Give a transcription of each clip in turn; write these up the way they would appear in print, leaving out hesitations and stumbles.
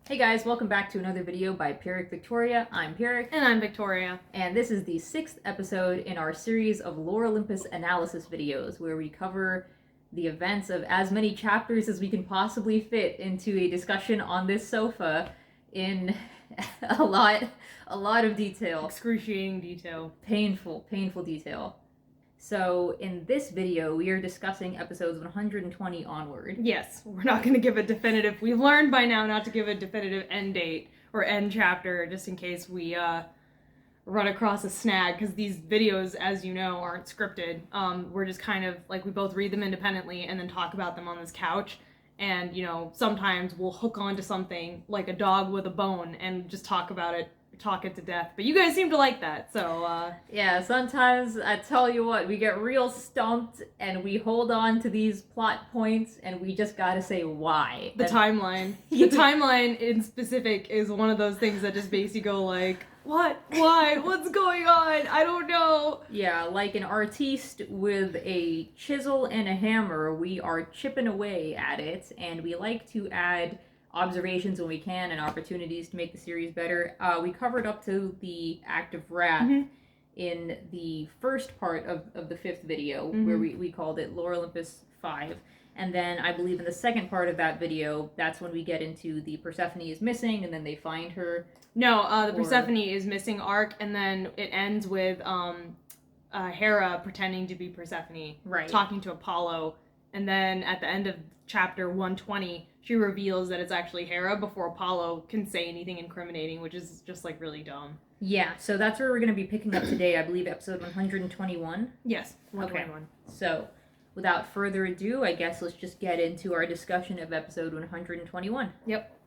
Hey guys, welcome back to another video by Pyrrhic Victoria. I'm Pyrrhic. And I'm Victoria. And this is the 6th episode in our series of Lore Olympus analysis videos, where we cover the events of as many chapters as we can possibly fit into a discussion on this sofa in a lot of detail. Excruciating detail. Painful detail. So, in this video, we are discussing episodes 120 onward. Yes, we're not going to give a definitive... We've learned by now not to give a definitive end date or end chapter, just in case we run across a snag, because these videos, as you know, aren't scripted. We're just kind of, like, we both read them independently and then talk about them on this couch. And, you know, sometimes we'll hook onto something, like a dog with a bone, and just talk about it. Talk it to death, but you guys seem to like that, so yeah, sometimes I tell you what, we get real stumped and we hold on to these plot points and we just gotta say why. The timeline. The timeline in specific is one of those things that just makes you go like, what? Why? What's going on? I don't know. Yeah, like an artiste with a chisel and a hammer, we are chipping away at it, and we like to add observations when we can and opportunities to make the series better. We covered up to the Act of Wrath in the first part of the 5th video, where we called it Lore Olympus 5. And then I believe in the second part of that video, that's when we get into the Persephone is missing and then they find her. No, the Persephone is missing arc, and then it ends with Hera pretending to be Persephone, right, talking to Apollo. And then at the end of chapter 120, she reveals that it's actually Hera before Apollo can say anything incriminating, which is just, like, really dumb. Yeah, so that's where we're going to be picking up today, I believe, episode 121? Yes, 121. Okay. So, without further ado, I guess let's just get into our discussion of episode 121. Yep.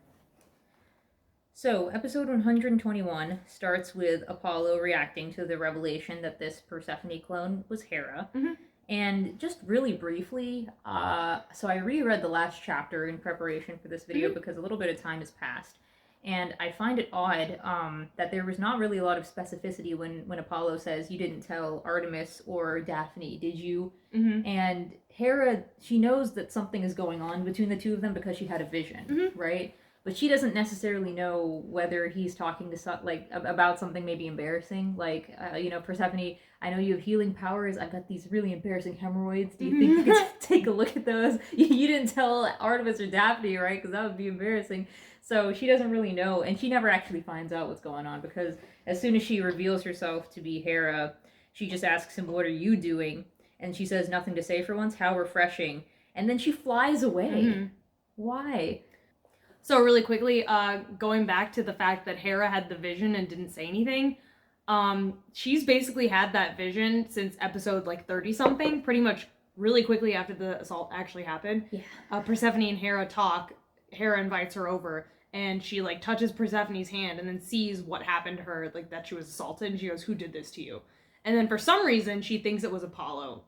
So, episode 121 starts with Apollo reacting to the revelation that this Persephone clone was Hera. And just really briefly, so I reread the last chapter in preparation for this video because a little bit of time has passed. And I find it odd that there was not really a lot of specificity when Apollo says, you didn't tell Artemis or Daphne, did you? And Hera, she knows that something is going on between the two of them because she had a vision, right? But she doesn't necessarily know whether he's talking to about something maybe embarrassing. Like, Persephone, I know you have healing powers. I've got these really embarrassing hemorrhoids. Do you think you could take a look at those? You didn't tell Artemis or Daphne, right? Because that would be embarrassing. So she doesn't really know, and she never actually finds out what's going on, because as soon as she reveals herself to be Hera, she just asks him, what are you doing? And she says, nothing to say for once. How refreshing. And then she flies away. Why? So really quickly, going back to the fact that Hera had the vision and didn't say anything, she's basically had that vision since episode, 30-something, pretty much really quickly after the assault actually happened. Yeah. Persephone and Hera talk. Hera invites her over, and she, touches Persephone's hand and then sees what happened to her, that she was assaulted, and she goes, who did this to you? And then for some reason, she thinks it was Apollo.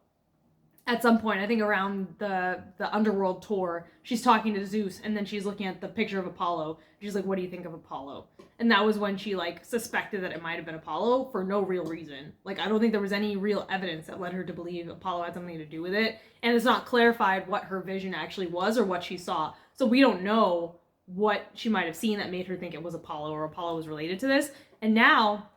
At some point, I think around the Underworld tour, she's talking to Zeus, and then she's looking at the picture of Apollo. She's like, what do you think of Apollo? And that was when she, suspected that it might have been Apollo for no real reason. I don't think there was any real evidence that led her to believe Apollo had something to do with it. And it's not clarified what her vision actually was or what she saw. So we don't know what she might have seen that made her think it was Apollo or Apollo was related to this. And now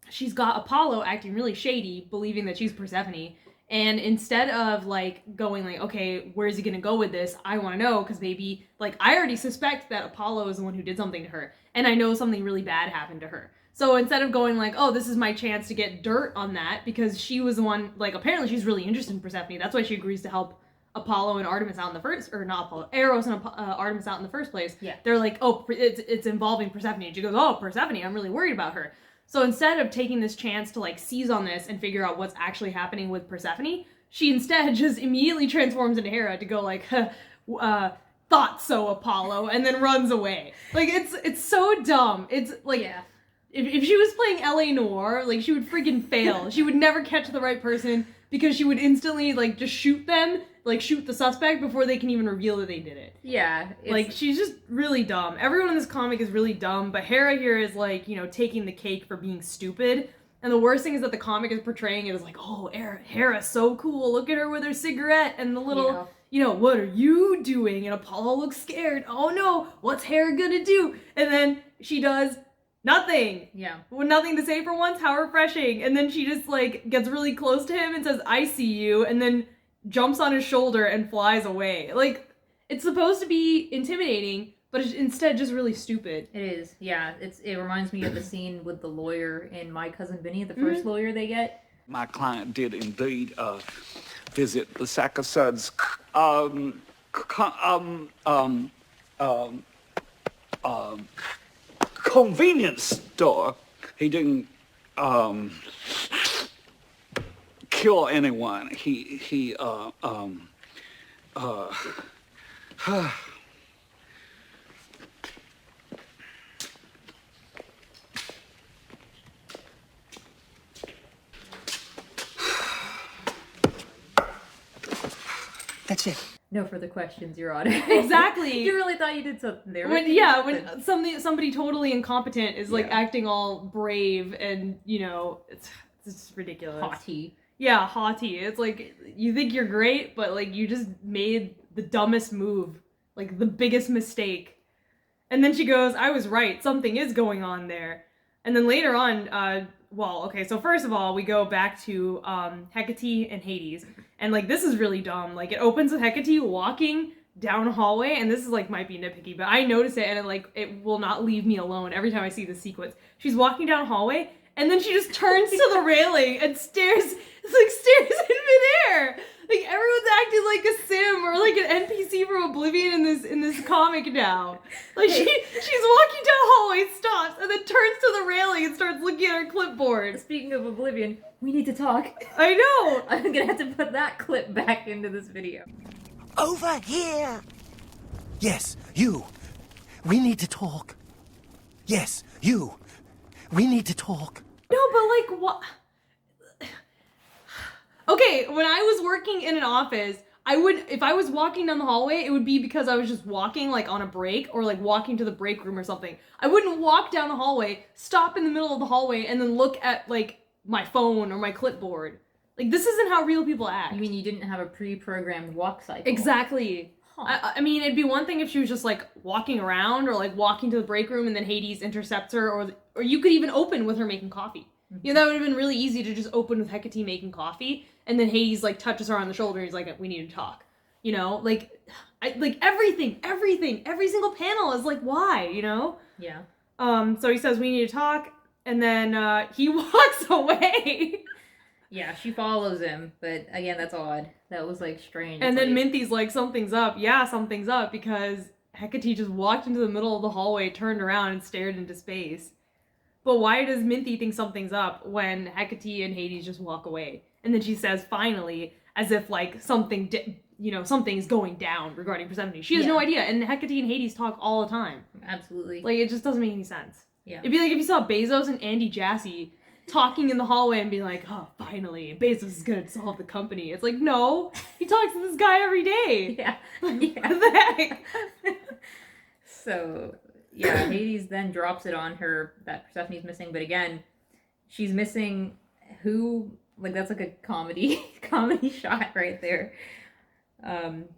she's got Apollo acting really shady, believing that she's Persephone. And instead of, going, okay, where's he gonna go with this? I want to know, because maybe, I already suspect that Apollo is the one who did something to her. And I know something really bad happened to her. So instead of going, oh, this is my chance to get dirt on that, because she was the one, apparently she's really interested in Persephone. That's why she agrees to help Apollo and Artemis out in the first, or not Apollo, Eros and Artemis out in the first place. Yeah. They're like, oh, it's involving Persephone. And she goes, oh, Persephone, I'm really worried about her. So instead of taking this chance to, seize on this and figure out what's actually happening with Persephone, she instead just immediately transforms into Hera to go, thought so, Apollo, and then runs away. It's so dumb. It's, yeah. If she was playing L.A. Noire, she would freaking fail. She would never catch the right person, because she would instantly, just shoot them, shoot the suspect before they can even reveal that they did it. Yeah. She's just really dumb. Everyone in this comic is really dumb, but Hera here is, taking the cake for being stupid. And the worst thing is that the comic is portraying it as oh, Hera's so cool. Look at her with her cigarette and the little, what are you doing? And Apollo looks scared. Oh no, what's Hera gonna do? And then she does nothing. Yeah. With nothing to say for once, how refreshing. And then she just like gets really close to him and says, I see you, and then jumps on his shoulder and flies away. Like, it's supposed to be intimidating, but it's instead just really stupid. It is, yeah. It reminds me of the scene with the lawyer in My Cousin Vinny, the first lawyer they get. My client did indeed visit the Sacasad's convenience store. He didn't kill anyone. That's it. No further questions, Your Honor. Exactly. You really thought you did something there. When somebody totally incompetent is like Yeah. acting all brave and it's ridiculous. Haughty. Yeah, haughty. It's like you think you're great, but like you just made the dumbest move, like the biggest mistake. And then she goes, I was right, something is going on there. And then later on, so first of all, we go back to Hecate and Hades. And like this is really dumb. Like it opens with Hecate walking down a hallway, and this is like might be nitpicky, but I notice it and it will not leave me alone every time I see this sequence. She's walking down a hallway, and then she just turns to the railing and stares in midair. Like everyone's acting like a sim or like an NPC from Oblivion in this comic now. Like she's walking down a hallway, stops, and then turns to the railing and starts looking at her clipboard. Speaking of Oblivion, we need to talk. I know. I'm gonna have to put that clip back into this video. Over here! Yes, you. We need to talk. Yes, you. We need to talk. No, but like what? Okay, when I was working in an office, if I was walking down the hallway, it would be because I was just walking like on a break or like walking to the break room or something. I wouldn't walk down the hallway, stop in the middle of the hallway, and then look at like my phone or my clipboard. Like this isn't how real people act. You mean you didn't have a pre-programmed walk cycle? Exactly. Huh. I mean, it'd be one thing if she was just like walking around or like walking to the break room and then Hades intercepts her, or you could even open with her making coffee. That would have been really easy to just open with Hecate making coffee, and then Hades like touches her on the shoulder and he's like, we need to talk. Like everything, every single panel is like, why, Yeah. So he says we need to talk, and then he walks away. Yeah, she follows him, but again, that's odd. That was like strange. And It's then like, Minthy's like, something's up. Yeah, something's up, because Hecate just walked into the middle of the hallway, turned around, and stared into space. But why does Minthy think something's up when Hecate and Hades just walk away? And then she says, finally, as if like something's going down regarding Persephone. She has no idea, and Hecate and Hades talk all the time. absolutely. Like, it just doesn't make any sense. Yeah. It'd be like if you saw Bezos and Andy Jassy talking in the hallway and being like, oh, finally, Bezos is gonna solve the company. It's like, no, he talks to this guy every day. Yeah. What the heck? So, yeah, Hades then drops it on her that Persephone's missing, but again, she's missing who, like, that's like a comedy shot right there.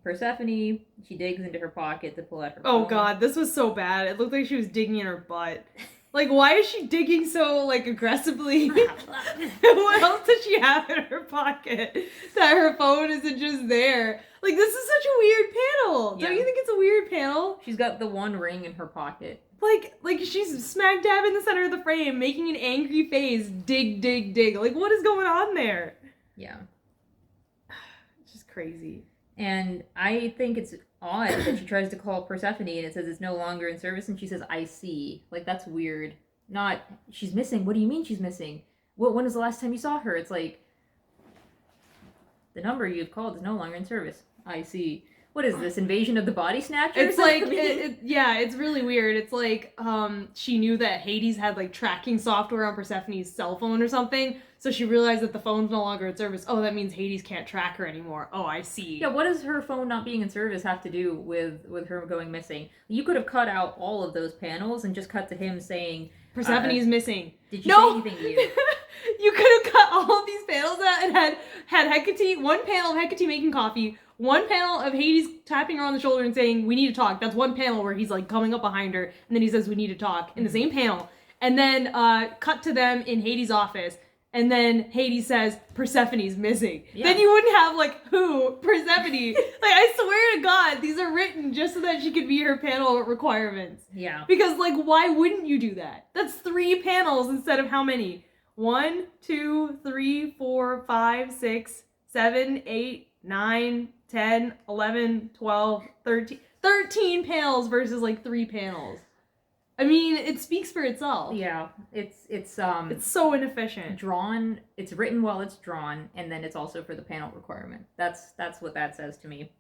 Persephone, she digs into her pocket to pull out her Oh phone. god, this was so bad. It looked like she was digging in her butt. Like, why is she digging so, like, aggressively? What else does she have in her pocket that her phone isn't just there? Like, this is such a weird panel. Yeah. Don't you think it's a weird panel? She's got the one ring in her pocket. Like she's smack dab in the center of the frame, making an angry face. Dig, dig, dig. Like, what is going on there? Yeah. It's just crazy. And I think it's odd that she tries to call Persephone and it says it's no longer in service, and she says, I see. Like, that's weird. Not, she's missing. What do you mean she's missing? When was the last time you saw her? It's like, the number you've called is no longer in service. I see. What is this, invasion of the body snatchers? It's like, yeah, it's really weird. It's like, she knew that Hades had, like, tracking software on Persephone's cell phone or something, so she realized that the phone's no longer in service. Oh, that means Hades can't track her anymore. Oh, I see. Yeah, what does her phone not being in service have to do with her going missing? You could have cut out all of those panels and just cut to him saying, Persephone's missing. Did you say anything to you? You could have cut all of these panels out and had Hecate, one panel of Hecate making coffee, one panel of Hades tapping her on the shoulder and saying, we need to talk. That's one panel where he's like coming up behind her, and then he says, we need to talk, in the same panel. And then cut to them in Hades' office, and then Hades says, Persephone's missing. Yeah. Then you wouldn't have, like, who? Persephone. Like, I swear to God, these are written just so that she could be her panel requirements. Yeah. Because, like, why wouldn't you do that? That's 3 panels instead of how many? 1, 2, 3, 4, 5, 6, 7, 8, 9, 10, 11, 12, 13. 13 panels versus, like, 3 panels. I mean, it speaks for itself. Yeah, it's so inefficient. Drawn, it's written while it's drawn, and then it's also for the panel requirement. That's what that says to me.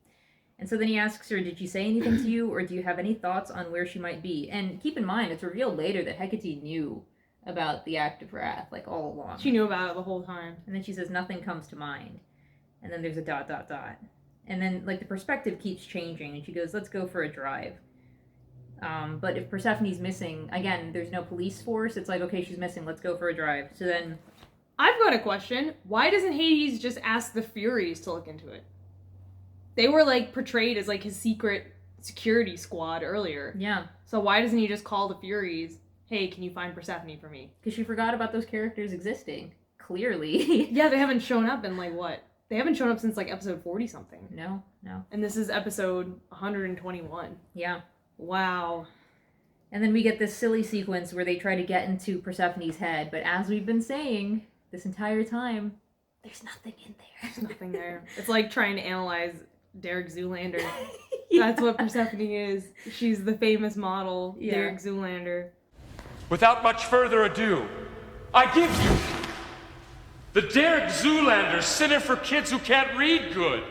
And so then he asks her, did she say anything to you, or do you have any thoughts on where she might be? And keep in mind, it's revealed later that Hecate knew about the act of wrath, like, all along. She knew about it the whole time. And then she says, nothing comes to mind. And then there's a ... And then, like, the perspective keeps changing, and she goes, let's go for a drive. But if Persephone's missing, again, there's no police force. It's like, okay, she's missing. Let's go for a drive. So then... I've got a question. Why doesn't Hades just ask the Furies to look into it? They were, like, portrayed as, like, his secret security squad earlier. Yeah. So why doesn't he just call the Furies, hey, can you find Persephone for me? Because she forgot about those characters existing. Clearly. Yeah, they haven't shown up in, like, what? They haven't shown up since, like, episode 40-something. No. And this is episode 121. Yeah. Wow. And then we get this silly sequence where they try to get into Persephone's head, but as we've been saying this entire time, there's nothing in there. There's nothing there. It's like trying to analyze Derek Zoolander. Yeah. That's what Persephone is. She's the famous model, Yeah. Derek Zoolander. Without much further ado, I give you the Derek Zoolander Center for Kids Who Can't Read Good.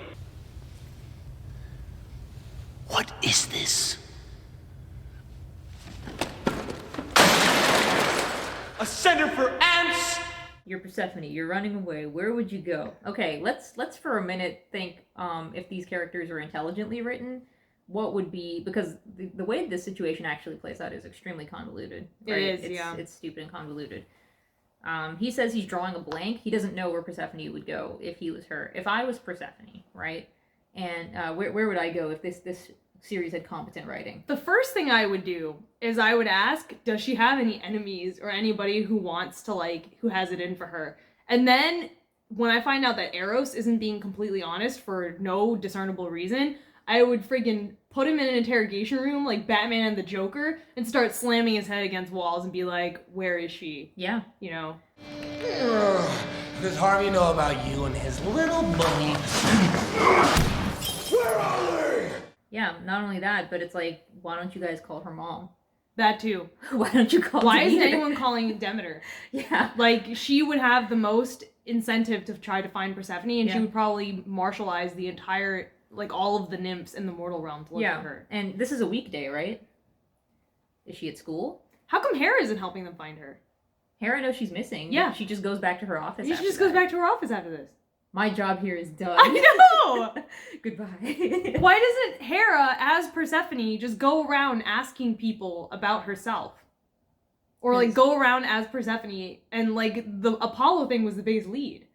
What is this? A center for ants? You're Persephone, you're running away. Where would you go? Okay, let's for a minute think if these characters are intelligently written, what would be, because the way this situation actually plays out is extremely convoluted. Right? It is, yeah. It's stupid and convoluted. He says he's drawing a blank. He doesn't know where Persephone would go if he was her. If I was Persephone, right? And where would I go if this series had competent writing? The first thing I would do is I would ask, does she have any enemies or anybody who wants to, like, who has it in for her? And then when I find out that Eros isn't being completely honest for no discernible reason, I would friggin' put him in an interrogation room like Batman and the Joker and start slamming his head against walls and be like, where is she? Yeah. You know? Does Harvey know about you and his little bunny? Where are they? Yeah, not only that, but it's like, why don't you guys call her mom? That too. Why don't you call Why isn't Demeter? anyone calling Demeter? Yeah. Like, she would have the most incentive to try to find Persephone, and Yeah. she would probably marshalize the entire, like, all of the nymphs in the mortal realm to look Yeah, for her. and this is a weekday, right? Is she at school? How come Hera isn't helping them find her? Hera knows she's missing. Yeah. She just goes back to her office. She after just goes that. back to her office after this. My job here is done. I know! Goodbye. Why doesn't Hera, as Persephone, just go around asking people about herself? Or, like, go around as Persephone, and, like, the Apollo thing was the biggest lead.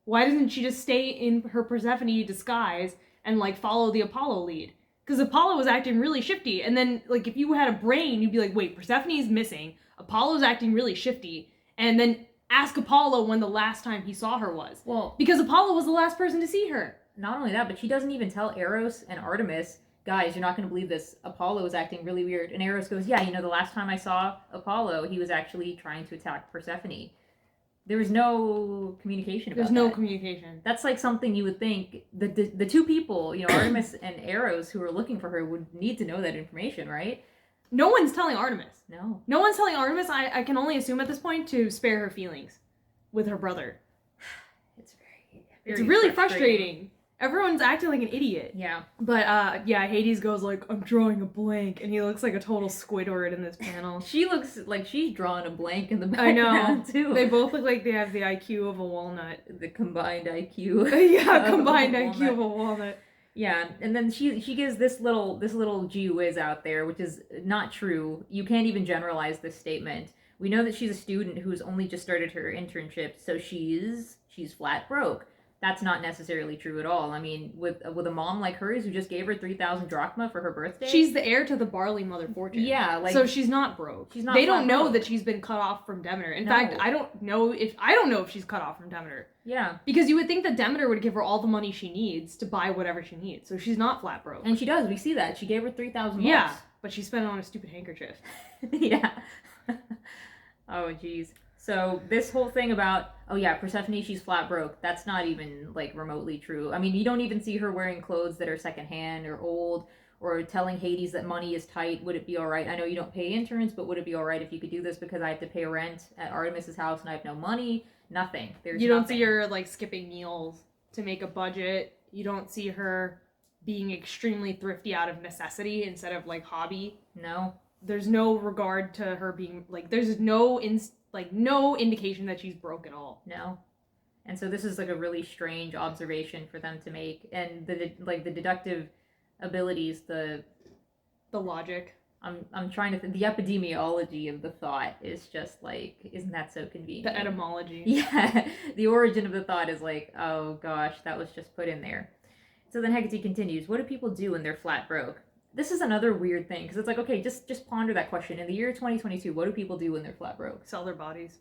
Why doesn't she just stay in her Persephone disguise and, like, follow the Apollo lead? Because Apollo was acting really shifty, and then, like, if you had a brain, you'd be like, wait, Persephone's missing, Apollo's acting really shifty, and then ask Apollo when the last time he saw her was. Well, Because Apollo was the last person to see her. not only that, but she doesn't even tell Eros and Artemis, guys, you're not going to believe this. Apollo is acting really weird. And Eros goes, yeah, you know, the last time I saw Apollo, he was actually trying to attack Persephone. There was no communication about There's no that. communication. That's like something you would think the two people, you know, Artemis and Eros, who are looking for her, would need to know that information, right? No one's telling Artemis. No. No one's telling Artemis, I can only assume at this point, to spare her feelings with her brother. It's very It's really frustrating. Everyone's acting like an idiot. Yeah. But, yeah, Hades goes like, I'm drawing a blank, and he looks like a total Squidward in this panel. She looks like she's drawing a blank in the I background, know. too. They both look like they have the IQ of a walnut. The combined IQ. Yeah, combined of a IQ of walnut. a walnut. Yeah, and then she gives this little gee whiz out there, which is not true. You can't even generalize this statement. We know that she's a student who's only just started her internship, so she's flat broke. that's not necessarily true at all. I mean, with a mom like hers who just gave her 3,000 drachma for her birthday. She's the heir to the barley mother fortune. Yeah, like, so she's not broke. She's not. They don't know broke. that she's been cut off from Demeter. In No. fact, I don't know if she's cut off from Demeter. Yeah, Because you would think that Demeter would give her all the money she needs to buy whatever she needs. So she's not flat broke. and she does. We see that she gave her 3,000. Yeah, but she spent it on a stupid handkerchief. Yeah. Oh, jeez. So this whole thing about, oh yeah, Persephone, she's flat broke, that's not even, like, remotely true. I mean, you don't even see her wearing clothes that are secondhand or old, or telling Hades that money is tight. Would it be alright? I know you don't pay interns, but would it be alright if you could do this because I have to pay rent at Artemis's house and I have no money? Nothing. There's You don't nothing. see her, like, skipping meals to make a budget. You don't see her being extremely thrifty out of necessity instead of, like, hobby. No. There's no regard to her being, like, there's no no indication that she's broke at all. No. And so this is, like, a really strange observation for them to make. And the deductive abilities, the logic. I'm trying to think, the epidemiology of the thought is just like, isn't that so convenient? The etymology. Yeah, the origin of the thought is like, oh gosh, that was just put in there. So then Hecate continues, what do people do when they're flat broke? This is another weird thing, because it's like, okay, just ponder that question. In the year 2022, what do people do when they're flat broke? Sell their bodies.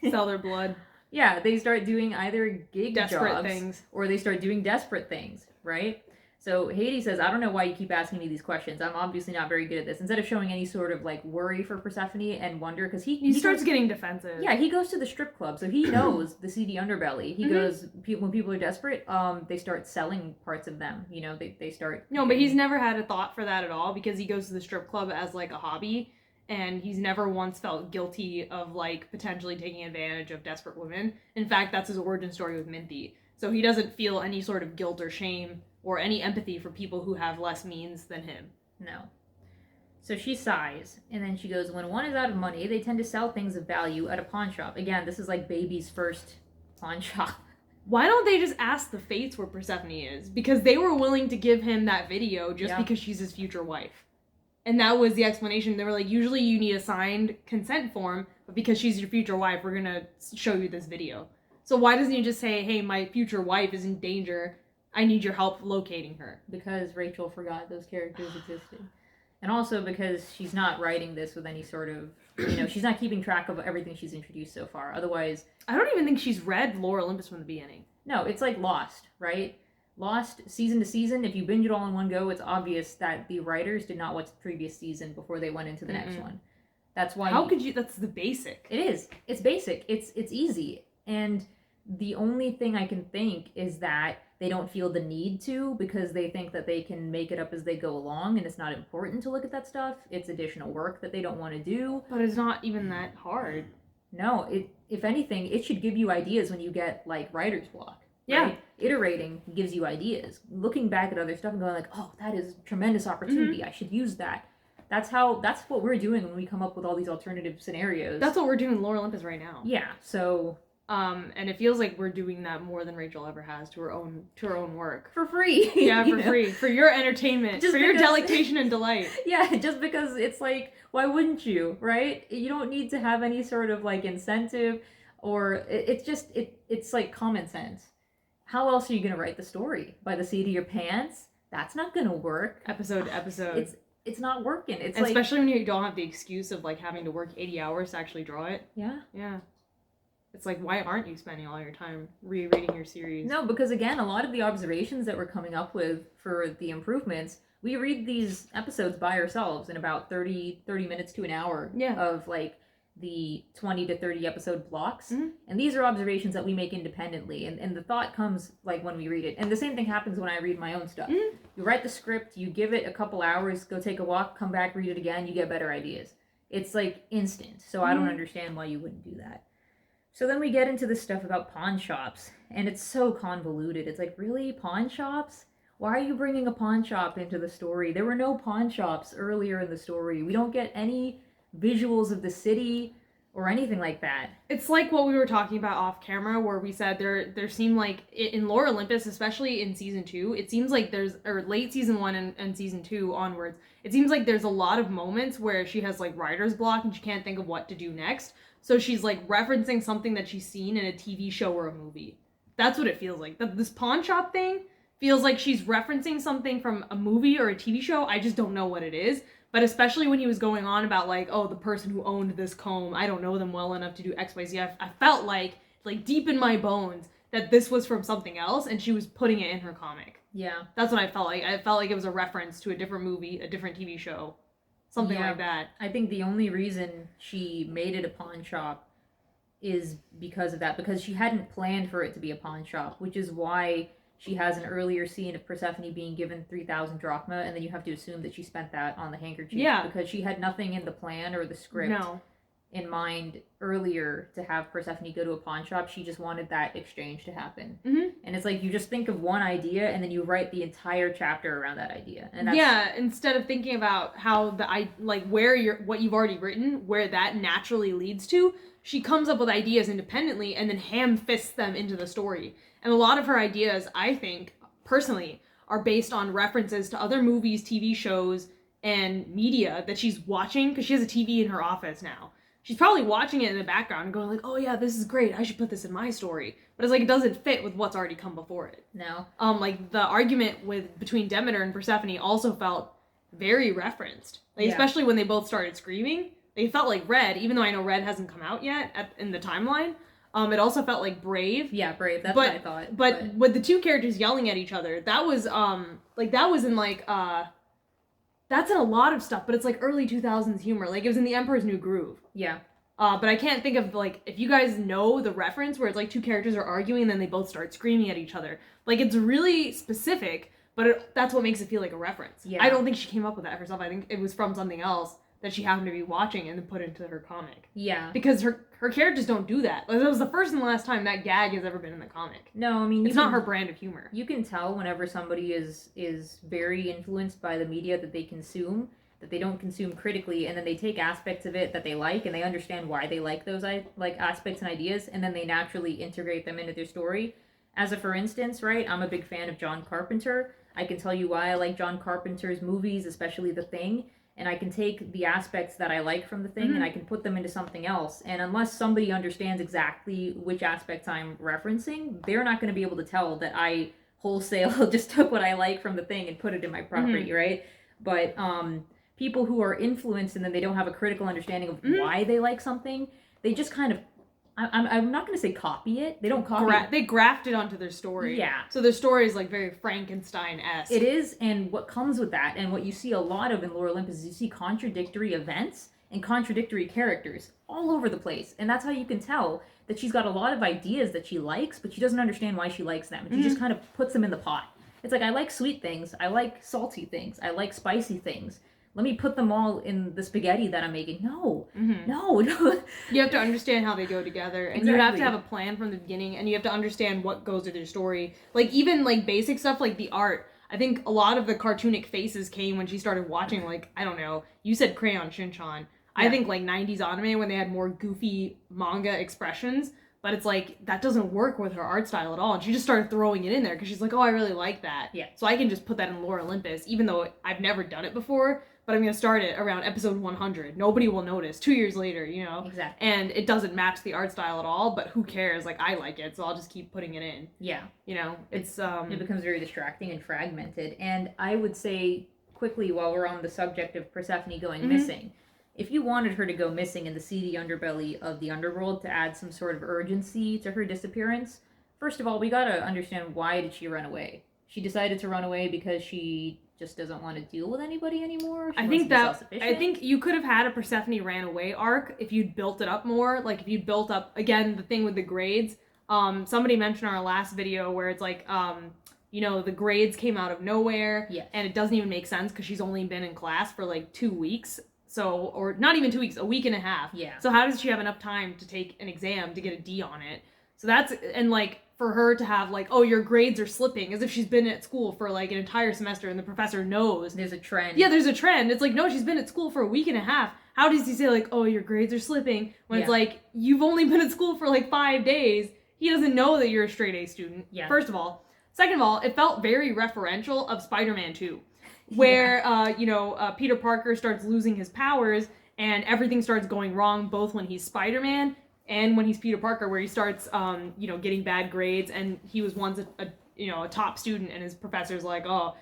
Sell their blood. Yeah, they start doing either gig Desperate jobs things. or they start doing desperate things, right? So Hades says, I don't know why you keep asking me these questions. I'm obviously not very good at this. Instead of showing any sort of, like, worry for Persephone and wonder, because he starts goes, getting defensive. yeah, he goes to the strip club, so he knows the seedy underbelly. He goes, when people are desperate, they start selling parts of them. You know, they start... No, but he's never had a thought for that at all, because he goes to the strip club as, like, a hobby, and he's never once felt guilty of, like, potentially taking advantage of desperate women. In fact, that's his origin story with Minty. So he doesn't feel any sort of guilt or shame or any empathy for people who have less means than him. No. So she sighs, and then she goes, when one is out of money, they tend to sell things of value at a pawn shop. Again, this is like baby's first pawn shop. Why don't they just ask the Fates where Persephone is? Because they were willing to give him that video just because she's his future wife. And that was the explanation. They were like, usually you need a signed consent form, but because she's your future wife, we're gonna show you this video. So why doesn't he just say, hey, my future wife is in danger, I need your help locating her? Because Rachel forgot those characters existed. And also because she's not writing this with any sort of, you know, she's not keeping track of everything she's introduced so far. Otherwise... I don't even think she's read Lore Olympus from the beginning. No, it's like Lost, right? Lost, season to season, if you binge it all in one go, it's obvious that the writers did not watch the previous season before they went into the next one. That's why... How could you... That's the basic. It is. It's basic. It's easy. And the only thing I can think is that they don't feel the need to, because they think that they can make it up as they go along, and it's not important to look at that stuff. It's additional work that they don't want to do. But it's not even that hard. No, if anything, it should give you ideas when you get, like, writer's block. Yeah. Right? Iterating gives you ideas. Looking back at other stuff and going like, oh, that is a tremendous opportunity. I should use that. That's what we're doing when we come up with all these alternative scenarios. That's what we're doing in Lore Olympus right now. Yeah, so... and it feels like we're doing that more than Rachel ever has to her own work. For free. Yeah, for free. For your entertainment. Just for your because- delectation and delight. Yeah, just because it's like, why wouldn't you, right? You don't need to have any sort of, like, incentive, or it's like common sense. How else are you going to write the story? By the seat of your pants? That's not going to work. Episode to episode. It's not working. It's and like... especially when you don't have the excuse of, like, having to work 80 hours to actually draw it. Yeah. Yeah. It's like, why aren't you spending all your time rereading your series? No, because again, a lot of the observations that we're coming up with for the improvements, we read these episodes by ourselves in about 30 minutes to an hour of, like, the 20 to 30 episode blocks. And these are observations that we make independently. And the thought comes, like, when we read it. And the same thing happens when I read my own stuff. You write the script, you give it a couple hours, go take a walk, come back, read it again, you get better ideas. It's, like, instant. So I don't understand why you wouldn't do that. So then we get into this stuff about pawn shops, and it's so convoluted. It's like, really? Pawn shops? Why are you bringing a pawn shop into the story? There were no pawn shops earlier in the story. We don't get any visuals of the city or anything like that. It's like what we were talking about off camera, where we said there seemed like, in Lore Olympus, especially in season 2, it seems like or late season 1 and season 2 onwards, it seems like there's a lot of moments where she has, like, writer's block and she can't think of what to do next. So she's, like, referencing something that she's seen in a TV show or a movie. That's what it feels like. This pawn shop thing feels like she's referencing something from a movie or a TV show. I just don't know what it is. But especially when he was going on about, like, oh, the person who owned this comb, I don't know them well enough to do X, Y, Z. I felt like deep in my bones that this was from something else, and she was putting it in her comic. Yeah. That's what I felt like. I felt like it was a reference to a different movie, a different TV show, something like that. I think the only reason she made it a pawn shop is because of that, because she hadn't planned for it to be a pawn shop, which is why she has an earlier scene of Persephone being given 3,000 drachma, and then you have to assume that she spent that on the handkerchief. Yeah. Because she had nothing in the plan or the script in mind earlier to have Persephone go to a pawn shop. She just wanted that exchange to happen. Mm-hmm. And it's like, you just think of one idea, and then you write the entire chapter around that idea. And that's, yeah, instead of thinking about how what you've already written, where that naturally leads to, she comes up with ideas independently and then ham-fists them into the story. And a lot of her ideas, I think, personally, are based on references to other movies, TV shows, and media that she's watching, because she has a TV in her office now. She's probably watching it in the background and going like, oh yeah, this is great, I should put this in my story. But it's like, it doesn't fit with what's already come before it. No. Like, the argument between Demeter and Persephone also felt very referenced. Especially when they both started screaming. They felt like Red, even though I know Red hasn't come out yet in the timeline. It also felt like Brave. Yeah, Brave. That's what I thought. But with the two characters yelling at each other, that was that's in a lot of stuff, but it's like early 2000s humor. Like, it was in The Emperor's New Groove. Yeah. But I can't think of, like, if you guys know the reference where it's like two characters are arguing and then they both start screaming at each other. Like, it's really specific, but that's what makes it feel like a reference. Yeah. I don't think she came up with that herself. I think it was from something else that she happened to be watching and then put into her comic. Yeah. Because her characters don't do that. Like, that was the first and last time that gag has ever been in the comic. No, I mean, it's not her brand of humor. You can tell whenever somebody is very influenced by the media that they consume, that they don't consume critically, and then they take aspects of it that they like, and they understand why they like those aspects and ideas, and then they naturally integrate them into their story. As a for instance, right, I'm a big fan of John Carpenter. I can tell you why I like John Carpenter's movies, especially The Thing. And I can take the aspects that I like from The Thing and I can put them into something else. And unless somebody understands exactly which aspects I'm referencing, they're not going to be able to tell that I wholesale just took what I like from The Thing and put it in my property, right? But people who are influenced and then they don't have a critical understanding of why they like something, they just kind of, I'm not going to say copy it. They don't copy it. They graft it onto their story. Yeah. So their story is like very Frankenstein-esque. It is, and what comes with that, and what you see a lot of in Lore Olympus is you see contradictory events and contradictory characters all over the place. And that's how you can tell that she's got a lot of ideas that she likes, but she doesn't understand why she likes them. And she just kind of puts them in the pot. It's like, I like sweet things, I like salty things, I like spicy things. Let me put them all in the spaghetti that I'm making. No. You have to understand how they go together, and Exactly. you have to have a plan from the beginning, and you have to understand what goes with your story. Like, even like basic stuff like the art. I think a lot of the cartoonic faces came when she started watching, like, I don't know, you said Crayon Shinchan. I think like 90s anime when they had more goofy manga expressions, but it's like, that doesn't work with her art style at all. And she just started throwing it in there because she's like, oh, I really like that. Yeah. So I can just put that in Lore Olympus, even though I've never done it before. But I'm going to start it around episode 100. Nobody will notice 2 years later, you know? Exactly. And it doesn't match the art style at all, but who cares? Like, I like it, so I'll just keep putting it in. Yeah. You know? It's, It becomes very distracting and fragmented. And I would say, quickly, while we're on the subject of Persephone going missing, if you wanted her to go missing in the seedy underbelly of the underworld to add some sort of urgency to her disappearance, first of all, we gotta understand, why did she run away? She decided to run away because she just doesn't want to deal with anybody anymore. I think you could have had a Persephone ran away arc if you'd built it up more. Like, if you'd built up, again, the thing with the grades. Somebody mentioned in our last video where it's like, you know, the grades came out of nowhere. Yes. And it doesn't even make sense because she's only been in class for like 2 weeks. So, or not even 2 weeks, a week and a half. Yeah. So how does she have enough time to take an exam to get a D on it? So that's, and like, for her to have like, oh, your grades are slipping, as if she's been at school for like an entire semester and the professor knows. There's a trend. Yeah, there's a trend. It's like, no, she's been at school for a week and a half. How does he say like, oh, your grades are slipping, when it's like, you've only been at school for like 5 days. He doesn't know that you're a straight A student. Yeah. First of all. Second of all, it felt very referential of Spider-Man 2. Where, Peter Parker starts losing his powers and everything starts going wrong, both when he's Spider-Man and when he's Peter Parker, where he starts, getting bad grades, and he was once a top student, and his professor's like, oh,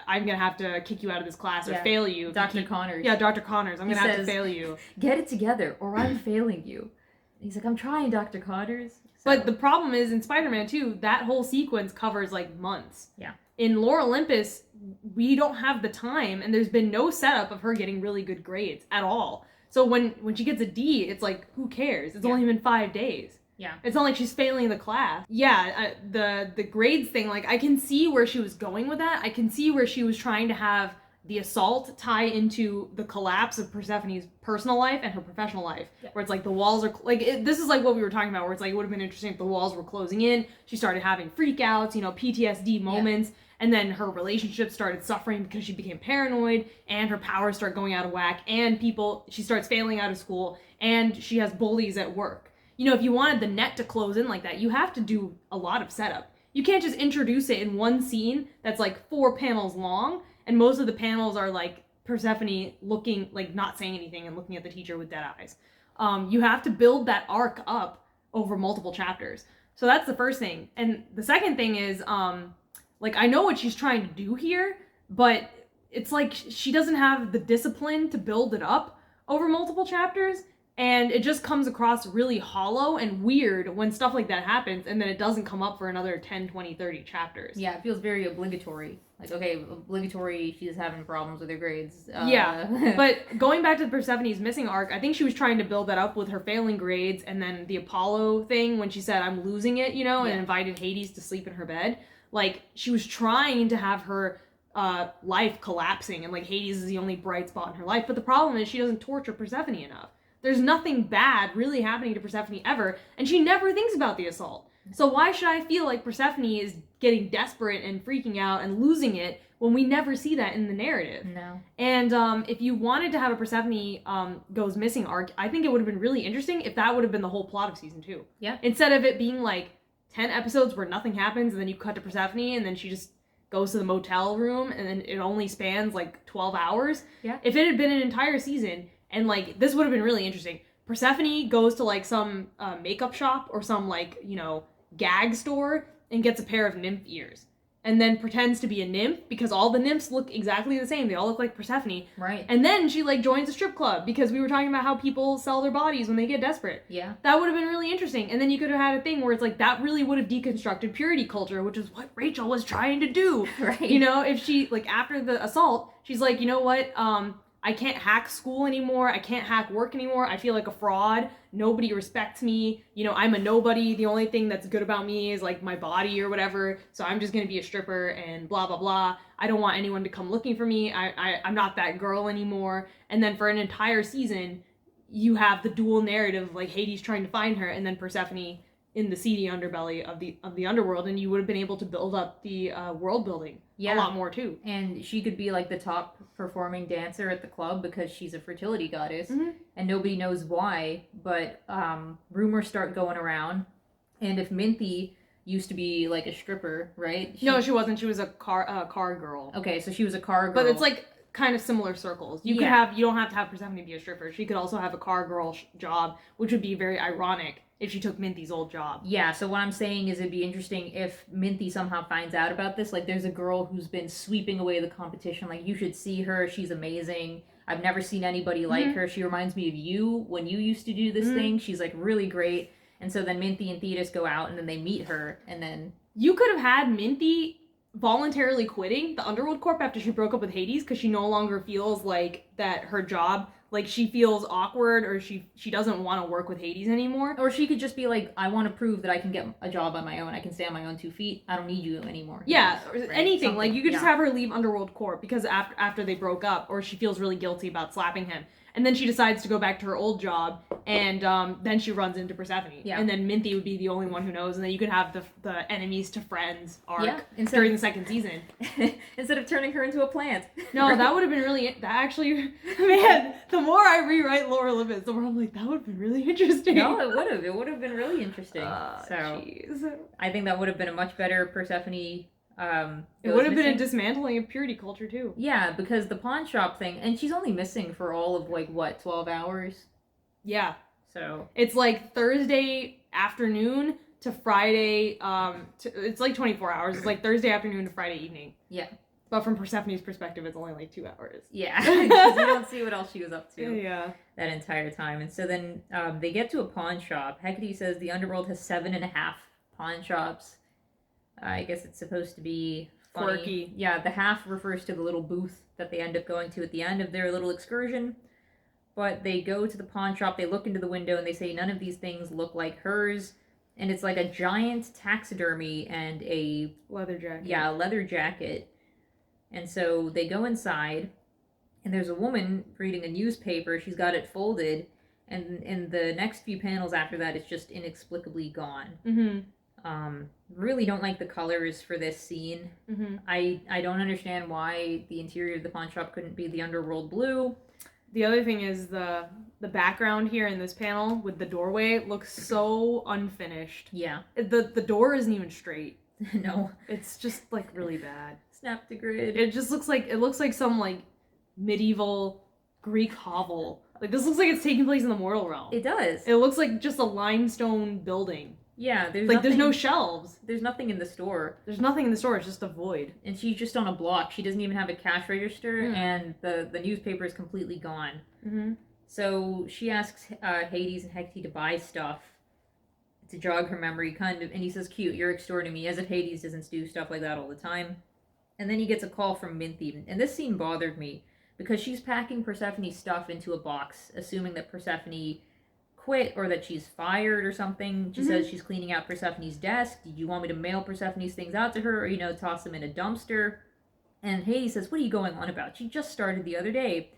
I'm gonna have to kick you out of this class or fail you. Dr. Connors. Yeah, Dr. Connors. I'm gonna have to fail you. Get it together, or I'm failing you. And he's like, I'm trying, Dr. Connors. So. But the problem is, in Spider-Man 2, that whole sequence covers, like, months. Yeah. In Lore Olympus, we don't have the time, and there's been no setup of her getting really good grades at all. So when she gets a D, it's like, who cares? It's only been 5 days. Yeah. It's not like she's failing the class. Yeah, the grades thing, like, I can see where she was going with that. I can see where she was trying to have the assault tie into the collapse of Persephone's personal life and her professional life. Yeah. Where it's like the walls are, this is like what we were talking about, where it's like, it would have been interesting if the walls were closing in. She started having freakouts, PTSD moments. Yeah. And then her relationship started suffering because she became paranoid, and her powers start going out of whack, and she starts failing out of school, and she has bullies at work. If you wanted the net to close in like that, you have to do a lot of setup. You can't just introduce it in one scene that's like 4 panels long, and most of the panels are like Persephone looking, like not saying anything and looking at the teacher with dead eyes. You have to build that arc up over multiple chapters. So that's the first thing. And the second thing is, I know what she's trying to do here, but it's like she doesn't have the discipline to build it up over multiple chapters, and it just comes across really hollow and weird when stuff like that happens, and then it doesn't come up for another 10, 20, 30 chapters. Yeah, it feels very obligatory. Like, okay, obligatory, she's having problems with her grades. Yeah, but going back to Persephone's missing arc, I think she was trying to build that up with her failing grades, and then the Apollo thing when she said, I'm losing it, and invited Hades to sleep in her bed. Like, she was trying to have her life collapsing, and, like, Hades is the only bright spot in her life. But the problem is she doesn't torture Persephone enough. There's nothing bad really happening to Persephone ever, and she never thinks about the assault. So why should I feel like Persephone is getting desperate and freaking out and losing it when we never see that in the narrative? No. And if you wanted to have a Persephone goes missing arc, I think it would have been really interesting if that would have been the whole plot of season 2. Yeah. Instead of it being, like, 10 episodes where nothing happens, and then you cut to Persephone, and then she just goes to the motel room, and then it only spans, like, 12 hours. Yeah. If it had been an entire season, and, like, this would have been really interesting. Persephone goes to, like, some makeup shop or some, like, gag store and gets a pair of nymph ears. And then pretends to be a nymph, because all the nymphs look exactly the same. They all look like Persephone. Right. And then she, like, joins a strip club, because we were talking about how people sell their bodies when they get desperate. Yeah. That would have been really interesting. And then you could have had a thing where it's like, that really would have deconstructed purity culture, which is what Rachel was trying to do. Right. If she, like, after the assault, she's like, you know what, I can't hack school anymore. I can't hack work anymore. I feel like a fraud. Nobody respects me. I'm a nobody. The only thing that's good about me is, like, my body or whatever. So I'm just going to be a stripper and blah, blah, blah. I don't want anyone to come looking for me. I'm not that girl anymore. And then for an entire season, you have the dual narrative of, like, Hades trying to find her, and then Persephone in the seedy underbelly of the underworld, and you would have been able to build up the world building a lot more too. And she could be like the top performing dancer at the club because she's a fertility goddess, and nobody knows why, but rumors start going around. And if Minthy used to be like a stripper, right? No, she wasn't. She was a car girl. Okay, so she was a car girl. But it's like kind of similar circles. You don't have to have Persephone be a stripper. She could also have a car girl job, which would be very ironic if she took Minthy's old job. Yeah, so what I'm saying is it'd be interesting if Minthy somehow finds out about this. Like, there's a girl who's been sweeping away the competition. Like, you should see her. She's amazing. I've never seen anybody like her. She reminds me of you when you used to do this thing. She's, like, really great. And so then Minthy and Thetis go out, and then they meet her, and then... You could have had Minthy voluntarily quitting the Underworld Corp after she broke up with Hades, because she no longer feels like that her job... Like, she feels awkward, or she doesn't want to work with Hades anymore. Or she could just be like, I want to prove that I can get a job on my own. I can stay on my own 2 feet. I don't need you anymore. Yeah, or right? anything. Something. Like, you could just have her leave Underworld Corp because after they broke up, or she feels really guilty about slapping him. And then she decides to go back to her old job, and then she runs into Persephone. Yeah. And then Minthy would be the only one who knows, and then you could have the enemies to friends arc during the second season. Instead of turning her into a plant. No, right? That would have been really... That actually... Man, the more I rewrite Lore Olympus, the more I'm like, that would have been really interesting. No, it would have. It would have been really interesting. Jeez. I think that would have been a much better Persephone... it would have been a dismantling of purity culture too. Yeah, because the pawn shop thing, and she's only missing for all of, like, what, 12 hours? Yeah. So it's like Thursday afternoon to Friday. It's like 24 hours. It's like Thursday afternoon to Friday evening. yeah. But from Persephone's perspective, it's only like 2 hours. Yeah, because you don't see what else she was up to Yeah. that entire time. And so then they get to a pawn shop. Hecate says the underworld has 7.5 pawn shops. I guess it's supposed to be funny. Quirky. Yeah, the half refers to the little booth that they end up going to at the end of their little excursion. But they go to the pawn shop, they look into the window, and they say none of these things look like hers. And it's like a giant taxidermy and a... Leather jacket. Yeah, a leather jacket. And so they go inside, and there's a woman reading a newspaper. She's got it folded, and in the next few panels after that, it's just inexplicably gone. Mm-hmm. Really don't like the colors for this scene. Mm-hmm. I don't understand why the interior of the pawn shop couldn't be the underworld blue. The other thing is the background here in this panel with the doorway looks so unfinished. Yeah. The door isn't even straight. No. It's just like really bad. Snap the grid. It just looks like some like medieval Greek hovel. Like this looks like it's taking place in the mortal realm. It does. It looks like just a limestone building. Yeah, there's Like nothing, there's no shelves. There's nothing in the store. There's nothing in the store. It's just a void. And she's just on a block. She doesn't even have a cash register, and the newspaper is completely gone. Mm-hmm. So she asks Hades and Hecate to buy stuff to jog her memory, kind of, and he says, cute, you're extorting me, as if Hades doesn't do stuff like that all the time. And then he gets a call from Minthe, and this scene bothered me, because she's packing Persephone's stuff into a box, assuming that Persephone quit, or that she's fired or something. She says she's cleaning out Persephone's desk. Did you want me to mail Persephone's things out to her, or, toss them in a dumpster? And Hades says, what are you going on about? She just started the other day.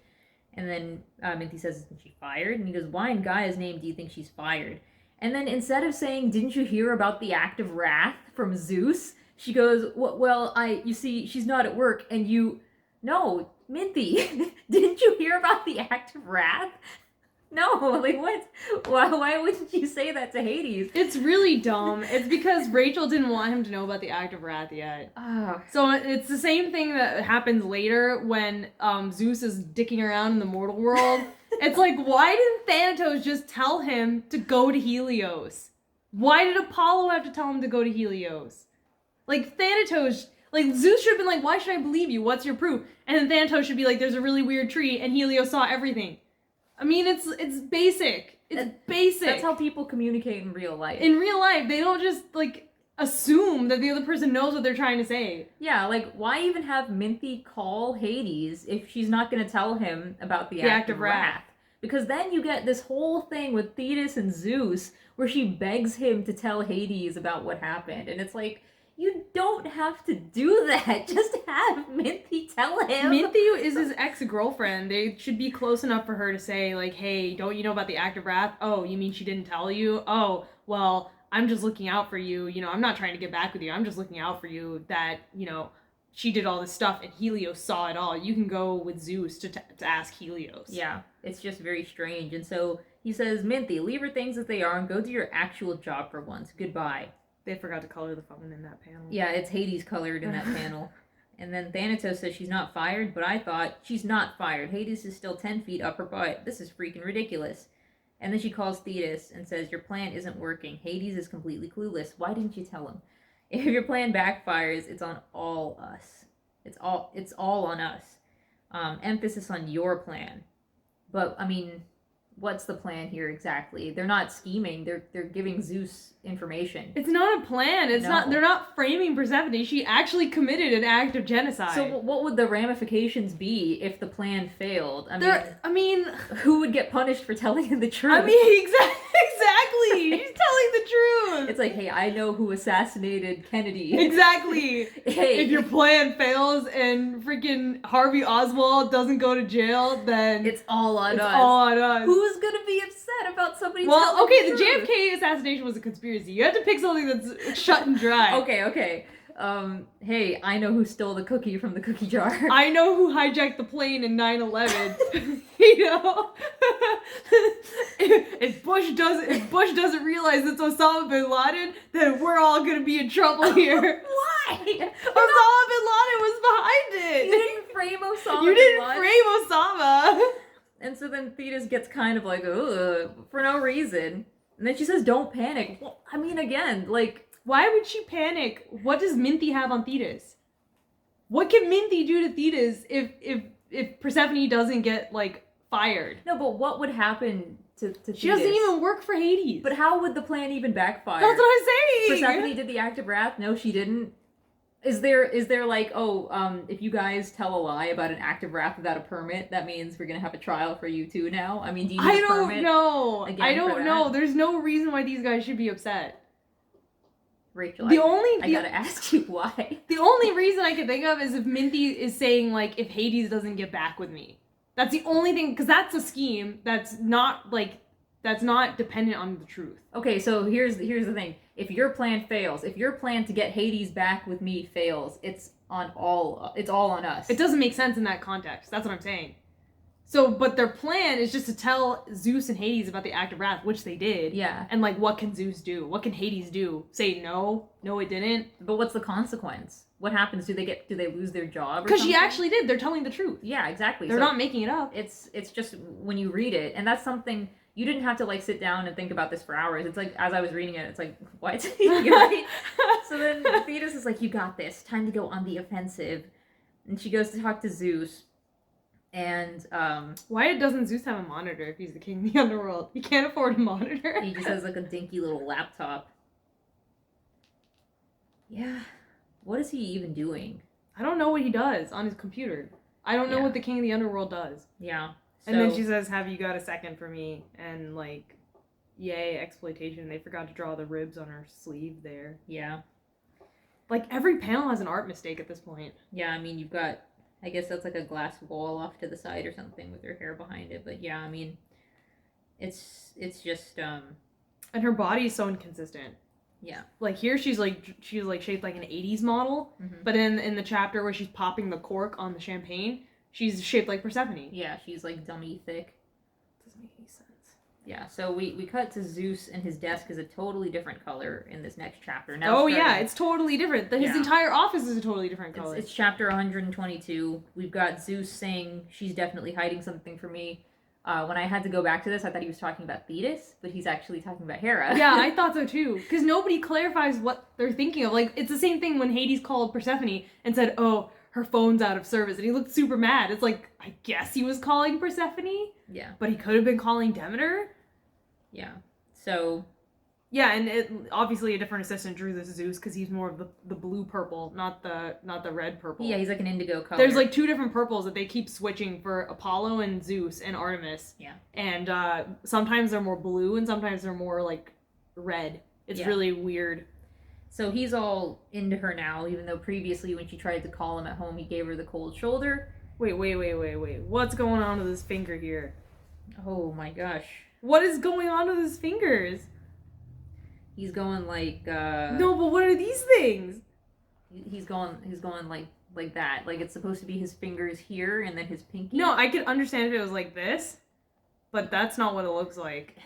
And then Minthe says, isn't she fired? And he goes, why in Gaia's name do you think she's fired? And then instead of saying, didn't you hear about the act of wrath from Zeus? She goes, well, you see, she's not at work, and no, Minthe, didn't you hear about the act of wrath? No, like what? Why wouldn't you say that to Hades? It's really dumb. It's because Rachel didn't want him to know about the act of wrath yet. So it's the same thing that happens later when Zeus is dicking around in the mortal world. It's like, why didn't Thanatos just tell him to go to Helios? Why did Apollo have to tell him to go to Helios? Like, Thanatos, like, Zeus should have been like, why should I believe you? What's your proof? And then Thanatos should be like, there's a really weird tree, and Helios saw everything. I mean, it's basic. It's basic. That's how people communicate in real life. In real life, they don't just, like, assume that the other person knows what they're trying to say. Yeah, like, why even have Minthe call Hades if she's not going to tell him about the act of wrath? Because then you get this whole thing with Thetis and Zeus where she begs him to tell Hades about what happened. And it's like, you don't have to do that. Just have Minthe tell him. Minthe is his ex-girlfriend. They should be close enough for her to say, like, hey, don't you know about the act of wrath? Oh, you mean she didn't tell you? Oh, well, I'm just looking out for you. I'm not trying to get back with you. I'm just looking out for you that, she did all this stuff and Helios saw it all. You can go with Zeus to ask Helios. Yeah, it's just very strange. And so he says, Minthe, leave her things as they are and go do your actual job for once. Goodbye. They forgot to color the phone in that panel. Yeah, it's Hades colored in that panel. And then Thanatos says she's not fired, but I thought she's not fired. Hades is still 10 feet up her butt. This is freaking ridiculous. And then she calls Thetis and says, your plan isn't working. Hades is completely clueless. Why didn't you tell him? If your plan backfires, it's on all us. It's all on us. Emphasis on your plan. But, I mean, what's the plan here exactly? They're not scheming. They're giving Zeus information. It's not a plan. They're not framing Persephone. She actually committed an act of genocide. So what would the ramifications be if the plan failed? I mean, who would get punished for telling the truth? I mean, exactly. She's telling the truth. It's like, hey, I know who assassinated Kennedy. Exactly. Hey. If your plan fails and freaking Harvey Oswald doesn't go to jail, then it's all on us. All on us. Who's gonna be upset about somebody Well, telling okay, the the truth? JFK assassination was a conspiracy. You have to pick something that's shut and dry. Okay. Hey, I know who stole the cookie from the cookie jar. I know who hijacked the plane in 9/11. If Bush doesn't realize it's Osama bin Laden, then we're all gonna be in trouble here. Why? Osama bin Laden was behind it. You didn't frame Osama. You didn't frame Osama. And so then Thetis gets kind of like, ugh, for no reason. And then she says, don't panic. Well, I mean, again, like... Why would she panic? What does Minty have on Thetis? What can Minty do to Thetis if Persephone doesn't get, like, fired? No, but what would happen to Thetis? She doesn't even work for Hades. But how would the plan even backfire? That's what I'm saying! Persephone did the act of wrath? No, she didn't. Is there like, if you guys tell a lie about an act of wrath without a permit, that means we're gonna have a trial for you too now? I mean, do you need a permit? I don't know. Again I for don't that? know. There's no reason why these guys should be upset. Rachel, I gotta ask you why. The only reason I can think of is if Minty is saying, like, if Hades doesn't get back with me. That's the only thing, because that's a scheme that's not dependent on the truth. Okay, so here's the thing. If your plan fails, if your plan to get Hades back with me fails, it's all on us. It doesn't make sense in that context. That's what I'm saying. So, but their plan is just to tell Zeus and Hades about the act of wrath, which they did. Yeah. And, like, what can Zeus do? What can Hades do? Say no? No, it didn't? But what's the consequence? What happens? Do they lose their job? Because she actually did. They're telling the truth. Yeah, exactly. They're not making it up. It's just when you read it, and that's something you didn't have to like sit down and think about this for hours. It's like as I was reading it, it's like what? You're right. So then Thetis is like, "You got this. Time to go on the offensive," and she goes to talk to Zeus. And why doesn't Zeus have a monitor if he's the king of the underworld? He can't afford a monitor. He just has like a dinky little laptop. Yeah. What is he even doing? I don't know what he does on his computer. I don't know what the king of the underworld does. Yeah. So... And then she says, "Have you got a second for me?" And like, yay, exploitation. They forgot to draw the ribs on her sleeve there. Yeah. Like every panel has an art mistake at this point. Yeah, I mean, you've got, I guess that's like a glass wall off to the side or something with her hair behind it. But yeah, I mean, it's just and her body is so inconsistent. Yeah. Like here she's shaped like an 80s model, but in the chapter where she's popping the cork on the champagne, she's shaped like Persephone. Yeah, she's like dummy thick. Doesn't make any sense. Yeah, so we cut to Zeus, and his desk is a totally different color in this next chapter. Now yeah, it's totally different. His entire office is a totally different color. It's chapter 122. We've got Zeus saying she's definitely hiding something from me. When I had to go back to this, I thought he was talking about Thetis, but he's actually talking about Hera. Yeah, I thought so too. Because nobody clarifies what they're thinking of. Like, it's the same thing when Hades called Persephone and said, "Oh, her phone's out of service," and he looked super mad. It's like, I guess he was calling Persephone? Yeah. But he could have been calling Demeter? Yeah. So... Yeah, and obviously a different assistant drew this Zeus because he's more of the blue purple, not the red purple. Yeah, he's like an indigo color. There's like two different purples that they keep switching for Apollo and Zeus and Artemis. Yeah. And sometimes they're more blue and sometimes they're more like red. It's really weird. So he's all into her now, even though previously when she tried to call him at home, he gave her the cold shoulder. Wait. What's going on with his finger here? Oh my gosh. What is going on with his fingers? He's going like No, but what are these things? He's going like that. Like it's supposed to be his fingers here and then his pinky. No, I could understand if it was like this, but that's not what it looks like.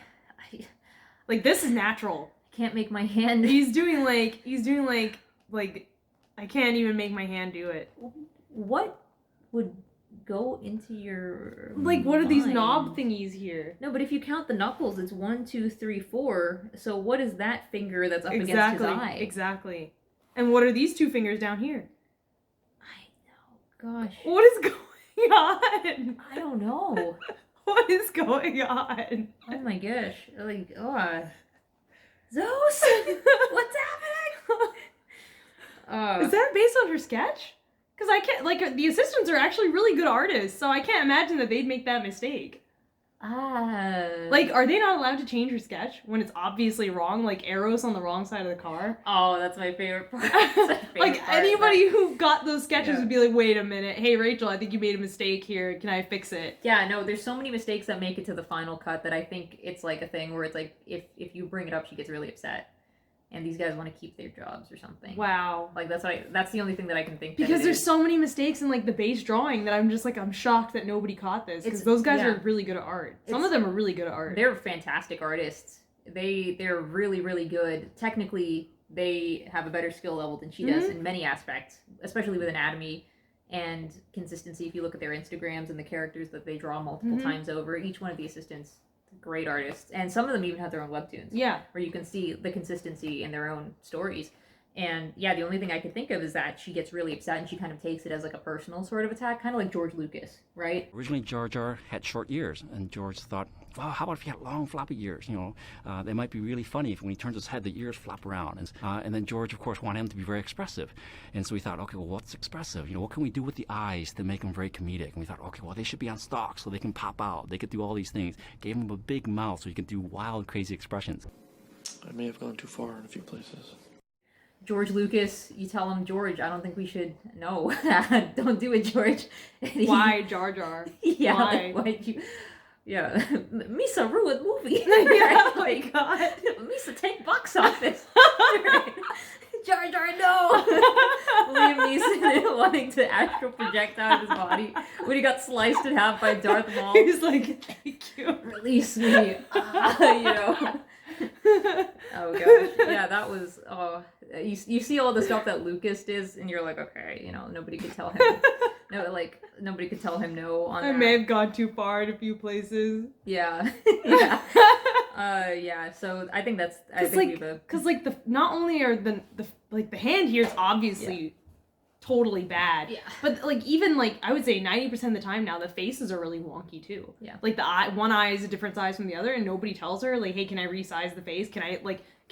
Like this is natural. I can't make my hand. He's doing like I can't even make my hand do it. What would go into your like what are these mind? knob thingies here? No, but if you count the knuckles, it's 1, 2, 3, 4. So what is that finger that's up against his eye? Exactly. And what are these two fingers down here? I know. Gosh. What is going on? I don't know. What is going on? Oh my gosh. Like, Zeus! What's happening? Is that based on her sketch? Because I can't, like, the assistants are actually really good artists, so I can't imagine that they'd make that mistake. Like, are they not allowed to change her sketch when it's obviously wrong? Like, arrows on the wrong side of the car? Oh, that's my favorite part. Anybody who got those sketches would be like, wait a minute. Hey, Rachel, I think you made a mistake here. Can I fix it? Yeah, no, there's so many mistakes that make it to the final cut that I think it's like a thing where it's like, if you bring it up, she gets really upset. And these guys want to keep their jobs or something. Wow. Like, that's the only thing that I can think of. Because there's so many mistakes in, like, the base drawing that I'm just, like, I'm shocked that nobody caught this. Because those guys are really good at art. Some of them are really good at art. They're fantastic artists. They're really, really good. Technically, they have a better skill level than she does in many aspects, especially with anatomy. and consistency. If you look at their Instagrams and the characters that they draw multiple times over, each one of the assistants, great artists. And some of them even have their own webtoons. Yeah. Where you can see the consistency in their own stories. And yeah, the only thing I could think of is that she gets really upset and she kind of takes it as like a personal sort of attack, kind of like George Lucas, right? Originally, Jar Jar had short ears, and George thought, well, how about if he had long, floppy ears? They might be really funny if when he turns his head, the ears flop around. And then George, of course, wanted him to be very expressive. And so we thought, okay, well, what's expressive? What can we do with the eyes to make them very comedic? And we thought, okay, well, they should be on stalks so they can pop out. They could do all these things. Gave him a big mouth so he could do wild, crazy expressions. I may have gone too far in a few places. George Lucas, you tell him, George, I don't think we should. No, don't do it, George. Why Jar Jar? Yeah, Why? why'd you? Yeah, Misa ruined movie. Yeah, oh my god. Misa take box office. Jar Jar, no. Liam Neeson wanting to astral project out of his body when he got sliced in half by Darth Maul. He was like, thank you. Release me. Oh gosh, yeah, that was. Oh, you see all the stuff that Lucas does, and you're like, okay, nobody could tell him. Nobody could tell him no on I that. may have gone too far in a few places. Yeah, yeah, yeah. So I think that's. Because not only are the hand here is obviously totally bad. Yeah. But even I would say 90% of the time now the faces are really wonky too. Yeah. Like one eye is a different size from the other, and nobody tells her hey, can I resize the face? Can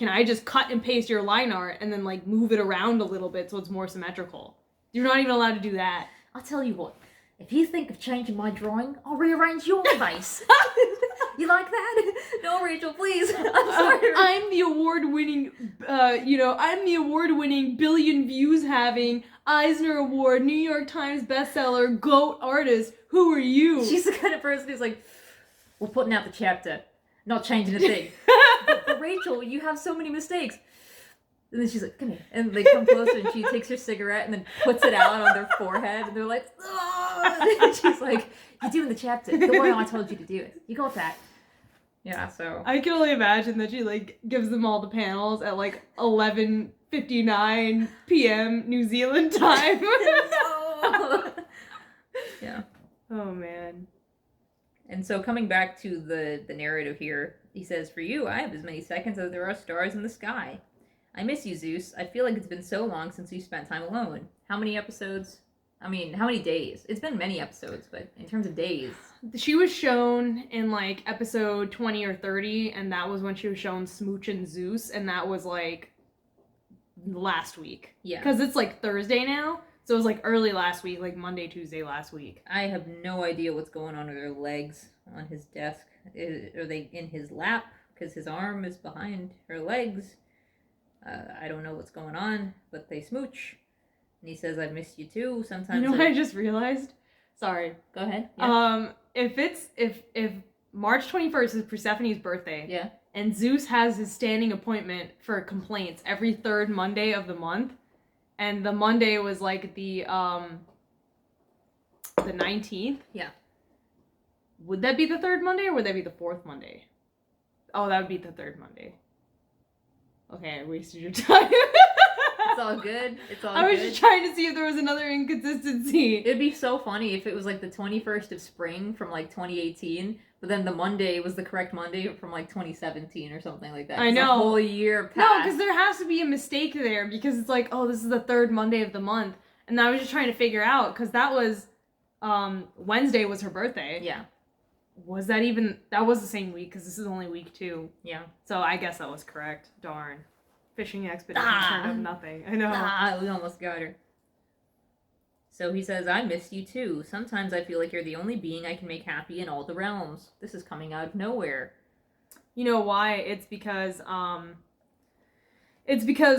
I just cut and paste your line art and then move it around a little bit so it's more symmetrical? You're not even allowed to do that. I'll tell you what. If you think of changing my drawing, I'll rearrange your face. You like that? No, Rachel, please. I'm sorry. I'm the award-winning, I'm the award-winning, billion views having, Eisner Award, New York Times bestseller, GOAT artist. Who are you? She's the kind of person who's like, we're putting out the chapter, not changing a thing. but Rachel, you have so many mistakes. And then she's like, come here. And they come closer and she takes her cigarette and then puts it out on their forehead. And they're like, oh! And she's like, you're doing the chapter. The way I told you to do it. You got that. Yeah, so. I can only imagine that she gives them all the panels at 11:59 p.m. New Zealand time. No! Yeah. Oh man. And so coming back to the narrative here, he says, for you, I have as many seconds as there are stars in the sky. I miss you, Zeus. I feel like it's been so long since we spent time alone. How many episodes? I mean, how many days? It's been many episodes, but in terms of days. She was shown in episode 20 or 30, and that was when she was shown smooching Zeus, and that was last week. Yeah. Because it's Thursday now, so it was early last week, Monday, Tuesday last week. I have no idea what's going on with their legs on his desk. Are they in his lap? Because his arm is behind her legs. I don't know what's going on, but they smooch. And he says, I've missed you too. Sometimes. You know what I just realized? Sorry. Go ahead. Yeah. If March 21st is Persephone's birthday. Yeah. And Zeus has his standing appointment for complaints every third Monday of the month. And the Monday was the 19th. Yeah. Would that be the third Monday or would that be the fourth Monday? Oh, that would be the third Monday. Okay, I wasted your time. It's all good. It's all good. I was just trying to see if there was another inconsistency. It'd be so funny if it was the 21st of spring from 2018, but then the Monday was the correct Monday from 2017 or something like that. I know. A whole year passed. No, because there has to be a mistake there because it's oh, this is the third Monday of the month. And I was just trying to figure out because that was Wednesday was her birthday. Yeah. Was that was the same week because this is only week 2. Yeah. So I guess that was correct. Darn. Fishing expedition turned up nothing. I know. We almost got her. So he says, I miss you too. Sometimes I feel like you're the only being I can make happy in all the realms. This is coming out of nowhere. You know why? It's because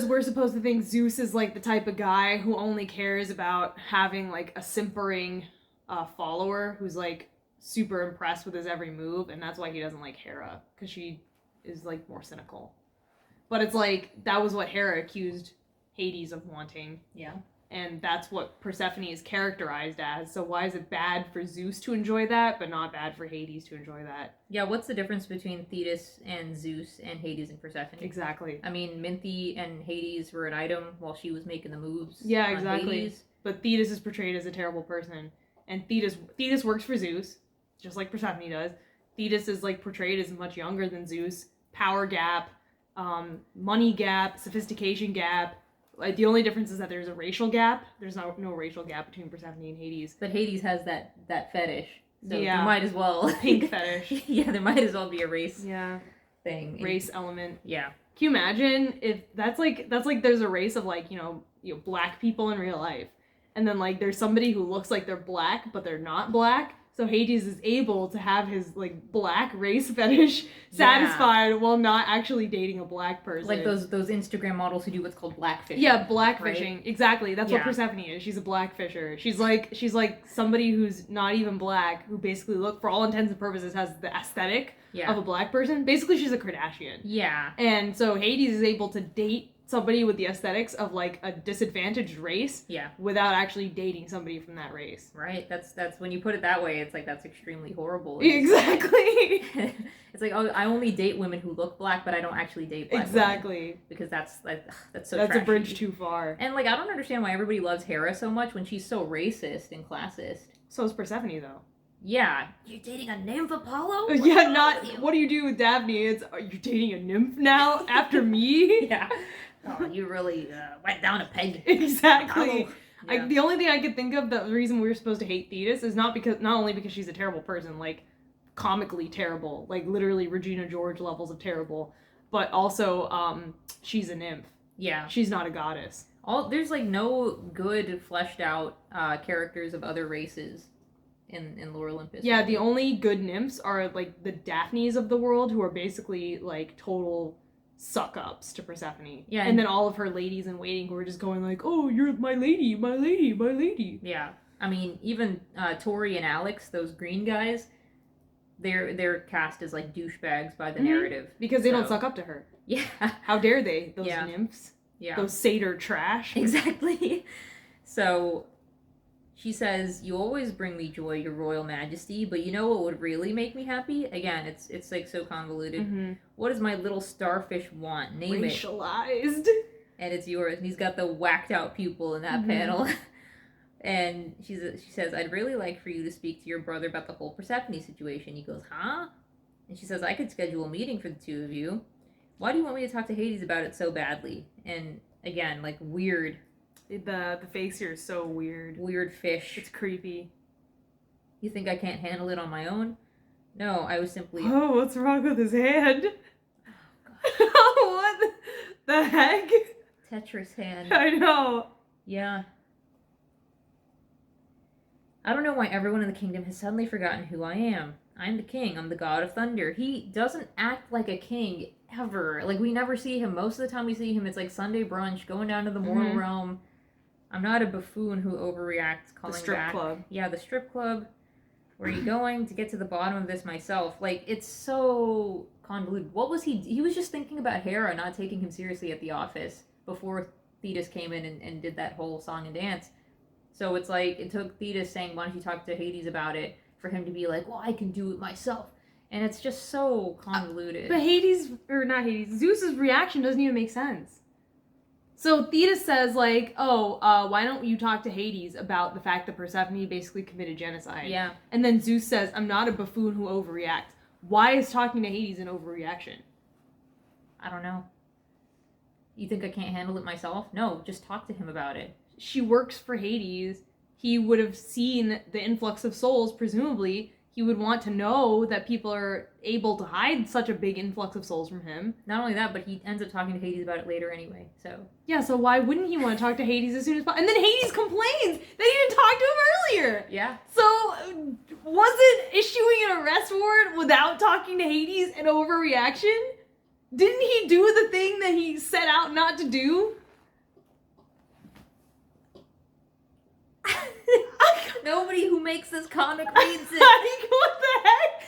we're supposed to think Zeus is the type of guy who only cares about having a simpering follower who's super impressed with his every move, and that's why he doesn't like Hera, because she is more cynical. But it's that was what Hera accused Hades of wanting. Yeah. And that's what Persephone is characterized as. So why is it bad for Zeus to enjoy that, but not bad for Hades to enjoy that? Yeah, what's the difference between Thetis and Zeus and Hades and Persephone? Exactly. I mean, Minthy and Hades were an item while she was making the moves. Yeah, on exactly. Hades. but Thetis is portrayed as a terrible person. And Thetis works for Zeus, just like Persephone does. Thetis is like portrayed as much younger than Zeus. Power gap, money gap, sophistication gap. Like, the only difference is that there's a racial gap. There's no racial gap between Persephone and Hades. But Hades has that fetish. So Yeah. there might as well Pink fetish. Yeah, there might as well be a race thing. Race element. Yeah. Can you imagine if that's like there's a race of like, black people in real life. And then like there's somebody who looks like they're black, but they're not black. So Hades is able to have his like black race fetish satisfied while not actually dating a black person. Like those Instagram models who do what's called blackfishing. Yeah, blackfishing. Right? Exactly. That's what Yeah. Persephone is. She's a blackfisher. She's like somebody who's not even black, who basically for all intents and purposes has the aesthetic of a black person. Basically, she's a Kardashian. Yeah. And so Hades is able to date somebody with the aesthetics of like a disadvantaged race without actually dating somebody from that race. Right. That's when you put it that way, it's like that's extremely horrible. Exactly. It's like, oh, I only date women who look black, but I don't actually date black women. Because that's so that's trashy. a bridge too far. And like I don't understand why everybody loves Hera so much when she's so racist and classist. So is Persephone though. Yeah. You're dating a nymph, Apollo? Yeah, what do you do with Daphne? Are you dating a nymph now after me? Yeah. Oh, you really went down a peg. Exactly. Yeah. The only thing I could think of, the reason we were supposed to hate Thetis is not only because she's a terrible person, like comically terrible, like literally Regina George levels of terrible, but also she's a nymph. Yeah. She's not a goddess. There's like no good fleshed out characters of other races in Lore Olympus. Yeah, the only good nymphs are like the Daphnes of the world, who are basically like total suck-ups to Persephone. Yeah. And then all of her ladies in waiting who are just going like, oh, you're my lady, my lady, my lady. Yeah. I mean, even Tori and Alex, those green guys, they're cast as like douchebags by the narrative. Because they don't suck up to her. Yeah. How dare they, those nymphs? Yeah. Those satyr trash. Exactly. So she says, "You always bring me joy, your royal majesty, but you know what would really make me happy?" Again, it's like so convoluted. Mm-hmm. What does my little starfish want? Name it. Racialized. And it's yours. And he's got the whacked out pupil in that panel. And she says, "I'd really like for you to speak to your brother about the whole Persephone situation." He goes, "Huh?" And she says, "I could schedule a meeting for the two of you. Why do you want me to talk to Hades about it so badly?" And again, like weird. The face here is so weird. Weird fish. It's creepy. You think I can't handle it on my own? No, I was simply... Oh, what's wrong with his hand? What the heck? Tetris hand. I know. Yeah. I don't know why everyone in the kingdom has suddenly forgotten who I am. I'm the king. I'm the god of thunder. He doesn't act like a king ever. Like, we never see him. Most of the time we see him, it's like Sunday brunch, going down to the mortal realm. I'm not a buffoon who overreacts, calling The strip back. club. Yeah, the strip club. Where are you going? To get to the bottom of this myself. Like, it's so convoluted. What was he... He was just thinking about Hera not taking him seriously at the office before Thetis came in and did that whole song and dance. So it's like, it took Thetis saying, "Why don't you talk to Hades about it?" for him to be like, "Well, I can do it myself." And it's just so convoluted. But Zeus's reaction doesn't even make sense. So Thetis says, like, why don't you talk to Hades about the fact that Persephone basically committed genocide? Yeah. And then Zeus says, "I'm not a buffoon who overreacts." Why is talking to Hades an overreaction? I don't know. You think I can't handle it myself? No, just talk to him about it. She works for Hades. He would have seen the influx of souls, presumably. He would want to know that people are able to hide such a big influx of souls from him. Not only that, but he ends up talking to Hades about it later anyway, so... Yeah, so why wouldn't he want to talk to Hades as soon as possible? And then Hades complains that he didn't talk to him earlier! Yeah. So, wasn't issuing an arrest warrant without talking to Hades an overreaction? Didn't he do the thing that he set out not to do? Nobody who makes this comic reads it. Like, what the heck?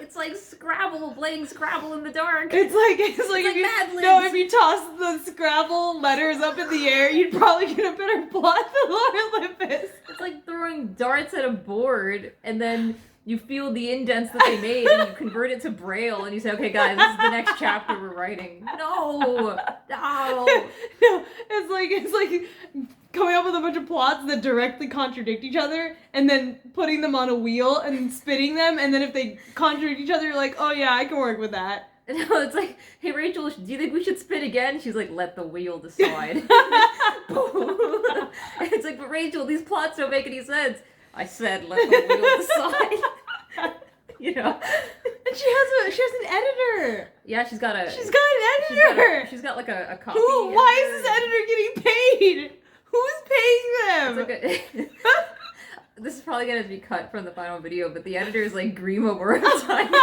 It's like Scrabble, playing Scrabble in the dark. It's like if you toss the Scrabble letters up in the air, you'd probably get a better plot than Lore Olympus. It's like throwing darts at a board, and then you feel the indents that they made, and you convert it to Braille, and you say, "Okay, guys, this is the next chapter we're writing." No, No, it's like coming up with a bunch of plots that directly contradict each other, and then putting them on a wheel and then spinning them, and then if they contradict each other, you're like, oh yeah, I can work with that. No, it's like, hey Rachel, do you think we should spin again? She's like, let the wheel decide. It's like, but Rachel, these plots don't make any sense. I said, let the wheel decide. You know. And she has an editor. Yeah, she's got an editor. She's got like a copy. Why is this editor getting paid? Who's paying them? This is probably gonna be cut from the final video, but the editor is like Grima over time.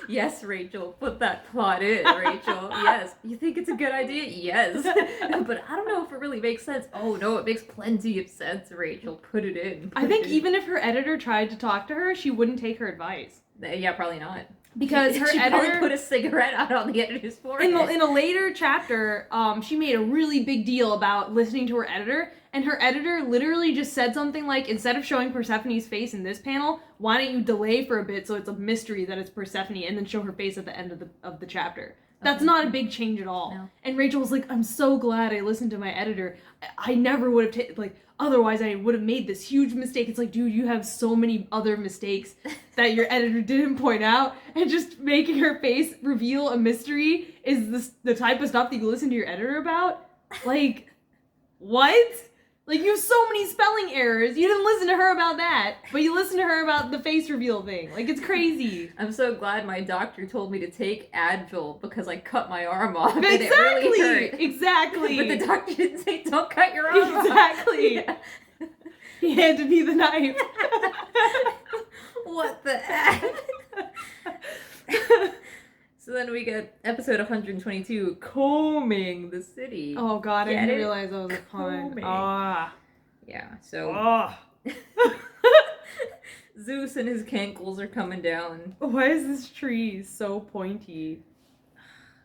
Yes, Rachel, put that plot in, Rachel. Yes. You think it's a good idea? Yes. But I don't know if it really makes sense. Oh no, it makes plenty of sense, Rachel. Put it in. I think even if her editor tried to talk to her, she wouldn't take her advice. Yeah, probably not. Because her she editor probably put a cigarette out on the editor's forehead. in a later chapter, she made a really big deal about listening to her editor, and her editor literally just said something like, instead of showing Persephone's face in this panel, why don't you delay for a bit so it's a mystery that it's Persephone, and then show her face at the end of the chapter. That's not a big change at all. No. And Rachel was like, I'm so glad I listened to my editor. I never would have otherwise I would have made this huge mistake. It's like, dude, you have so many other mistakes that your editor didn't point out, and just making her face reveal a mystery is the type of stuff that you listen to your editor about? Like, what? Like, you have so many spelling errors. You didn't listen to her about that, but you listened to her about the face reveal thing. Like, it's crazy. I'm so glad my doctor told me to take Advil because I cut my arm off. Exactly. And it really hurt. Exactly. But the doctor didn't say, don't cut your arm off. Exactly. Yeah. He handed me the knife. What the heck? So then we get episode 122, Combing the City. Oh god, Get I didn't it? realize that was a pun. Combing. Ah. Yeah, so Oh. Zeus and his cankles are coming down. Why is this tree so pointy?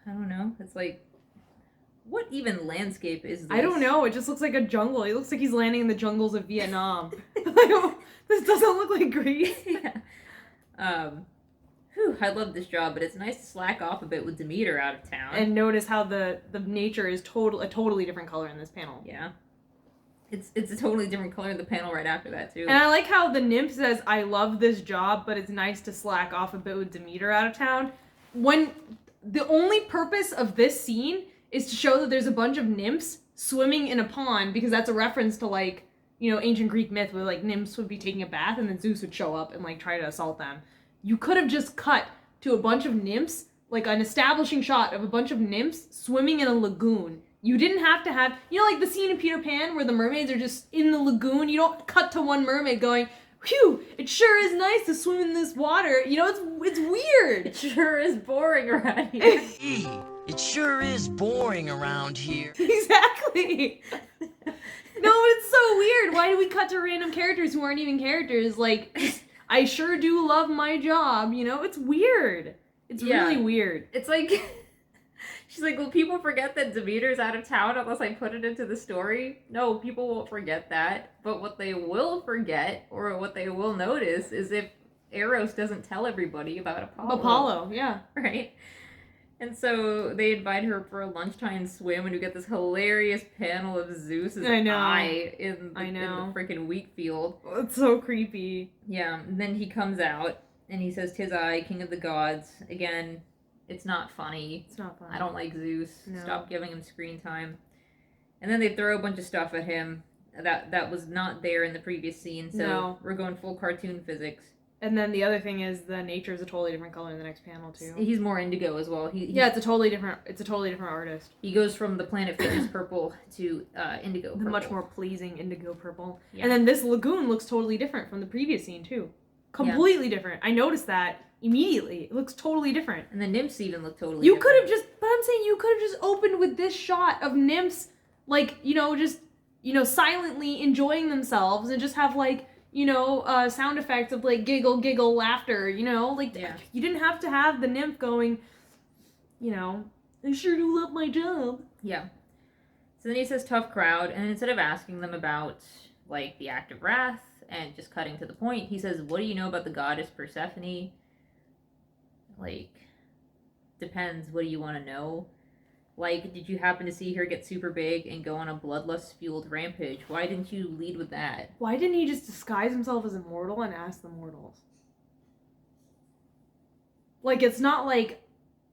I don't know. It's like, what even landscape is this? I don't know. It just looks like a jungle. It looks like he's landing in the jungles of Vietnam. This doesn't look like Greece. Yeah. I love this job, but it's nice to slack off a bit with Demeter out of town. And notice how the nature is a totally different color in this panel. Yeah. It's a totally different color in the panel right after that, too. And I like how the nymph says, I love this job, but it's nice to slack off a bit with Demeter out of town. When the only purpose of this scene is to show that there's a bunch of nymphs swimming in a pond, because that's a reference to, like, you know, ancient Greek myth where, like, nymphs would be taking a bath and then Zeus would show up and, like, try to assault them. You could have just cut to a bunch of nymphs, like an establishing shot of a bunch of nymphs swimming in a lagoon. You didn't have to have, you know, like the scene in Peter Pan where the mermaids are just in the lagoon. You don't cut to one mermaid going, whew, it sure is nice to swim in this water. You know, it's weird. It sure is boring around here. It sure is boring around here. Exactly. No, it's so weird. Why do we cut to random characters who aren't even characters? Like, I sure do love my job, you know? It's weird. It's really weird. It's like, she's like, will people forget that Demeter's out of town unless I put it into the story? No, people won't forget that. But what they will forget, or what they will notice, is if Eros doesn't tell everybody about Apollo. Apollo, yeah. Right? And so they invite her for a lunchtime swim, and we get this hilarious panel of Zeus's eye in the freaking wheat field. It's so creepy. Yeah, and then he comes out, and he says, "'Tis I, king of the gods." Again, it's not funny. It's not funny. I don't like Zeus. No. Stop giving him screen time. And then they throw a bunch of stuff at him that was not there in the previous scene, so we're going full cartoon physics. And then the other thing is the nature is a totally different color in the next panel too. He's more indigo as well. It's a totally different artist. He goes from the Planet Fitness purple to indigo purple. The much more pleasing indigo purple. Yeah. And then this lagoon looks totally different from the previous scene too. Completely different. I noticed that immediately. It looks totally different. And the nymphs even look totally You different. could have just, but I'm saying you could have just opened with this shot of nymphs, like, you know, just, you know, silently enjoying themselves, and just have, like, you know, sound effects of, like, giggle, giggle, laughter, you know? Like, you didn't have to have the nymph going, you know, I sure do love my job. Yeah. So then he says, tough crowd, and instead of asking them about, like, the act of wrath and just cutting to the point, he says, what do you know about the goddess Persephone? Like, depends, what do you want to know? Like, did you happen to see her get super big and go on a bloodlust-fueled rampage? Why didn't you lead with that? Why didn't he just disguise himself as a mortal and ask the mortals? Like, it's not like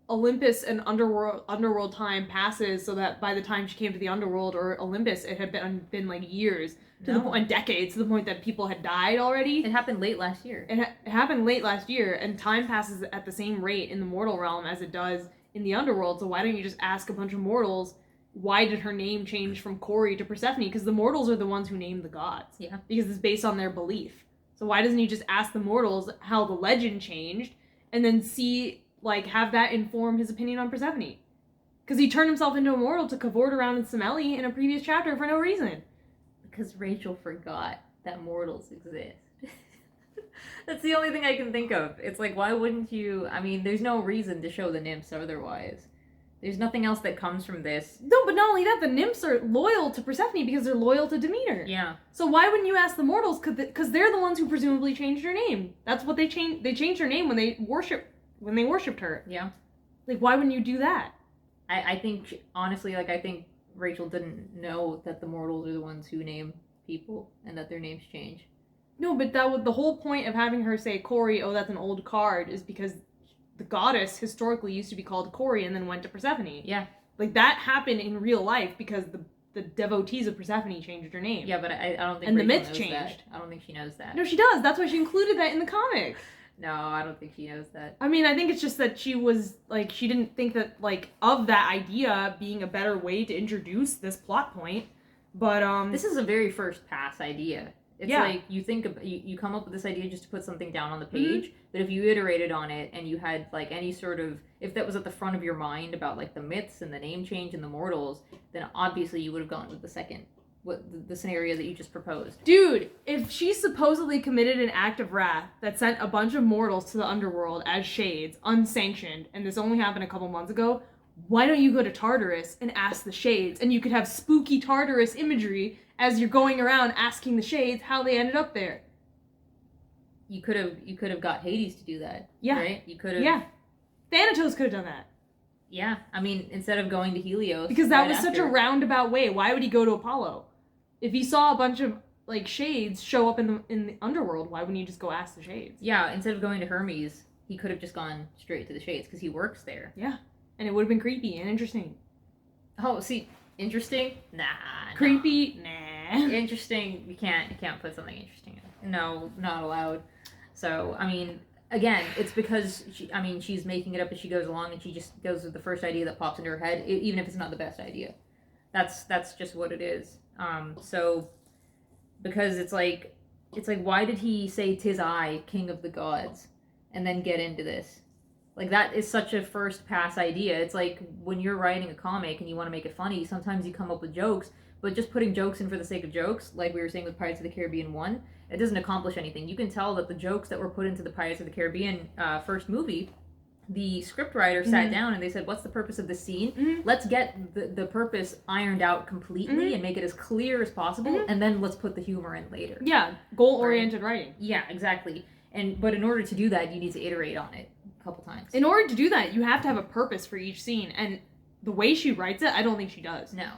Olympus and underworld time passes so that by the time she came to the underworld or Olympus, it had been like years to the point, and decades, to the point that people had died already. It happened late last year. It happened late last year, and time passes at the same rate in the mortal realm as it does in the underworld. So why don't you just ask a bunch of mortals, why did her name change from Cori to Persephone? Because the mortals are the ones who named the gods. Yeah. Because it's based on their belief. So why doesn't he just ask the mortals how the legend changed, and then see, like, have that inform his opinion on Persephone? Because he turned himself into a mortal to cavort around in Semele in a previous chapter for no reason. Because Rachel forgot that mortals exist. That's the only thing I can think of. It's like, why wouldn't you... I mean, there's no reason to show the nymphs otherwise. There's nothing else that comes from this. No, but not only that, the nymphs are loyal to Persephone because they're loyal to Demeter. Yeah. So why wouldn't you ask the mortals? Because they're the ones who presumably changed her name. That's what they changed. They changed her name when they worshipped her. Yeah. Like, why wouldn't you do that? I think, honestly, like, I think Rachel didn't know that the mortals are the ones who name people and that their names change. No, but the whole point of having her say Cori, oh, that's an old card, is because the goddess historically used to be called Cori and then went to Persephone. Yeah. Like, that happened in real life because the devotees of Persephone changed her name. Yeah, but I don't think and Rachel the myth knows changed. That. I don't think she knows that. No, she does. That's why she included that in the comic. No, I don't think she knows that. I mean, I think it's just that she was, like, she didn't think that, like, of that idea being a better way to introduce this plot point. But, This is a very first pass idea. It's yeah. like, you think, you come up with this idea just to put something down on the page, but if you iterated on it and you had, like, any sort of, if that was at the front of your mind about, like, the myths and the name change and the mortals, then obviously you would have gone with the scenario that you just proposed. Dude, if she supposedly committed an act of wrath that sent a bunch of mortals to the underworld as shades, unsanctioned, and this only happened a couple months ago, why don't you go to Tartarus and ask the shades? And you could have spooky Tartarus imagery as you're going around asking the shades how they ended up there. You could have got Hades to do that. Yeah. Right? You could have. Yeah. Thanatos could have done that. Yeah. I mean, instead of going to Helios. Because that right was such a after. roundabout way. Why would he go to Apollo? If he saw a bunch of, like, shades show up in the underworld, why wouldn't you just go ask the shades? Yeah, instead of going to Hermes, he could have just gone straight to the shades because he works there. Yeah. And it would have been creepy and interesting. Oh, see, interesting? Nah. Creepy? Nah. Interesting? You can't put something interesting in. No, not allowed. So, I mean, again, it's because she's making it up as she goes along, and she just goes with the first idea that pops into her head, even if it's not the best idea. That's just what it is. So, because it's like, why did he say, "'Tis I, king of the gods," and then get into this? Like, that is such a first pass idea. It's like when you're writing a comic and you want to make it funny, sometimes you come up with jokes, but just putting jokes in for the sake of jokes, like we were saying with Pirates of the Caribbean 1, it doesn't accomplish anything. You can tell that the jokes that were put into the Pirates of the Caribbean first movie, the scriptwriter sat down and they said, what's the purpose of this scene? Let's get the purpose ironed out completely and make it as clear as possible, and then let's put the humor in later. Yeah, goal-oriented writing. Yeah, exactly. But in order to do that, you need to iterate on it a couple times. In order to do that, you have to have a purpose for each scene, and the way she writes it, I don't think she does. No.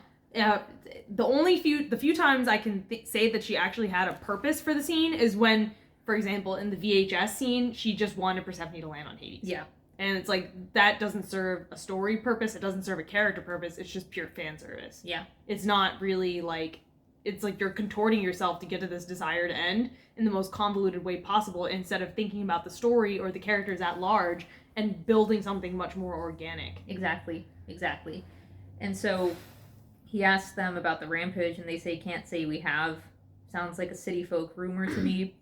The few times I can say that she actually had a purpose for the scene is when, for example, in the VHS scene, she just wanted Persephone to land on Hades. Yeah. And it's like, that doesn't serve a story purpose, it doesn't serve a character purpose, it's just pure fan service. Yeah. It's not really like, it's like you're contorting yourself to get to this desired end in the most convoluted way possible instead of thinking about the story or the characters at large and building something much more organic. Exactly. And so he asks them about the rampage and they say, can't say we have. Sounds like a city folk rumor to me.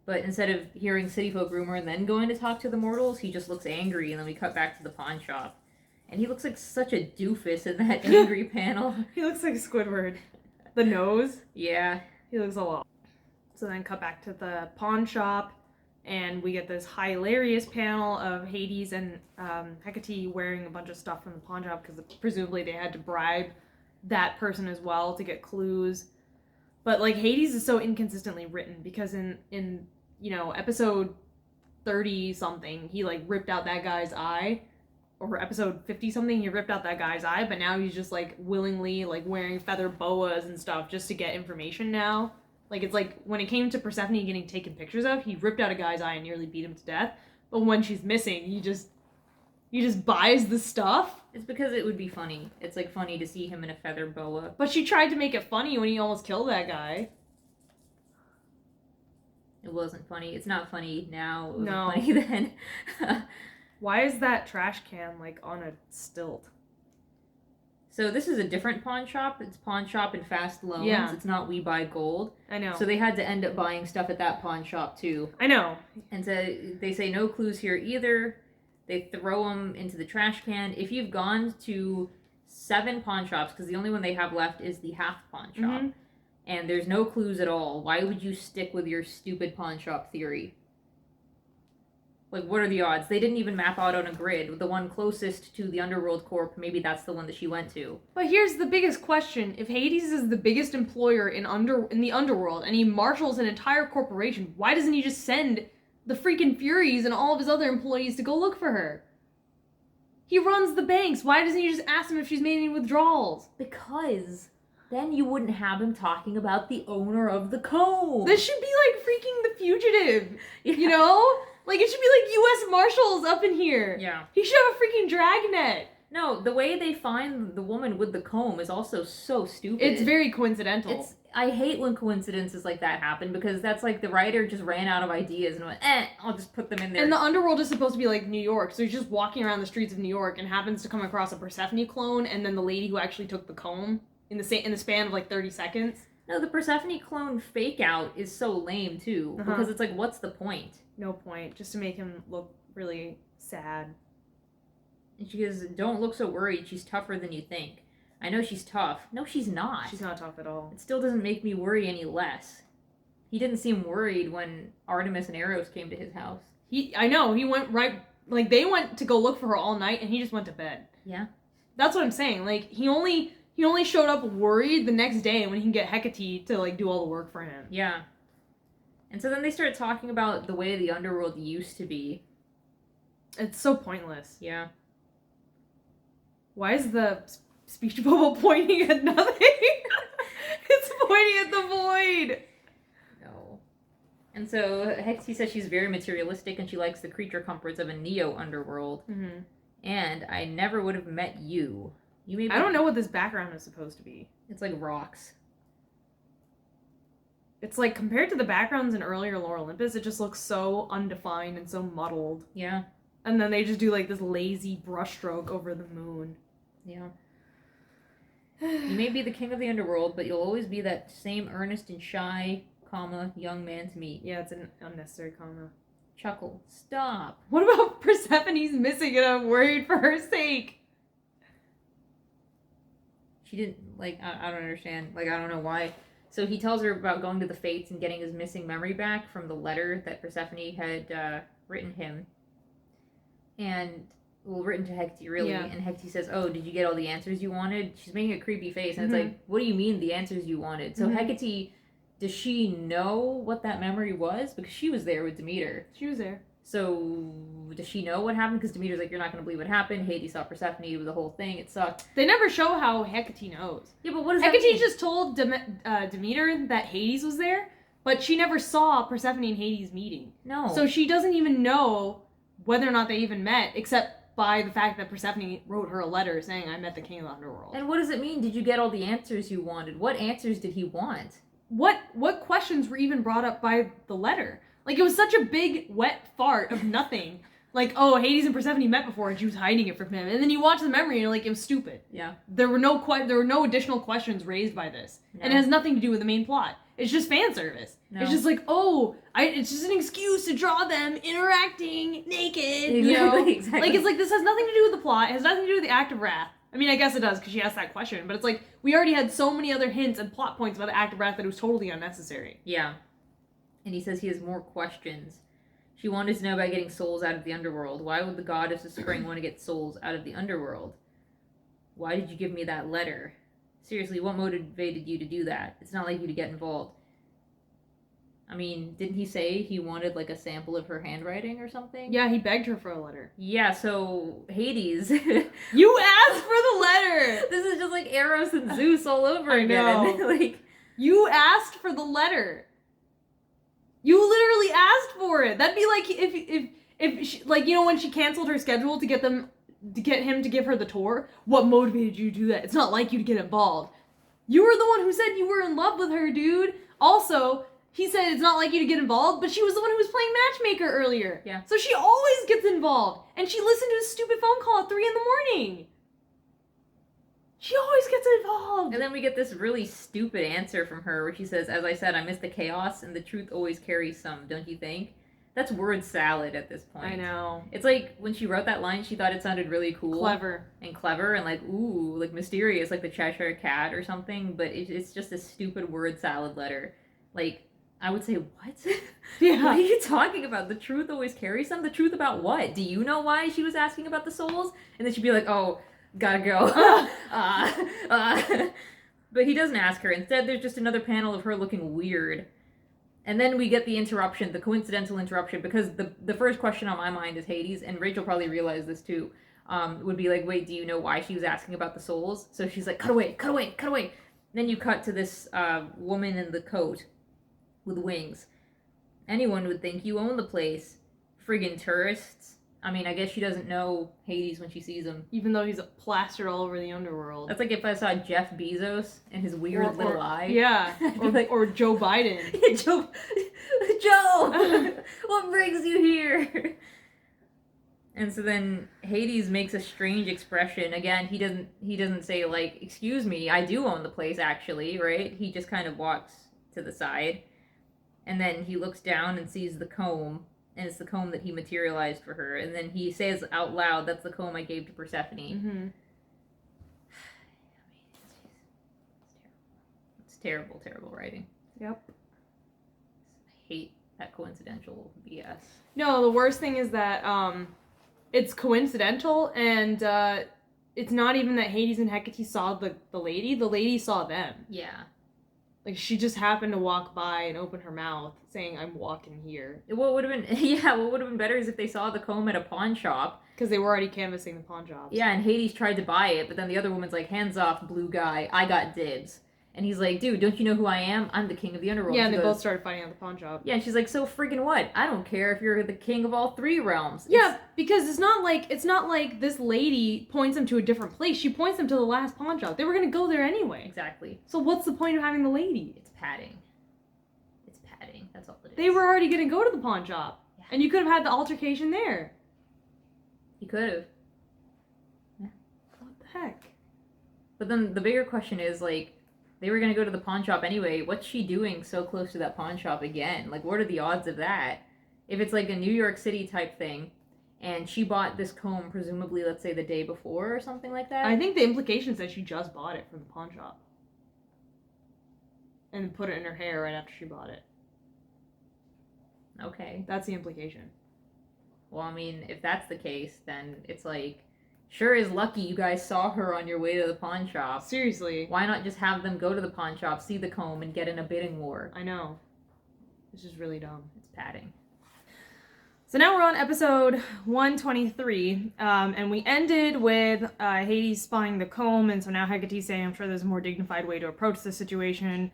But instead of hearing city folk rumor and then going to talk to the mortals, he just looks angry, and then we cut back to the pawn shop. And he looks like such a doofus in that angry panel. He looks like Squidward. The nose. Yeah. He looks a lot. So then cut back to the pawn shop, and we get this hilarious panel of Hades and Hecate wearing a bunch of stuff from the pawn shop, because presumably they had to bribe that person as well to get clues. But, like, Hades is so inconsistently written, because in episode 30-something, he, like, ripped out that guy's eye. or episode 50 something, he ripped out that guy's eye, but now he's just like willingly like wearing feather boas and stuff just to get information now. Like, it's like when it came to Persephone getting taken pictures of, he ripped out a guy's eye and nearly beat him to death. But when she's missing, he just buys the stuff. It's because it would be funny. It's like funny to see him in a feather boa. But she tried to make it funny when he almost killed that guy. It wasn't funny. It's not funny now. It wasn't No. funny then. Why is that trash can like on a stilt? So this is a different pawn shop. It's pawn shop and fast loans. Yeah. It's not We Buy Gold. I know. So they had to end up buying stuff at that pawn shop too. I know. And so they say no clues here either. They throw them into the trash can. If you've gone to 7 pawn shops, because the only one they have left is the half pawn shop, and there's no clues at all, why would you stick with your stupid pawn shop theory? Like, what are the odds? They didn't even map out on a grid. The one closest to the Underworld Corp, maybe that's the one that she went to. But here's the biggest question. If Hades is the biggest employer in the underworld and he marshals an entire corporation, why doesn't he just send the freaking Furies and all of his other employees to go look for her? He runs the banks. Why doesn't he just ask them if she's made any withdrawals? Because then you wouldn't have him talking about the owner of the comb. This should be like freaking The Fugitive, you know? Like, it should be like U.S. Marshals up in here. Yeah. He should have a freaking dragnet. No, the way they find the woman with the comb is also so stupid. It's very coincidental. I hate when coincidences like that happen, because that's like the writer just ran out of ideas and went, I'll just put them in there. And the underworld is supposed to be like New York, so he's just walking around the streets of New York and happens to come across a Persephone clone and then the lady who actually took the comb in the span of like 30 seconds. No, the Persephone clone fake out is so lame too, because it's like, what's the point? No point, just to make him look really sad. And she goes, don't look so worried, she's tougher than you think. I know she's tough. No, she's not. She's not tough at all. It still doesn't make me worry any less. He didn't seem worried when Artemis and Eros came to his house. I know, he went right, like, they went to go look for her all night and he just went to bed. Yeah. That's what I'm saying, like, he only showed up worried the next day when he can get Hecate to, like, do all the work for him. Yeah. And so then they start talking about the way the underworld used to be. It's so pointless. Yeah. Why is the speech bubble pointing at nothing? It's pointing at the void! No. And so Hecate says she's very materialistic and she likes the creature comforts of a neo-underworld. Mm-hmm. And I never would have met you. You may be... I don't know what this background is supposed to be. It's like rocks. It's like, compared to the backgrounds in earlier Lore Olympus, it just looks so undefined and so muddled. Yeah. And then they just do like this lazy brushstroke over the moon. Yeah. You may be the king of the underworld, but you'll always be that same earnest and shy, young man to meet. Yeah, it's an unnecessary comma. Chuckle. Stop. What about Persephone's missing and I'm worried for her sake? She didn't, like, I don't understand. Like, I don't know why. So he tells her about going to the Fates and getting his missing memory back from the letter that Persephone had written him. And, well, written to Hecate, really. Yeah. And Hecate says, oh, did you get all the answers you wanted? She's making a creepy face. And it's like, what do you mean the answers you wanted? So Hecate, does she know what that memory was? Because she was there with Demeter. She was there. So, does she know what happened? Because Demeter's like, you're not going to believe what happened. Hades saw Persephone, it was the whole thing. It sucked. They never show how Hecate knows. Yeah, but what does that mean? Hecate just told Demeter that Hades was there, but she never saw Persephone and Hades meeting. No. So she doesn't even know whether or not they even met, except by the fact that Persephone wrote her a letter saying, I met the king of the underworld. And what does it mean? Did you get all the answers you wanted? What answers did he want? What questions were even brought up by the letter? Like, it was such a big, wet fart of nothing. Like, oh, Hades and Persephone met before and she was hiding it from him. And then you watch the memory and you're like, it was stupid. Yeah. There were no additional questions raised by this. No. And it has nothing to do with the main plot. It's just fan service. No. It's just like, oh, it's just an excuse to draw them interacting naked, you know? Exactly. Like, it's like, this has nothing to do with the plot. It has nothing to do with the Act of Wrath. I mean, I guess it does, because she asked that question. But it's like, we already had so many other hints and plot points about the Act of Wrath that it was totally unnecessary. Yeah. And he says he has more questions. She wanted to know about getting souls out of the underworld. Why would the goddess of spring want to get souls out of the underworld? Why did you give me that letter? Seriously, what motivated you to do that? It's not like you to get involved. I mean, didn't he say he wanted like a sample of her handwriting or something? Yeah, he begged her for a letter. Yeah, so Hades. You asked for the letter! This is just like Eros and Zeus all over I again. know. Like, you asked for the letter. You literally asked for it. That'd be like if she, like, you know, when she canceled her schedule to get him to give her the tour. What motivated you to do that? It's not like you to get involved. You were the one who said you were in love with her, dude. Also, he said it's not like you to get involved, but she was the one who was playing matchmaker earlier. Yeah. So she always gets involved. And she listened to his stupid phone call at 3 a.m. She always gets involved. and then we get this really stupid answer from her where she says, as I said, I miss the chaos and the truth always carries some, don't you think? That's word salad at this point. I know. It's like when she wrote that line, she thought it sounded really cool. Clever. And clever and like, ooh, like mysterious, like the Cheshire Cat or something, but it's just a stupid word salad letter. Like, I would say, what? Yeah. What are you talking about? The truth always carries some? The truth about what? Do you know why she was asking about the souls? And then she'd be like, oh, gotta go. But he doesn't ask her. Instead, there's just another panel of her looking weird. And then we get the interruption, the coincidental interruption, because the first question on my mind is Hades, and Rachel probably realized this too, would be like, wait, do you know why she was asking about the souls? So she's like, cut away, cut away, cut away. Then you cut to this woman in the coat with wings. Anyone would think you own the place. Friggin' tourists. I mean, I guess she doesn't know Hades when she sees him. Even though he's plastered all over the underworld. That's like if I saw Jeff Bezos and his weird little eye. Yeah. Or, like, or Joe Biden. Joe, what brings you here? And so then Hades makes a strange expression. Again, he doesn't say like, excuse me, I do own the place actually, right? He just kind of walks to the side. And then he looks down and sees the comb. And it's the comb that he materialized for her. And then he says out loud, that's the comb I gave to Persephone. Mm-hmm. It's terrible, terrible writing. Yep. I hate that coincidental BS. No, the worst thing is that it's coincidental, and it's not even that Hades and Hecate saw the lady. The lady saw them. Yeah. Like, she just happened to walk by and open her mouth, saying, I'm walking here. What would have been better is if they saw the comb at a pawn shop. Because they were already canvassing the pawn shops. Yeah, and Hades tried to buy it, but then the other woman's like, hands off, blue guy, I got dibs. And he's like, dude, don't you know who I am? I'm the king of the underworld. Yeah, She and they goes, both started fighting at the pawn shop. Yeah, and she's like, so friggin' what? I don't care if you're the king of all three realms. Yeah, because it's not like this lady points them to a different place. She points them to the last pawn shop. They were gonna go there anyway. Exactly. So what's the point of having the lady? It's padding. It's padding. That's all it is. They were already gonna go to the pawn shop. Yeah. And you could have had the altercation there. He could have. What the heck? But then the bigger question is, like, they were going to go to the pawn shop anyway. What's she doing so close to that pawn shop again? Like, what are the odds of that? If it's like a New York City type thing, and she bought this comb, presumably, let's say, the day before or something like that. I think the implication says she just bought it from the pawn shop. And put it in her hair right after she bought it. Okay. That's the implication. Well, I mean, if that's the case, then it's like, sure is lucky you guys saw her on your way to the pawn shop. Seriously. Why not just have them go to the pawn shop, see the comb, and get in a bidding war? I know. It's just really dumb. It's padding. So now we're on episode 123, and we ended with Hades spying the comb, and so now Hecate's saying, I'm sure there's a more dignified way to approach this situation.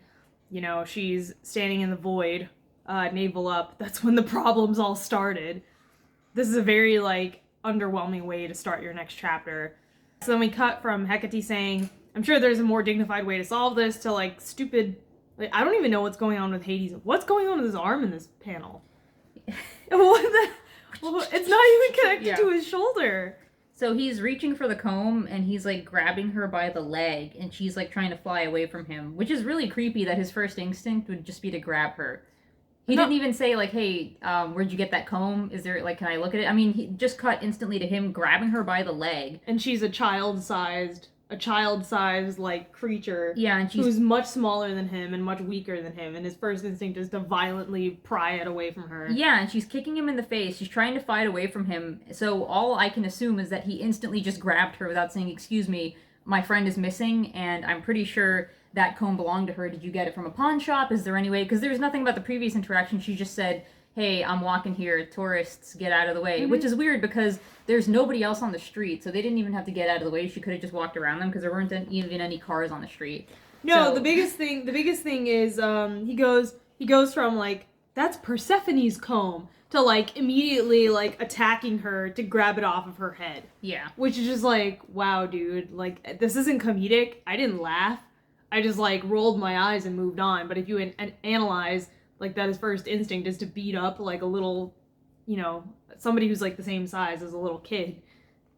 You know, she's standing in the void, navel up. That's when the problems all started. This is a very, like, underwhelming way to start your next chapter. So then we cut from Hecate saying, I'm sure there's a more dignified way to solve this, to, like, stupid... Like, I don't even know what's going on with Hades. What's going on with his arm in this panel? What the... Well, it's not even connected to his shoulder. So he's reaching for the comb, and he's, like, grabbing her by the leg, and she's, like, trying to fly away from him, which is really creepy that his first instinct would just be to grab her. He didn't even say, like, hey, where'd you get that comb? Is there, like, can I look at it? I mean, he just cut instantly to him grabbing her by the leg. And she's a child-sized, like, creature. Yeah, and she's... who's much smaller than him and much weaker than him, and his first instinct is to violently pry it away from her. Yeah, and she's kicking him in the face. She's trying to fight away from him. So all I can assume is that he instantly just grabbed her without saying, excuse me, my friend is missing, and I'm pretty sure that comb belonged to her. Did you get it from a pawn shop? Is there any way? Because there's nothing about the previous interaction. She just said, hey, I'm walking here, tourists, get out of the way. Which is weird because there's nobody else on the street, so they didn't even have to get out of the way. She could have just walked around them because there weren't even any cars on the street. No, So- the biggest thing is he goes from like, that's Persephone's comb, to like immediately like attacking her to grab it off of her head. Yeah. Which is just like, wow, dude, like this isn't comedic. I didn't laugh. I just like rolled my eyes and moved on. But if you analyze, like, that his first instinct is to beat up like a little, you know, somebody who's like the same size as a little kid,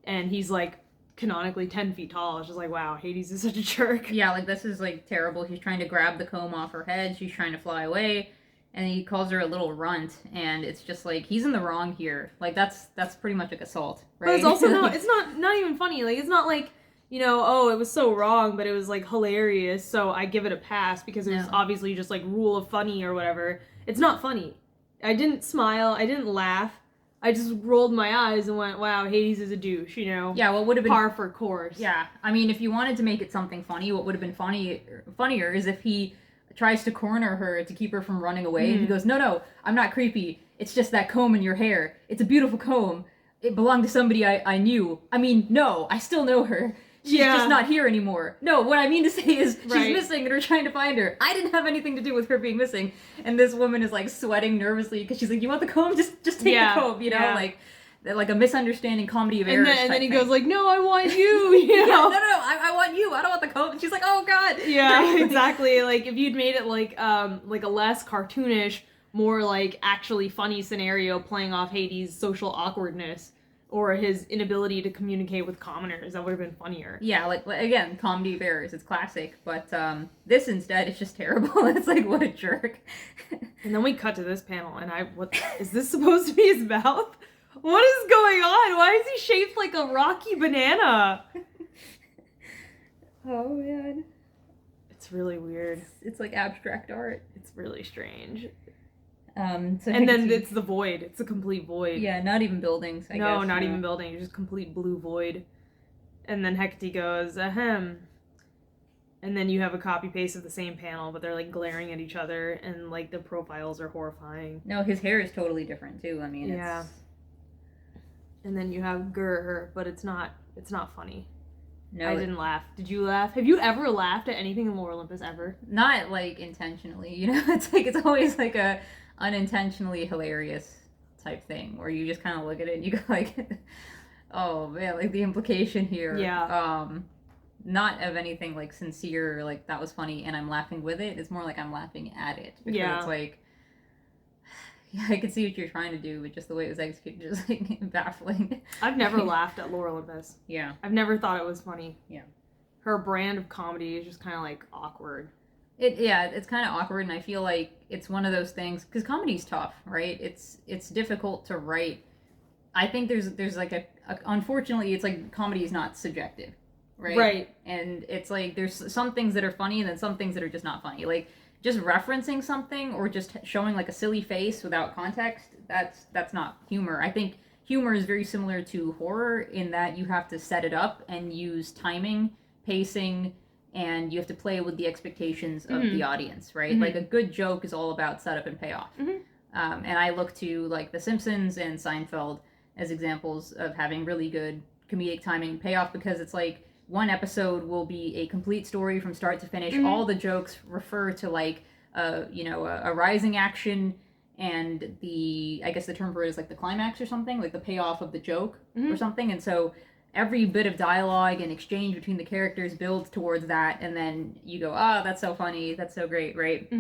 and he's like canonically 10 feet tall. It's just like, wow, Hades is such a jerk. Yeah, like, this is, like, terrible. He's trying to grab the comb off her head. She's trying to fly away. And he calls her a little runt. And it's just, like, he's in the wrong here. Like, that's pretty much, like, assault, right? But it's also it's not even funny. Like, it's not like, you know, oh, it was so wrong, but it was, like, hilarious, so I give it a pass because it was obviously just, like, rule of funny or whatever. It's not funny. I didn't smile. I didn't laugh. I just rolled my eyes and went, wow, Hades is a douche, you know? Yeah, what would have been... Par for course. Yeah, I mean, if you wanted to make it something funny, what would have been funnier is if he tries to corner her to keep her from running away, and he goes, no, I'm not creepy. It's just that comb in your hair. It's a beautiful comb. It belonged to somebody I knew. I mean, no, I still know her. She's just not here anymore. No, what I mean to say is she's missing and we're trying to find her. I didn't have anything to do with her being missing. And this woman is, like, sweating nervously because she's like, you want the comb? Just take the comb, you know? Like a misunderstanding comedy of errors. And then he goes like, no, I want you, you know? No, I want you. I don't want the comb. And she's like, oh, God. Yeah, exactly. Like, if you'd made it, like a less cartoonish, more, like, actually funny scenario playing off Hades' social awkwardness, or his inability to communicate with commoners, that would have been funnier. Yeah, like, again, comedy of errors. It's classic. But this instead is just terrible. It's like, what a jerk. And then we cut to this panel, and what is this supposed to be his mouth? What is going on? Why is he shaped like a rocky banana? Oh, man. It's really weird. It's like abstract art. It's really strange. So and then it's the void. It's a complete void. Yeah, not even buildings, I guess. No, not even buildings. Just complete blue void. And then Hecate goes, ahem. And then you have a copy-paste of the same panel, but they're, like, glaring at each other, and, like, the profiles are horrifying. No, his hair is totally different, too. I mean, yeah. And then you have Grr, but it's not funny. No, I didn't laugh. Did you laugh? Have you ever laughed at anything in Lore Olympus ever? Not, like, intentionally, you know? It's like, it's always, like, a unintentionally hilarious type thing, where you just kind of look at it and you go, like, oh, man, like, the implication here. Yeah. Not of anything, like, sincere, like, that was funny, and I'm laughing with it. It's more like I'm laughing at it. Because it's like, yeah, I can see what you're trying to do, but just the way it was executed, just, like, baffling. I've never laughed at Lore Olympus. Yeah. I've never thought it was funny. Yeah. Her brand of comedy is just kind of, like, awkward. It's kind of awkward, and I feel like it's one of those things, because comedy's tough, right? It's difficult to write. I think there's like unfortunately, it's like comedy is not subjective, right? Right. And it's like there's some things that are funny, and then some things that are just not funny. Like, just referencing something or just showing, like, a silly face without context, that's not humor. I think humor is very similar to horror in that you have to set it up and use timing, pacing, and you have to play with the expectations of the audience, right? Like, a good joke is all about setup and payoff. And I look to, like, The Simpsons and Seinfeld as examples of having really good comedic timing and payoff, because it's like one episode will be a complete story from start to finish. All the jokes refer to, like, a rising action, and I guess the term for it is, like, the climax or something, like the payoff of the joke or something. And so every bit of dialogue and exchange between the characters builds towards that, and then you go, that's so funny, that's so great, right?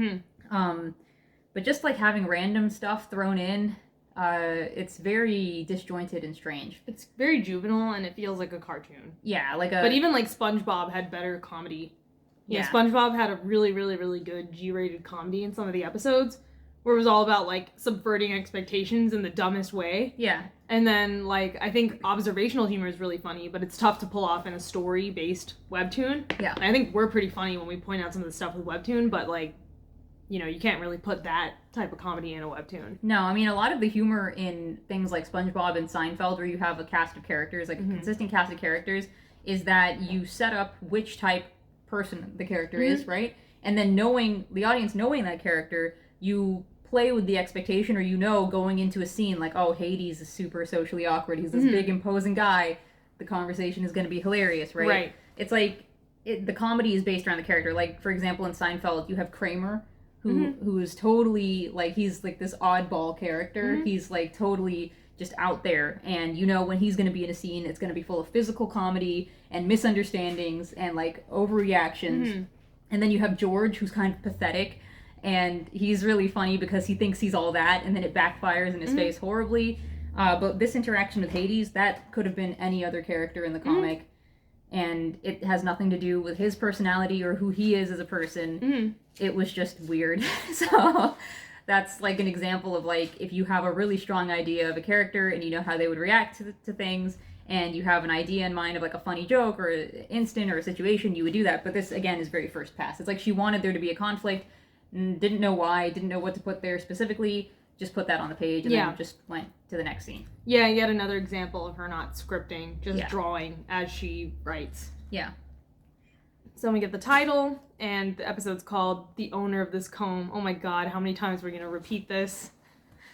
But just, like, having random stuff thrown in, it's very disjointed and strange. It's very juvenile, and it feels like a cartoon. Yeah, but even, like, SpongeBob had better comedy. Yeah, SpongeBob had a really, really, really good G-rated comedy in some of the episodes, where it was all about, like, subverting expectations in the dumbest way. Yeah. And then, like, I think observational humor is really funny, but it's tough to pull off in a story-based webtoon. Yeah. And I think we're pretty funny when we point out some of the stuff with webtoon, but, like, you know, you can't really put that type of comedy in a webtoon. No, I mean, a lot of the humor in things like SpongeBob and Seinfeld, where you have a cast of characters, like a consistent cast of characters, is that you set up which type person the character is, right? And then the audience knowing that character, you play with the expectation, or going into a scene like, oh, Hades is super socially awkward, he's this big imposing guy, the conversation is going to be hilarious, right? Right. It's like the comedy is based around the character. Like, for example, in Seinfeld, you have Kramer, who is totally like, he's like this oddball character. He's like totally just out there, and when he's going to be in a scene, it's going to be full of physical comedy and misunderstandings and like overreactions. And then you have George, who's kind of pathetic, and he's really funny because he thinks he's all that, and then it backfires in his face horribly. But this interaction with Hades, that could have been any other character in the comic, and it has nothing to do with his personality or who he is as a person. It was just weird. So that's like an example of like, if you have a really strong idea of a character and you know how they would react to things, and you have an idea in mind of like a funny joke or an instant or a situation, you would do that. But this, again, is very first pass. It's like she wanted there to be a conflict, didn't know why, didn't know what to put there specifically, just put that on the page, and then just went to the next scene. Yeah, yet another example of her not scripting, just drawing as she writes. Yeah. So we get the title, and the episode's called The Owner of This Comb. Oh my god, how many times are we going to repeat this?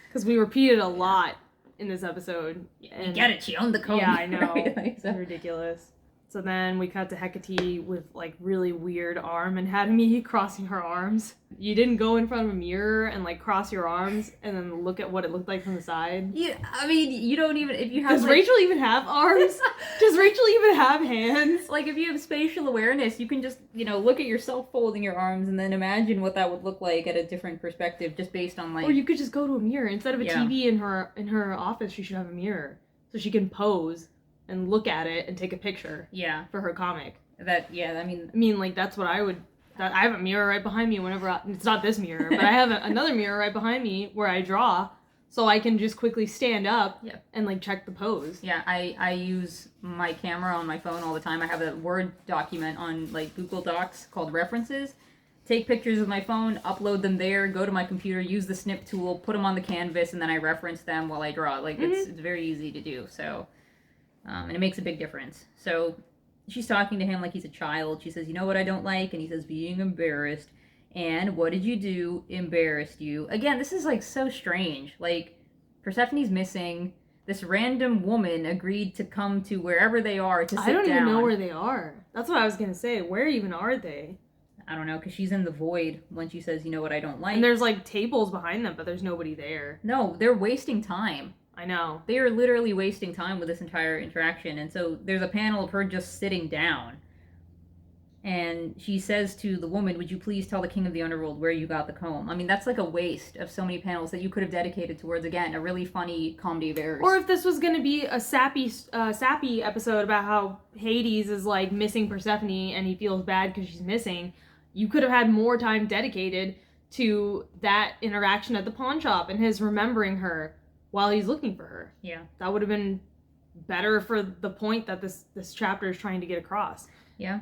Because we repeat it a lot in this episode. And you get it, she owned the comb. Yeah, I know. Right? It's ridiculous. So then we cut to Hecate with like really weird arm anatomy, crossing her arms. You didn't go in front of a mirror and like cross your arms and then look at what it looked like from the side. Yeah, I mean, you don't even, if you have Does Rachel even have arms? Does Rachel even have hands? Like, if you have spatial awareness, you can just, look at yourself folding your arms and then imagine what that would look like at a different perspective, just based on like... Or you could just go to a mirror. Instead of a TV in her office, she should have a mirror. So she can pose and look at it and take a picture. Yeah. For her comic. I mean, like, that's what I would... I have a mirror right behind me whenever it's not this mirror, but I have another mirror right behind me where I draw, so I can just quickly stand up and, like, check the pose. Yeah, I use my camera on my phone all the time. I have a Word document on, like, Google Docs called References. Take pictures with my phone, upload them there, go to my computer, use the snip tool, put them on the canvas, and then I reference them while I draw. Like, it's very easy to do, so... and it makes a big difference. So she's talking to him like he's a child. She says, you know what I don't like? And he says, being embarrassed. And what did you do embarrassed you? Again, this is like so strange. Like, Persephone's missing. This random woman agreed to come to wherever they are to sit down. I don't even know where they are. That's what I was going to say. Where even are they? I don't know, because she's in the void when she says, you know what I don't like. And there's like tables behind them, but there's nobody there. No, they're wasting time. I know. They are literally wasting time with this entire interaction. And so there's a panel of her just sitting down. And she says to the woman, would you please tell the king of the underworld where you got the comb? I mean, that's like a waste of so many panels that you could have dedicated towards, again, a really funny comedy of errors. Or if this was going to be a sappy episode about how Hades is like missing Persephone and he feels bad because she's missing, you could have had more time dedicated to that interaction at the pawn shop and his remembering her while he's looking for her. Yeah. That would have been better for the point that this chapter is trying to get across. Yeah.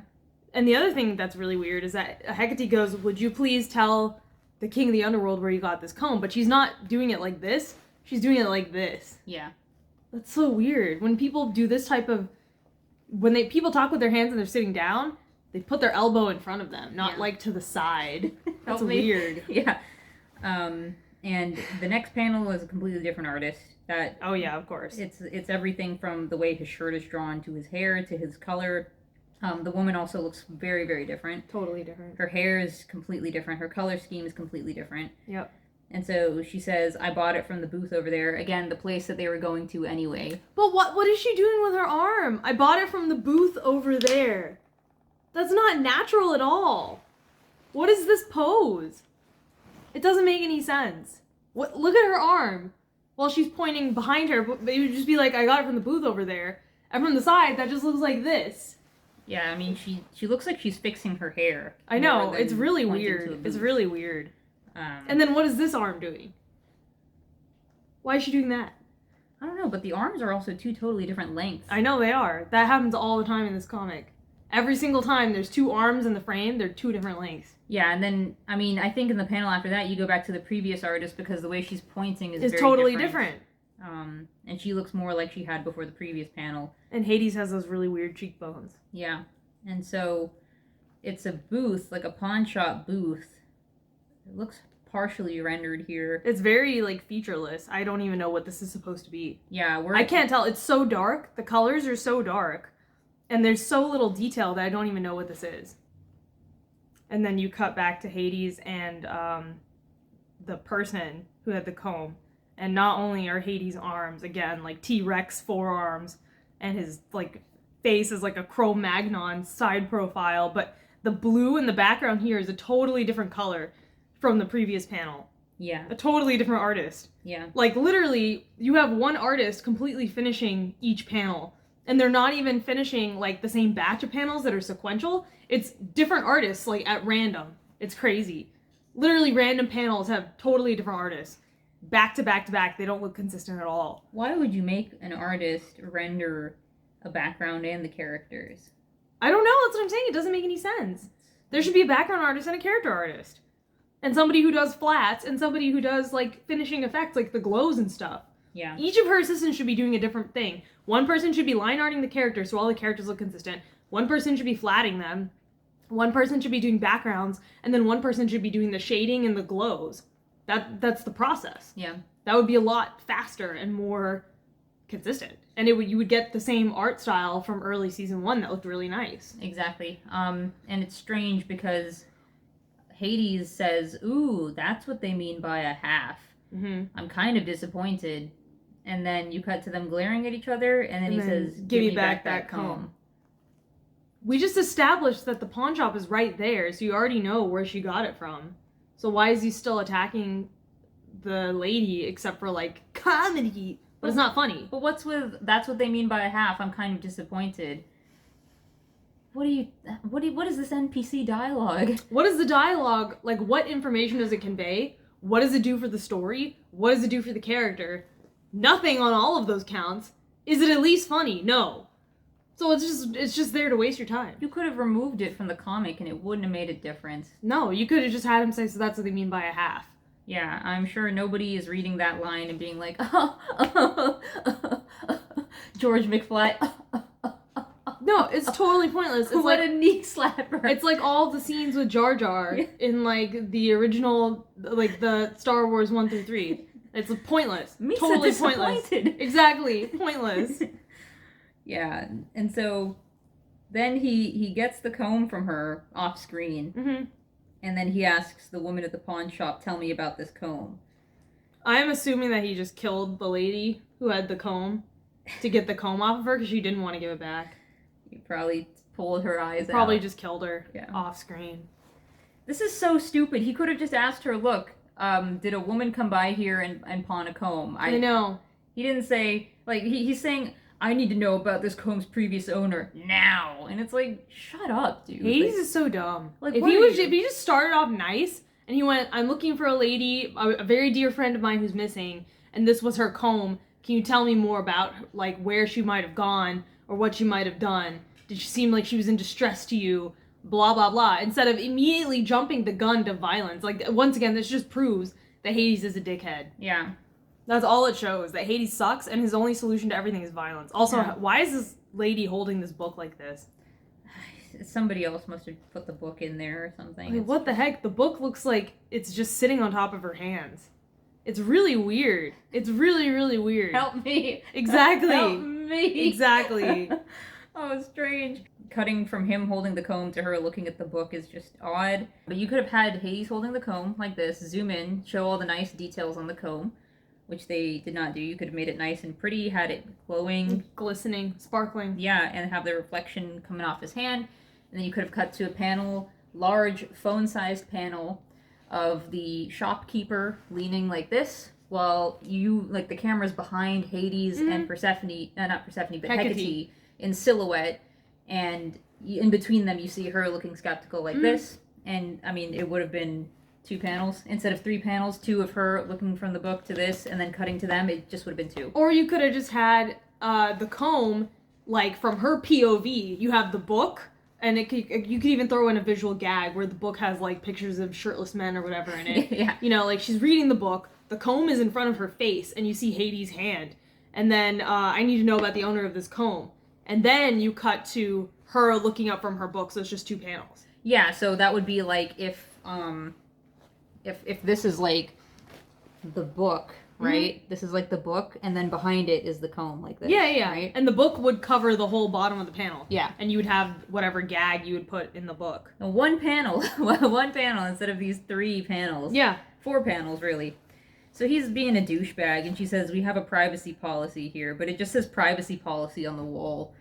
And the other thing that's really weird is that Hecate goes, would you please tell the king of the underworld where you got this comb? But she's not doing it like this. She's doing it like this. Yeah. That's so weird. When people do this type of... When people talk with their hands and they're sitting down, they put their elbow in front of them, not like to the side. That's weird. Yeah. And the next panel is a completely different artist. Oh yeah, of course. It's everything from the way his shirt is drawn to his hair to his color. The woman also looks very, very different. Totally different. Her hair is completely different. Her color scheme is completely different. Yep. And so she says, I bought it from the booth over there. Again, the place that they were going to anyway. But what is she doing with her arm? I bought it from the booth over there. That's not natural at all. What is this pose? It doesn't make any sense. Look at her arm. While she's pointing behind her, but it would just be like, I got it from the booth over there. And from the side, that just looks like this. Yeah, I mean, she looks like she's fixing her hair. I know, it's really weird. It's really weird. And then what is this arm doing? Why is she doing that? I don't know, but the arms are also two totally different lengths. I know they are. That happens all the time in this comic. Every single time there's two arms in the frame, they're two different lengths. Yeah, and then, I mean, I think in the panel after that, you go back to the previous artist because the way she's pointing is very totally different. And she looks more like she had before the previous panel. And Hades has those really weird cheekbones. Yeah. And so It's a booth, like a pawn shop booth. It looks partially rendered here. It's very, like, featureless. I don't even know what this is supposed to be. Yeah, I can't tell. It's so dark. The colors are so dark. And there's so little detail that I don't even know what this is. And then you cut back to Hades and the person who had the comb. And not only are Hades' arms, again, like T-Rex forearms, and his, like, face is like a Cro-Magnon side profile, but the blue in the background here is a totally different color from the previous panel. Yeah. A totally different artist. Yeah. Like, literally, you have one artist completely finishing each panel. And they're not even finishing, like, the same batch of panels that are sequential. It's different artists, like, at random. It's crazy. Literally, random panels have totally different artists. Back to back to back. They don't look consistent at all. Why would you make an artist render a background and the characters? I don't know. That's what I'm saying. It doesn't make any sense. There should be a background artist and a character artist. And somebody who does flats and somebody who does, like, finishing effects, like the glows and stuff. Yeah. Each of her assistants should be doing a different thing. One person should be line arting the characters so all the characters look consistent. One person should be flatting them. One person should be doing backgrounds. And then one person should be doing the shading and the glows. That's the process. Yeah. That would be a lot faster and more consistent. And you would get the same art style from early season 1 that looked really nice. Exactly. And it's strange because Hades says, "Ooh, that's what they mean by a half." Mm-hmm. I'm kind of disappointed. And then you cut to them glaring at each other, and then he says, "Give me back that comb." We just established that the pawn shop is right there, so you already know where she got it from. So why is he still attacking the lady except for, like, comedy? But it's not funny. But what's with, that's what they mean by a half, I'm kind of disappointed. What is this NPC dialogue? What is the dialogue? Like, what information does it convey? What does it do for the story? What does it do for the character? Nothing on all of those counts. Is it at least funny? No. So it's just there to waste your time. You could have removed it from the comic and it wouldn't have made a difference. No, you could have just had him say, so that's what they mean by a half. Yeah, I'm sure nobody is reading that line and being like, George McFly. No, it's totally pointless. It's what like a knee slapper. It's like all the scenes with Jar Jar in, like, the original, like, the Star Wars 1 through 3. It's pointless. Misa Totally pointless. Exactly. Pointless. Yeah, and so then he gets the comb from her off screen, Mm-hmm. and then he asks the woman at the pawn shop, "Tell me about this comb." I'm assuming that he just killed the lady who had the comb to get the comb off of her because she didn't want to give it back. He probably pulled her eyes out. Probably just killed her Yeah. off screen. This is so stupid. He could have just asked her, "Look, did a woman come by here and pawn a comb?" I know. He didn't say, like, he's saying, "I need to know about this comb's previous owner now." And it's like, shut up, dude. Hades Like, is so dumb. like, if what he are was, you- if he just started off nice and he went, "I'm looking for a lady, a very dear friend of mine who's missing, and this was her comb. Can you tell me more about, like, where she might have gone or what she might have done? Did she seem like she was in distress to you? Blah blah blah." Instead of immediately jumping the gun to violence, like, once again, this just proves that Hades is a dickhead. Yeah. That's all it shows, that Hades sucks, and his only solution to everything is violence. Also, Yeah. why is this lady holding this book like this? Somebody else must have put the book in there or something. Like, what the heck? The book looks like it's just sitting on top of her hands. It's really weird. It's really, really weird. Help me. Exactly. Help me. Exactly. Oh, strange. Cutting from him holding the comb to her looking at the book is just odd. But you could have had Hades holding the comb like this, zoom in, show all the nice details on the comb, which they did not do. You could have made it nice and pretty, had it glowing. Glistening, sparkling. Yeah, and have the reflection coming off his hand. And then you could have cut to a panel, large phone-sized panel of the shopkeeper leaning like this, while you, like, the camera's behind Hades and Persephone, not Persephone, but Hecate in silhouette, and in between them you see her looking skeptical like this, and, I mean, it would have been 2 panels. Instead of 3 panels, 2 of her looking from the book to this, and then cutting to them, it just would have been 2. Or you could have just had the comb, like, from her POV. You have the book, and you could even throw in a visual gag where the book has, like, pictures of shirtless men or whatever in it. Yeah. You know, like, she's reading the book, the comb is in front of her face, and you see Hades' hand. And then, "I need to know about the owner of this comb." And then you cut to her looking up from her book, so it's just 2 panels. Yeah, so that would be like if this is like the book, right? Mm-hmm. This is like the book, and then behind it is the comb, like this. Yeah. Right? And the book would cover the whole bottom of the panel. Yeah. And you would have whatever gag you would put in the book. One panel, one panel instead of these 3 panels. Yeah. 4 panels, really. So he's being a douchebag, and she says, we have a privacy policy here, but it just says privacy policy on the wall.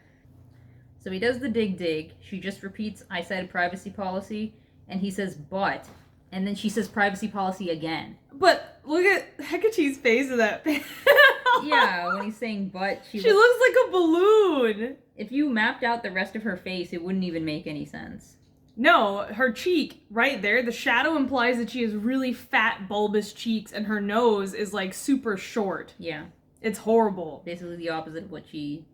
So he does the dig. She just repeats, I said privacy policy, and he says, but, and then she says privacy policy again. But look at Hecate's face of that panel. Yeah, when he's saying but, she looks like a balloon. If you mapped out the rest of her face, it wouldn't even make any sense. No, her cheek, right there, the shadow implies that she has really fat, bulbous cheeks, and her nose is, like, super short. Yeah. It's horrible. Basically the opposite of what she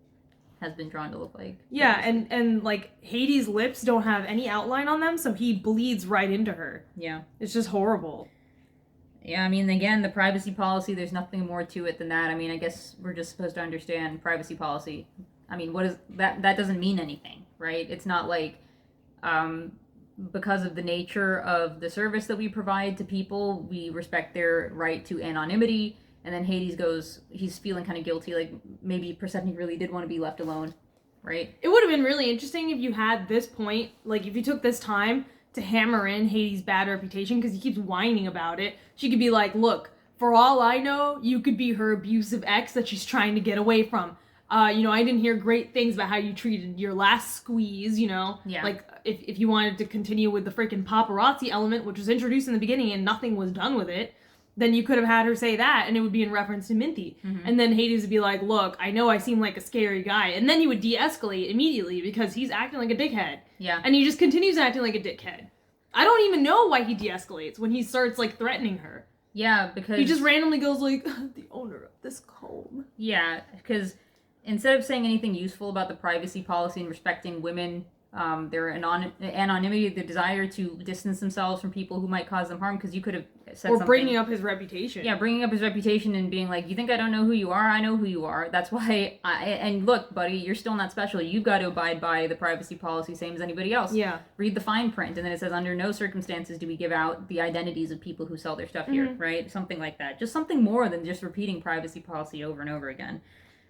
has been drawn to look like. Yeah, and like, Hades' lips don't have any outline on them, so he bleeds right into her. Yeah. It's just horrible. Yeah, I mean, again, the privacy policy, there's nothing more to it than that. I mean, I guess we're just supposed to understand privacy policy. I mean, what is that? That doesn't mean anything, right? It's not like, because of the nature of the service that we provide to people, we respect their right to anonymity. And then Hades goes, he's feeling kind of guilty, like maybe Persephone really did want to be left alone, right? It would have been really interesting if you had this point, like if you took this time to hammer in Hades' bad reputation, because he keeps whining about it. She could be like, look, for all I know, you could be her abusive ex that she's trying to get away from. I didn't hear great things about how you treated your last squeeze, Yeah. Like, if you wanted to continue with the freaking paparazzi element, which was introduced in the beginning and nothing was done with it, then you could have had her say that, and it would be in reference to Minty. Mm-hmm. And then Hades would be like, look, I know I seem like a scary guy. And then he would de-escalate immediately because he's acting like a dickhead. Yeah. And he just continues acting like a dickhead. I don't even know why he de-escalates when he starts, like, threatening her. Yeah, because... He just randomly goes like, the owner of this comb. Yeah, because instead of saying anything useful about the privacy policy and respecting women, their anonymity, the desire to distance themselves from people who might cause them harm, because you could have said or something... bringing up his reputation. Yeah, bringing up his reputation and being like, you think I don't know who you are? I know who you are. That's why and look, buddy, you're still not special. You've got to abide by the privacy policy, same as anybody else. Yeah. Read the fine print, and then it says, under no circumstances do we give out the identities of people who sell their stuff here, right? Something like that. Just something more than just repeating privacy policy over and over again.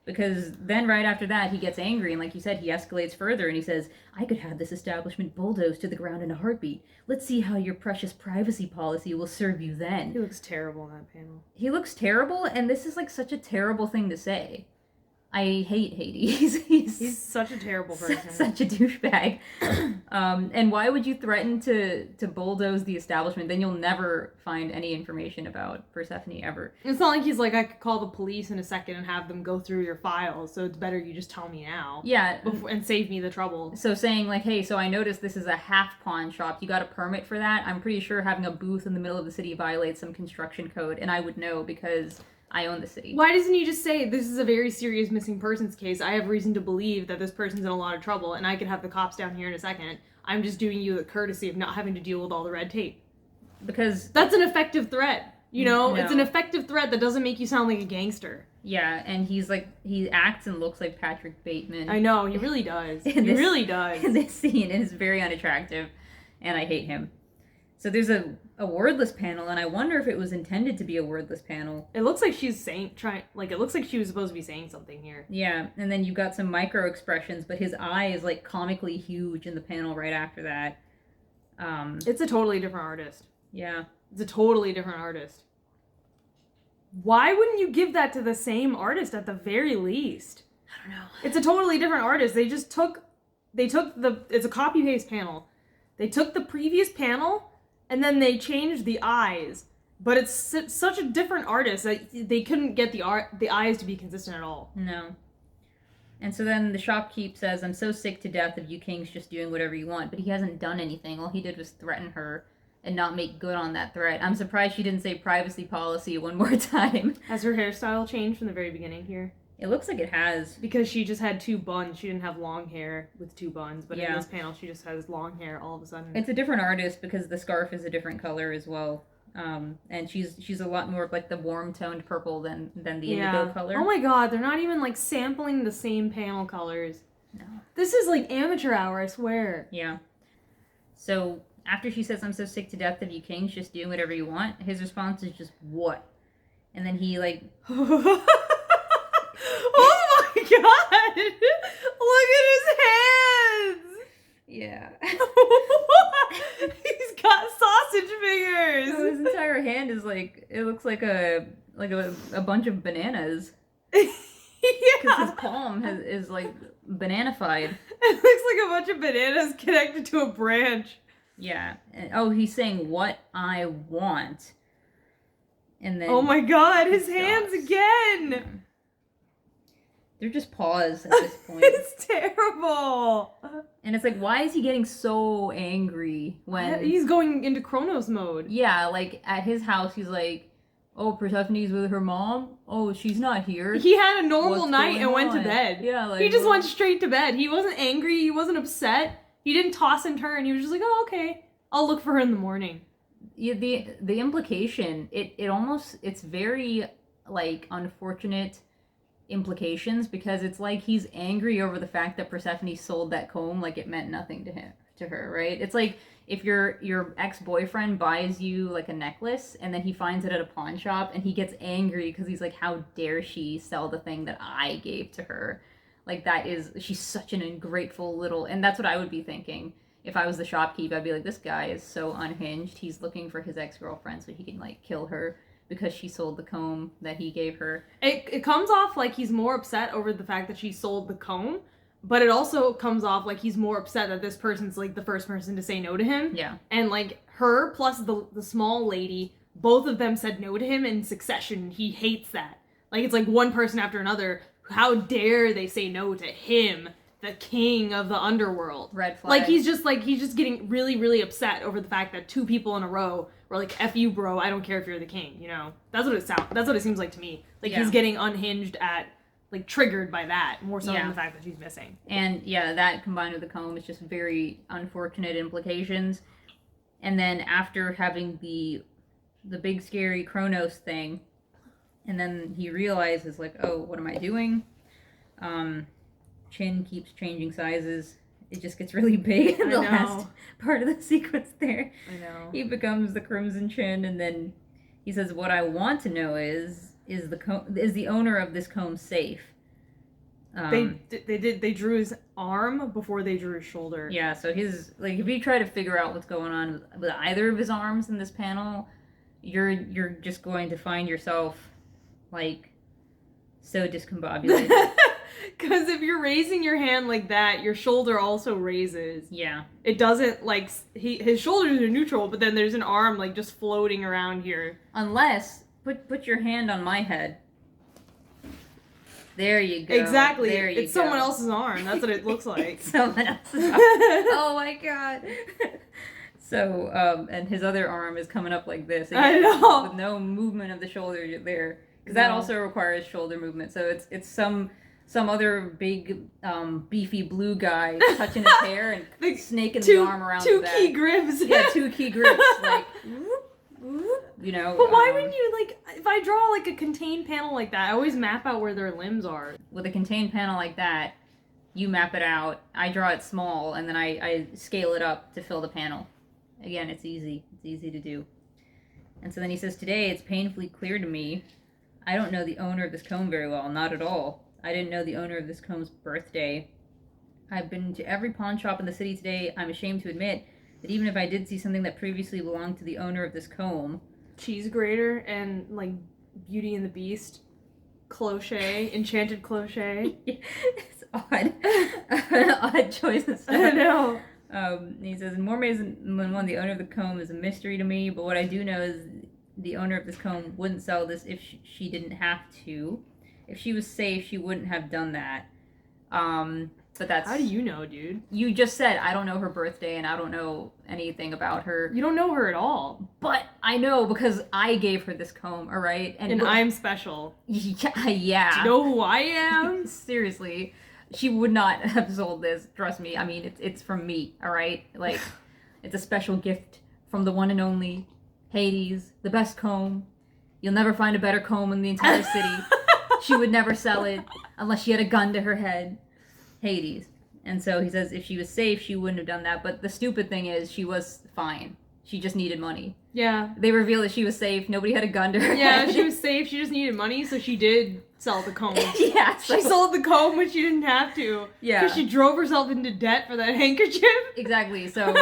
Because then right after that, he gets angry, and like you said, he escalates further, and he says, I could have this establishment bulldozed to the ground in a heartbeat. Let's see how your precious privacy policy will serve you then. He looks terrible in that panel. He looks terrible, and this is like such a terrible thing to say. I hate Hades. He's such a terrible person. Such a douchebag. And why would you threaten to bulldoze the establishment? Then you'll never find any information about Persephone ever. It's not like he's like, I could call the police in a second and have them go through your files, so it's better you just tell me now. Yeah. And save me the trouble. So saying like, hey, so I noticed this is a half pawn shop. You got a permit for that? I'm pretty sure having a booth in the middle of the city violates some construction code, and I would know because I own the city. Why doesn't he just say, this is a very serious missing persons case. I have reason to believe that this person's in a lot of trouble, and I could have the cops down here in a second. I'm just doing you the courtesy of not having to deal with all the red tape. Because... that's an effective threat, you know? No. It's an effective threat that doesn't make you sound like a gangster. Yeah, and he's like, he acts and looks like Patrick Bateman. I know, he really does. He really does. In this scene, it is very unattractive, and I hate him. So there's a wordless panel, and I wonder if it was intended to be a wordless panel. It looks like she's saying, it looks like she was supposed to be saying something here. Yeah, and then you've got some micro expressions, but his eye is like comically huge in the panel right after that. It's a totally different artist. Yeah. It's a totally different artist. Why wouldn't you give that to the same artist at the very least? I don't know. It's a totally different artist. It's a copy-paste panel. They took the previous panel, and then they changed the eyes. But it's such a different artist that they couldn't get the eyes to be consistent at all. No. And so then the shopkeep says, I'm so sick to death of you kings just doing whatever you want. But he hasn't done anything. All he did was threaten her and not make good on that threat. I'm surprised she didn't say privacy policy one more time. Has her hairstyle changed from the very beginning here? It looks like it has. Because she just had 2 buns. She didn't have long hair with 2 buns. But yeah. In this panel, she just has long hair all of a sudden. It's a different artist because the scarf is a different color as well. And she's a lot more like the warm-toned purple than the indigo color. Oh my god, they're not even like sampling the same panel colors. No. This is like amateur hour, I swear. Yeah. So after she says, "I'm so sick to death of you kings just doing whatever you want," his response is just, "What?" And then he like, oh my god! Look at his hands! yeah. He's got sausage fingers! So his entire hand is like, it looks like a bunch of bananas. Because Yeah! his palm is like bananified. It looks like a bunch of bananas connected to a branch. Yeah. And, oh, he's saying what I want. And then Oh my god, his he hands stops. again! They're just paws at this point. It's terrible! And it's like, why is he getting so angry when... He's going into Chronos mode. Yeah, like, at his house, he's like, "Oh, Persephone's with her mom? Oh, she's not here." He had a normal What's night going and went to on? bed. Yeah, like... He just well, went straight to bed. He wasn't angry, he wasn't upset. He didn't toss and turn. He was just like, "Oh, okay. I'll look for her in the morning." Yeah, the implication, it almost, it's very, like, unfortunate implications, because it's like he's angry over the fact that Persephone sold that comb like it meant nothing to her, right? It's like if your ex-boyfriend buys you like a necklace and then he finds it at a pawn shop and he gets angry because he's like, "How dare she sell the thing that I gave to her?" Like, that is, she's such an ungrateful little, and that's what I would be thinking. If I was the shopkeep, I'd be like, this guy is so unhinged. He's looking for his ex-girlfriend so he can, like, kill her because she sold the comb that he gave her. It comes off like he's more upset over the fact that she sold the comb, but it also comes off like he's more upset that this person's, like, the first person to say no to him. Yeah. And, like, her plus the small lady, both of them said no to him in succession. He hates that. Like, it's like one person after another. How dare they say no to him, the king of the underworld? Red flag. Like, he's just getting really, really upset over the fact that two people in a row were like, "F you, bro, I don't care if you're the king," you know? That's what it seems like to me. Like, Yeah. he's getting unhinged at, like, triggered by that, more so Yeah. than the fact that she's missing. And yeah, that combined with the comb is just very unfortunate implications. And then after having the big scary Kronos thing, and then he realizes, like, "Oh, what am I doing?" Chin keeps changing sizes. It just gets really big in the last part of the sequence there. I know. He becomes the Crimson Chin, and then he says, "What I want to know is the owner of this comb safe?" They drew his arm before they drew his shoulder. Yeah, so his, like, if you try to figure out what's going on with either of his arms in this panel, you're just going to find yourself, like, so discombobulated. Because if you're raising your hand like that, your shoulder also raises. Yeah. It doesn't, like, his shoulders are neutral, but then there's an arm, like, just floating around here. Unless, put your hand on my head. There you go. Exactly. There you it's go. someone else's arm. That's what it looks like. It's someone else's arm. Oh my god. So, and his other arm is coming up like this. I know. With no movement of the shoulder there. Because that No. also requires shoulder movement. So it's some other big, beefy blue guy touching his hair and Like, snaking the arm around two his key back. grips. Yeah, two key grips. Like, whoop, whoop, you know. But why wouldn't you, like, if I draw, like, a contained panel like that, I always map out where their limbs are. With a contained panel like that, you map it out, I draw it small, and then I scale it up to fill the panel. Again, it's easy. It's easy to do. And so then he says, "Today it's painfully clear to me. I don't know the owner of this comb very well, not at all. I didn't know the owner of this comb's birthday. I've been to every pawn shop in the city today. I'm ashamed to admit that even if I did see something that previously belonged to the owner of this comb..." Cheese grater and, like, Beauty and the Beast. Cloche. Enchanted cloche. It's odd. An odd choice of stuff. I know. He says, "In more ways than one, the owner of the comb is a mystery to me, but what I do know is the owner of this comb wouldn't sell this if she didn't have to. If she was safe, she wouldn't have done that." But that's... How do you know, dude? You just said, I don't know her birthday, and I don't know anything about her. You don't know her at all. But I know because I gave her this comb, alright? And I'm special. Yeah. Do you know who I am? Seriously. She would not have sold this, trust me. I mean, it's from me, alright? Like, it's a special gift from the one and only Hades, the best comb. You'll never find a better comb in the entire city. She would never sell it unless she had a gun to her head. Hades. And so he says if she was safe, she wouldn't have done that. But the stupid thing is she was fine. She just needed money. Yeah. They reveal that she was safe. Nobody had a gun to her. Yeah, she was safe. She just needed money, so she did sell the comb. Yeah. She sold the comb when she didn't have to. Yeah. Because she drove herself into debt for that handkerchief. Exactly. So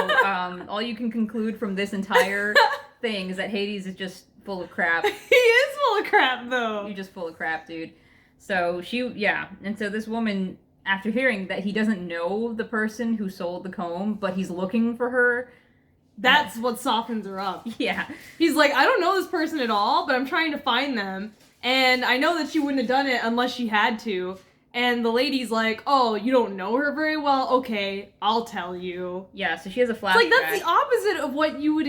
all you can conclude from this entire thing is that Hades is just full of crap. He is full of crap, though. You're just full of crap, dude. So and so this woman, after hearing that he doesn't know the person who sold the comb, but he's looking for her. That's what softens her up. Yeah. He's like, I don't know this person at all, but I'm trying to find them. And I know that she wouldn't have done it unless she had to. And the lady's like, oh, you don't know her very well? Okay, I'll tell you. Yeah, so she has a flashback. It's like, that's the opposite of what you would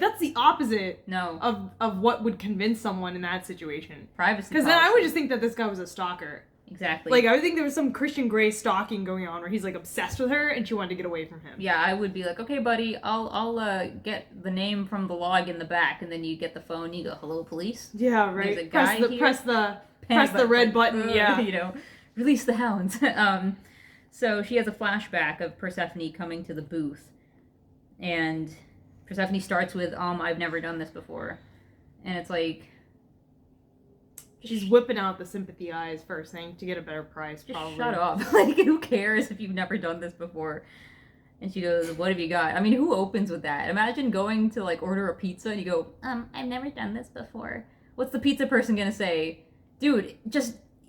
that's the opposite no. of what would convince someone in that situation. Privacy. Because then I would just think that this guy was a stalker. Exactly. Like, I would think there was some Christian Grey stalking going on where he's, like, obsessed with her and she wanted to get away from him. Yeah, I would be like, okay, buddy, I'll get the name from the log in the back, and then you get the phone, you go, hello, police? Yeah, right. There's a guy here. Press the red button, yeah. You know, release the hounds. So she has a flashback of Persephone coming to the booth, and Persephone starts with, I've never done this before. And it's like... She's whipping out the sympathy eyes first thing to get a better price, probably. Shut up. Like, who cares if you've never done this before? And she goes, what have you got? I mean, who opens with that? Imagine going to, like, order a pizza and you go, I've never done this before. What's the pizza person gonna say? Dude,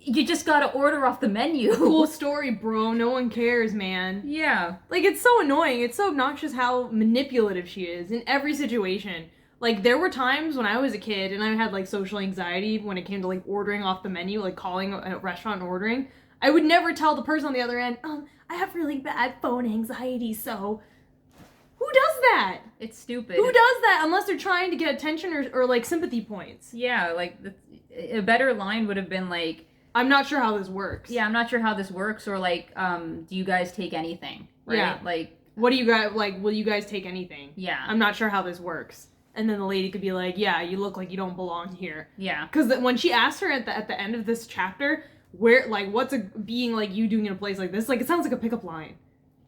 you just gotta order off the menu. Cool story, bro. No one cares, man. Yeah. Like, it's so annoying. It's so obnoxious how manipulative she is in every situation. Like, there were times when I was a kid and I had, like, social anxiety when it came to, like, ordering off the menu, like, calling a restaurant and ordering. I would never tell the person on the other end, I have really bad phone anxiety, so... Who does that? It's stupid. Who does that unless they're trying to get attention or like, sympathy points? Yeah, like, a better line would have been, like... I'm not sure how this works. Yeah, I'm not sure how this works, or, like, do you guys take anything? Right? Yeah. Like... What do you guys, like, will you guys take anything? Yeah. I'm not sure how this works. And then the lady could be like, yeah, you look like you don't belong here. Yeah. Because when she asked her at the end of this chapter, where, like, what's being like you doing in a place like this? Like, it sounds like a pickup line.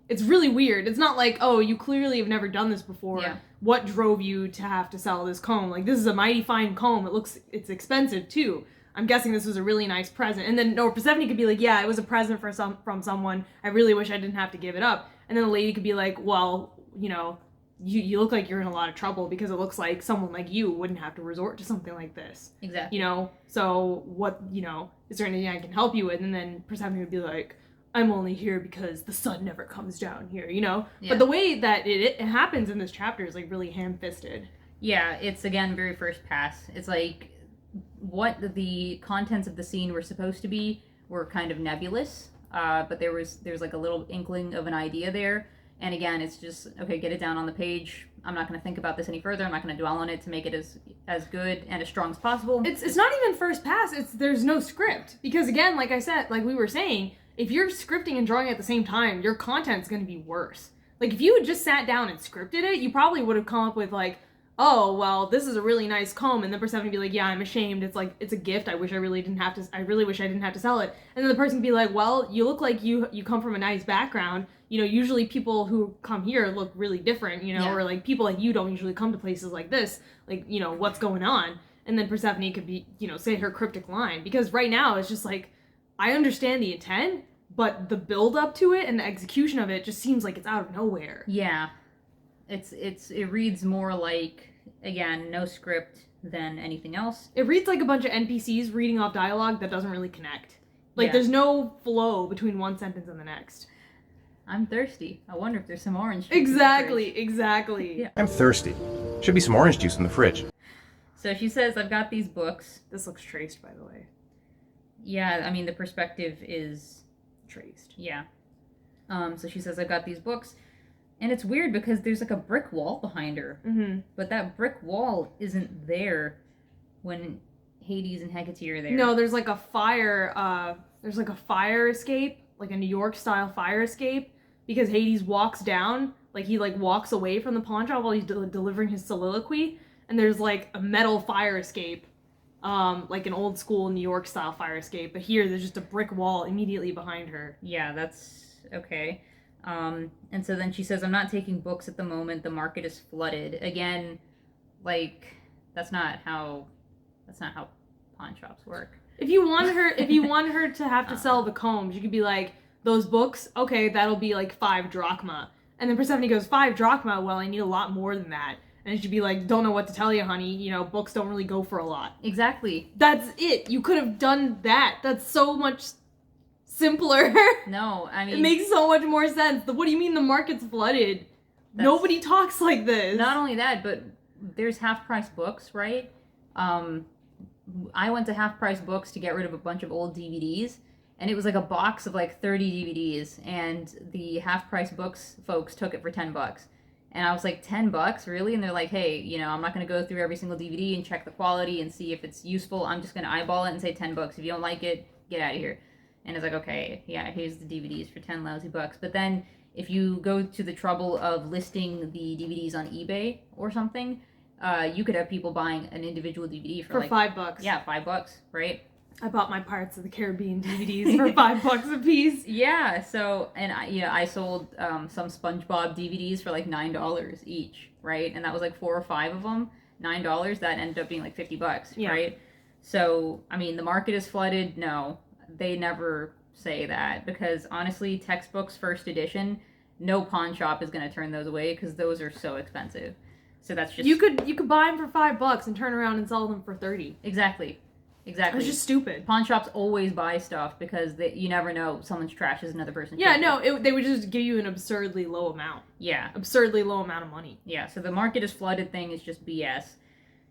It's really weird. It's not like, oh, you clearly have never done this before. Yeah. What drove you to have to sell this comb? Like, this is a mighty fine comb. It's expensive, too. I'm guessing this was a really nice present. And then, Persephone could be like, yeah, it was a present from someone. I really wish I didn't have to give it up. And then the lady could be like, well, you know, you look like you're in a lot of trouble because it looks like someone like you wouldn't have to resort to something like this. Exactly. You know? So, what, you know, is there anything I can help you with? And then Persephone would be like, I'm only here because the sun never comes down here, you know? Yeah. But the way that it happens in this chapter is, like, really ham-fisted. Yeah, it's, again, very first pass. It's like, what the contents of the scene were supposed to be were kind of nebulous, but there's like a little inkling of an idea there. And again, it's just, okay, get it down on the page. I'm not going to think about this any further. I'm not going to dwell on it to make it as good and as strong as possible. It's not even first pass. There's no script. Because again, like I said, like we were saying, if you're scripting and drawing at the same time, your content's going to be worse. Like, if you had just sat down and scripted it, you probably would have come up with, like, oh, well, this is a really nice comb, and the person would be like, yeah, I'm ashamed, it's like, it's a gift, I really wish I didn't have to sell it. And then the person would be like, well, you look like you come from a nice background, you know, usually people who come here look really different, you know, Yeah. or like, people like you don't usually come to places like this, like, you know, what's going on? And then Persephone could be, you know, say her cryptic line, because right now, it's just like, I understand the intent, but the build up to it and the execution of it just seems like it's out of nowhere. Yeah. It reads more like, again, no script than anything else. It reads like a bunch of NPCs reading off dialogue that doesn't really connect. Like, Yeah. there's no flow between one sentence and the next. I'm thirsty. I wonder if there's some orange juice Exactly, in the exactly. Yeah. I'm thirsty. Should be some orange juice in the fridge. fridge. So she says, I've got these books. This looks traced, by the way. Yeah, I mean, the perspective is... Traced. Yeah. So she says, I've got these books. And it's weird because there's like a brick wall behind her. Mm-hmm. But that brick wall isn't there when Hades and Hecate are there. No, there's like a fire escape, like a New York style fire escape, because Hades walks down, like he like walks away from the pawn shop while he's delivering his soliloquy, and there's like a metal fire escape, like an old school New York style fire escape, but here there's just a brick wall immediately behind her. Yeah, that's okay. And so then she says, I'm not taking books at the moment. The market is flooded. Again, like, that's not how pawn shops work. If you want her to have to sell the combs, you could be like, those books, okay, that'll be like 5 drachma. And then Persephone goes, 5 drachma? Well, I need a lot more than that. And she'd be like, don't know what to tell you, honey. You know, books don't really go for a lot. Exactly. That's it. You could have done that. That's so much simpler. No, I mean... It makes so much more sense. What do you mean the market's flooded? Nobody talks like this. Not only that, but there's half-price books, right? I went to half-price books to get rid of a bunch of old DVDs, and it was like a box of like 30 DVDs, and the half-price books folks took it for $10. And I was like, $10, really? And they're like, hey, you know, I'm not going to go through every single DVD and check the quality and see if it's useful. I'm just going to eyeball it and say $10. If you don't like it, get out of here. And it's like, okay, yeah, here's the DVDs for 10 lousy bucks. But then if you go to the trouble of listing the DVDs on eBay or something, you could have people buying an individual DVD for like, $5. Yeah, $5, right? I bought my Pirates of the Caribbean DVDs for $5 a piece. Yeah, so, and I sold some SpongeBob DVDs for like $9 each, right? And that was like 4 or 5 of them, $9. That ended up being like $50, yeah. Right? So, I mean, the market is flooded. No, they never say that, because honestly, textbooks first edition, no pawn shop is going to turn those away because those are so expensive. So that's just... You could buy them for $5 and turn around and sell them for $30. Exactly. It's just stupid. Pawn shops always buy stuff because you never know, someone's trash is another person's trash. Yeah, no, they would just give you an absurdly low amount. Yeah. Absurdly low amount of money. Yeah, so the market is flooded thing is just BS.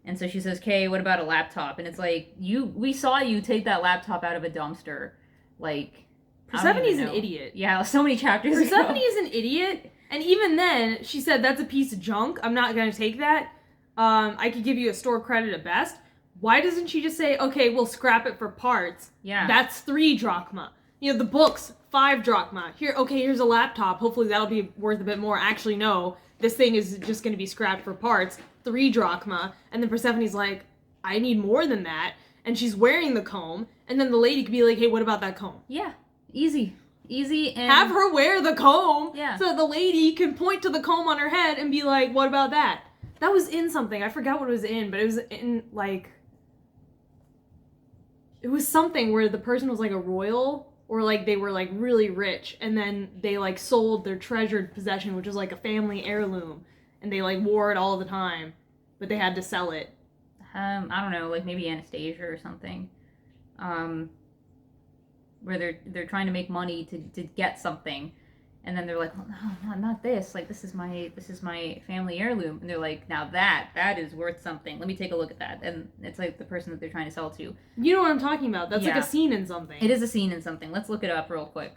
And so she says, Kay, what about a laptop? And it's like, we saw you take that laptop out of a dumpster. Like, Persephone's an idiot. Yeah, so many chapters Persephone is an idiot. And even then, she said, that's a piece of junk. I'm not going to take that. I could give you a store credit at best. Why doesn't she just say, okay, we'll scrap it for parts? Yeah. That's 3 drachma. You know, the books, 5 drachma. Here's a laptop. Hopefully that'll be worth a bit more. Actually, no. This thing is just going to be scrapped for parts. 3 drachma. And then Persephone's like, I need more than that. And she's wearing the comb. And then the lady could be like, hey, what about that comb? Yeah. Easy. And... Have her wear the comb. Yeah. So the lady can point to the comb on her head and be like, what about that? That was in something. I forgot what it was in, but it was in, like... It was something where the person was like a royal, or like they were like really rich, and then they like sold their treasured possession, which was like a family heirloom, and they like wore it all the time, but they had to sell it. I don't know, like maybe Anastasia or something, where they're trying to make money to get something, and then they're like, oh, no, not this. Like this is my family heirloom, and they're like, now that is worth something. Let me take a look at that, and it's like the person that they're trying to sell to. You know what I'm talking about? That's like a scene in something. It is a scene in something. Let's look it up real quick.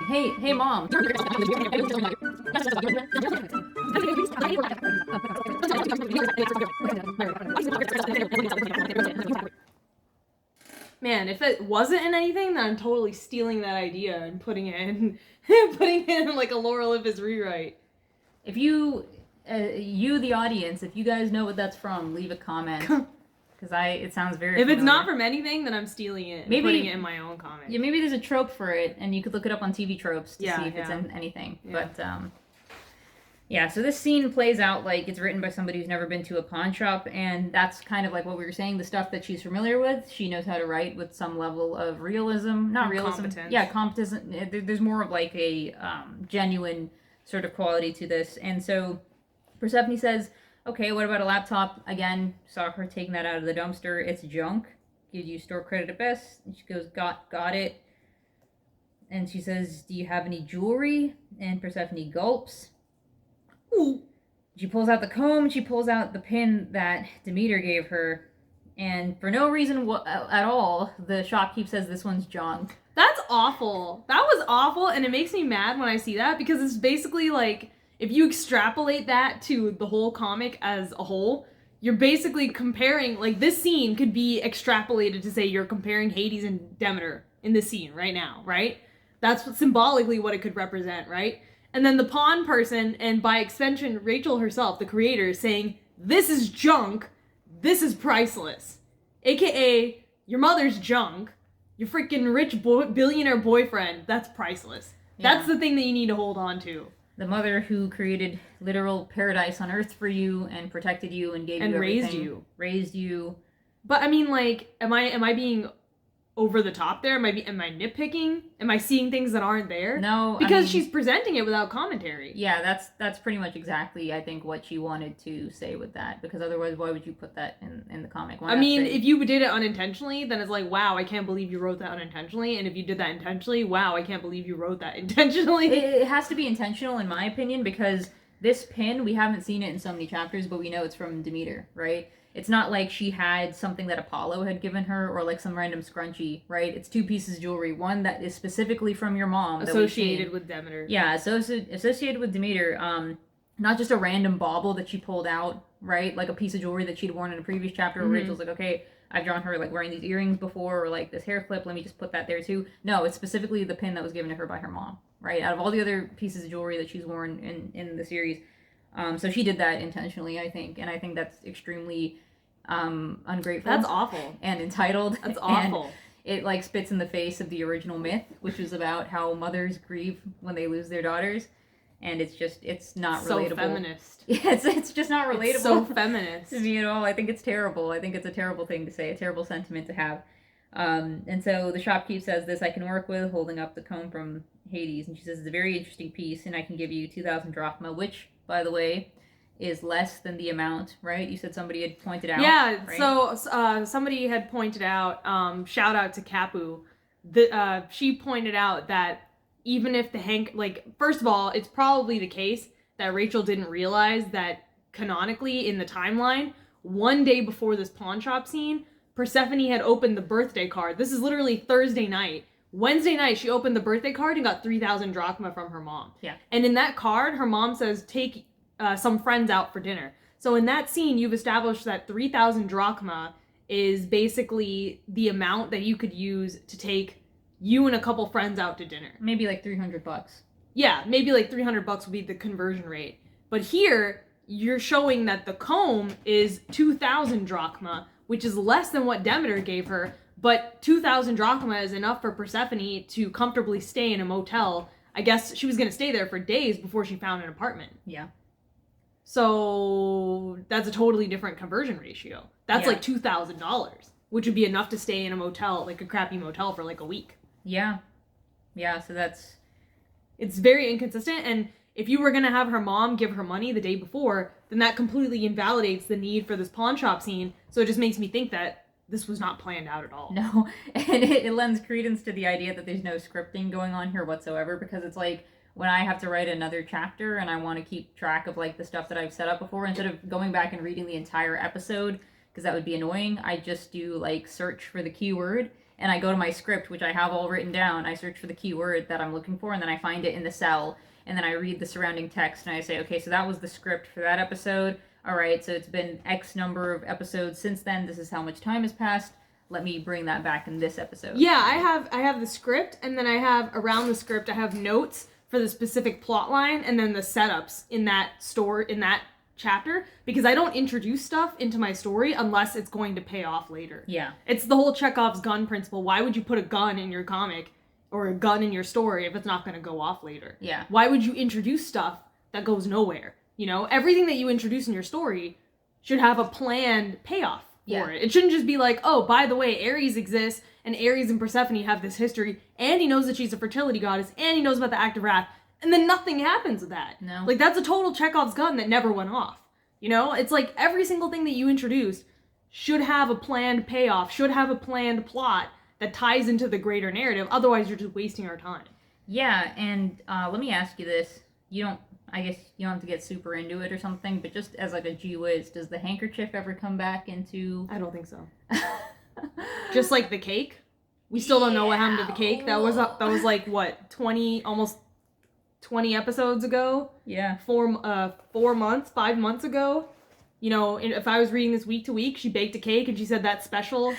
Hey, mom. Man, if it wasn't in anything, then I'm totally stealing that idea and putting it in like a Lore Olympus rewrite. If you the audience, if you guys know what that's from, leave a comment. Because it sounds very familiar. If it's not from anything, then I'm stealing it and putting it in my own comment. Yeah, maybe there's a trope for it, and you could look it up on TV Tropes to see if it's in anything. Yeah. But, yeah, so this scene plays out like it's written by somebody who's never been to a pawn shop, and that's kind of like what we were saying, the stuff that she's familiar with. She knows how to write with some level of realism. Not realism. Competence. Yeah, competence. There's more of like a genuine sort of quality to this. And so Persephone says, okay, what about a laptop? Again, saw her taking that out of the dumpster. It's junk. Gives you store credit at best. And she goes, got it. And she says, do you have any jewelry? And Persephone gulps. Ooh. She pulls out the comb. She pulls out the pin that Demeter gave her. And for no reason at all, the shopkeep says this one's junk. That's awful. That was awful, and it makes me mad when I see that, because it's basically like, if you extrapolate that to the whole comic as a whole, you're basically comparing, like, this scene could be extrapolated to say you're comparing Hades and Demeter in this scene right now, right? That's symbolically what it could represent, right? And then the pawn person, and by extension, Rachel herself, the creator, is saying, this is junk, this is priceless. AKA, your mother's junk, your freaking rich billionaire boyfriend, that's priceless. Yeah. That's the thing that you need to hold on to. The mother who created literal paradise on earth for you and protected you and gave you everything. Raised you. But I mean, like, am I being over the top there? Am I nitpicking? Am I seeing things that aren't there? No, because she's presenting it without commentary. Yeah, that's pretty much exactly, I think, what she wanted to say with that. Because otherwise, why would you put that in the comic? I mean, if you did it unintentionally, then it's like, wow, I can't believe you wrote that unintentionally. And if you did that intentionally, wow, I can't believe you wrote that intentionally. It has to be intentional, in my opinion, because this pin, we haven't seen it in so many chapters, but we know it's from Demeter, right? It's not like she had something that Apollo had given her or like some random scrunchie, right? It's 2 pieces of jewelry. One that is specifically from your mom. Associated with Demeter. Yeah, associated with Demeter. Not just a random bauble that she pulled out, right? Like a piece of jewelry that she'd worn in a previous chapter where Rachel's like, okay, I've drawn her like wearing these earrings before or like this hair clip. Let me just put that there too. No, it's specifically the pin that was given to her by her mom, right? Out of all the other pieces of jewelry that she's worn in the series. So she did that intentionally, I think. And I think that's extremely... ungrateful. That's awful. And entitled. That's awful. And it like spits in the face of the original myth, which was about how mothers grieve when they lose their daughters, and it's not relatable. So feminist. Yeah, it's just not relatable. It's so feminist to me at all. I think it's terrible. I think it's a terrible thing to say, a terrible sentiment to have. And so the shopkeep says this: I can work with, holding up the comb from Hades, and she says it's a very interesting piece, and I can give you 2,000 drachma, which, by the way, is less than the amount, right? You said somebody had pointed out. Yeah, right? So somebody had pointed out, shout out to Kapu, she pointed out that even if first of all, it's probably the case that Rachel didn't realize that canonically in the timeline, one day before this pawn shop scene, Persephone had opened the birthday card. This is literally Thursday night. Wednesday night, she opened the birthday card and got 3,000 drachma from her mom. Yeah. And in that card, her mom says, take some friends out for dinner. So in that scene, you've established that 3,000 drachma is basically the amount that you could use to take you and a couple friends out to dinner. Maybe like $300. Yeah, maybe like $300 would be the conversion rate. But here, you're showing that the comb is 2,000 drachma, which is less than what Demeter gave her, but 2,000 drachma is enough for Persephone to comfortably stay in a motel. I guess she was going to stay there for days before she found an apartment. Yeah. So that's a totally different conversion ratio. That's like $2,000, which would be enough to stay in a motel, like a crappy motel, for like a week. Yeah. Yeah, so it's very inconsistent. And if you were going to have her mom give her money the day before, then that completely invalidates the need for this pawn shop scene. So it just makes me think that this was not planned out at all. No, and it lends credence to the idea that there's no scripting going on here whatsoever, because it's like, when I have to write another chapter and I want to keep track of like the stuff that I've set up before, instead of going back and reading the entire episode, because that would be annoying, I just do like search for the keyword and I go to my script, which I have all written down. I search for the keyword that I'm looking for and then I find it in the cell and then I read the surrounding text and I say, okay, so that was the script for that episode. All right, so it's been X number of episodes since then. This is how much time has passed. Let me bring that back in this episode. Yeah, I have the script, and then I have around the script I have notes for the specific plot line and then the setups in that chapter, because I don't introduce stuff into my story unless it's going to pay off later. Yeah. It's the whole Chekhov's gun principle. Why would you put a gun in your comic or a gun in your story if it's not going to go off later? Yeah. Why would you introduce stuff that goes nowhere? You know, everything that you introduce in your story should have a planned payoff for it. It shouldn't just be like, oh, by the way, Ares exists, and Ares and Persephone have this history, and he knows that she's a fertility goddess, and he knows about the Act of Wrath, and then nothing happens with that. No. Like, that's a total Chekhov's gun that never went off. You know? It's like every single thing that you introduced should have a planned payoff, should have a planned plot that ties into the greater narrative, otherwise you're just wasting our time. Yeah, and let me ask you this. I guess you don't have to get super into it or something, but just as like a gee whiz, does the handkerchief ever come back into... I don't think so. Just like the cake? We still don't know what happened to the cake. That was like, what, 20 episodes ago? Yeah. 5 months ago? You know, if I was reading this week to week, she baked a cake and she said that's special.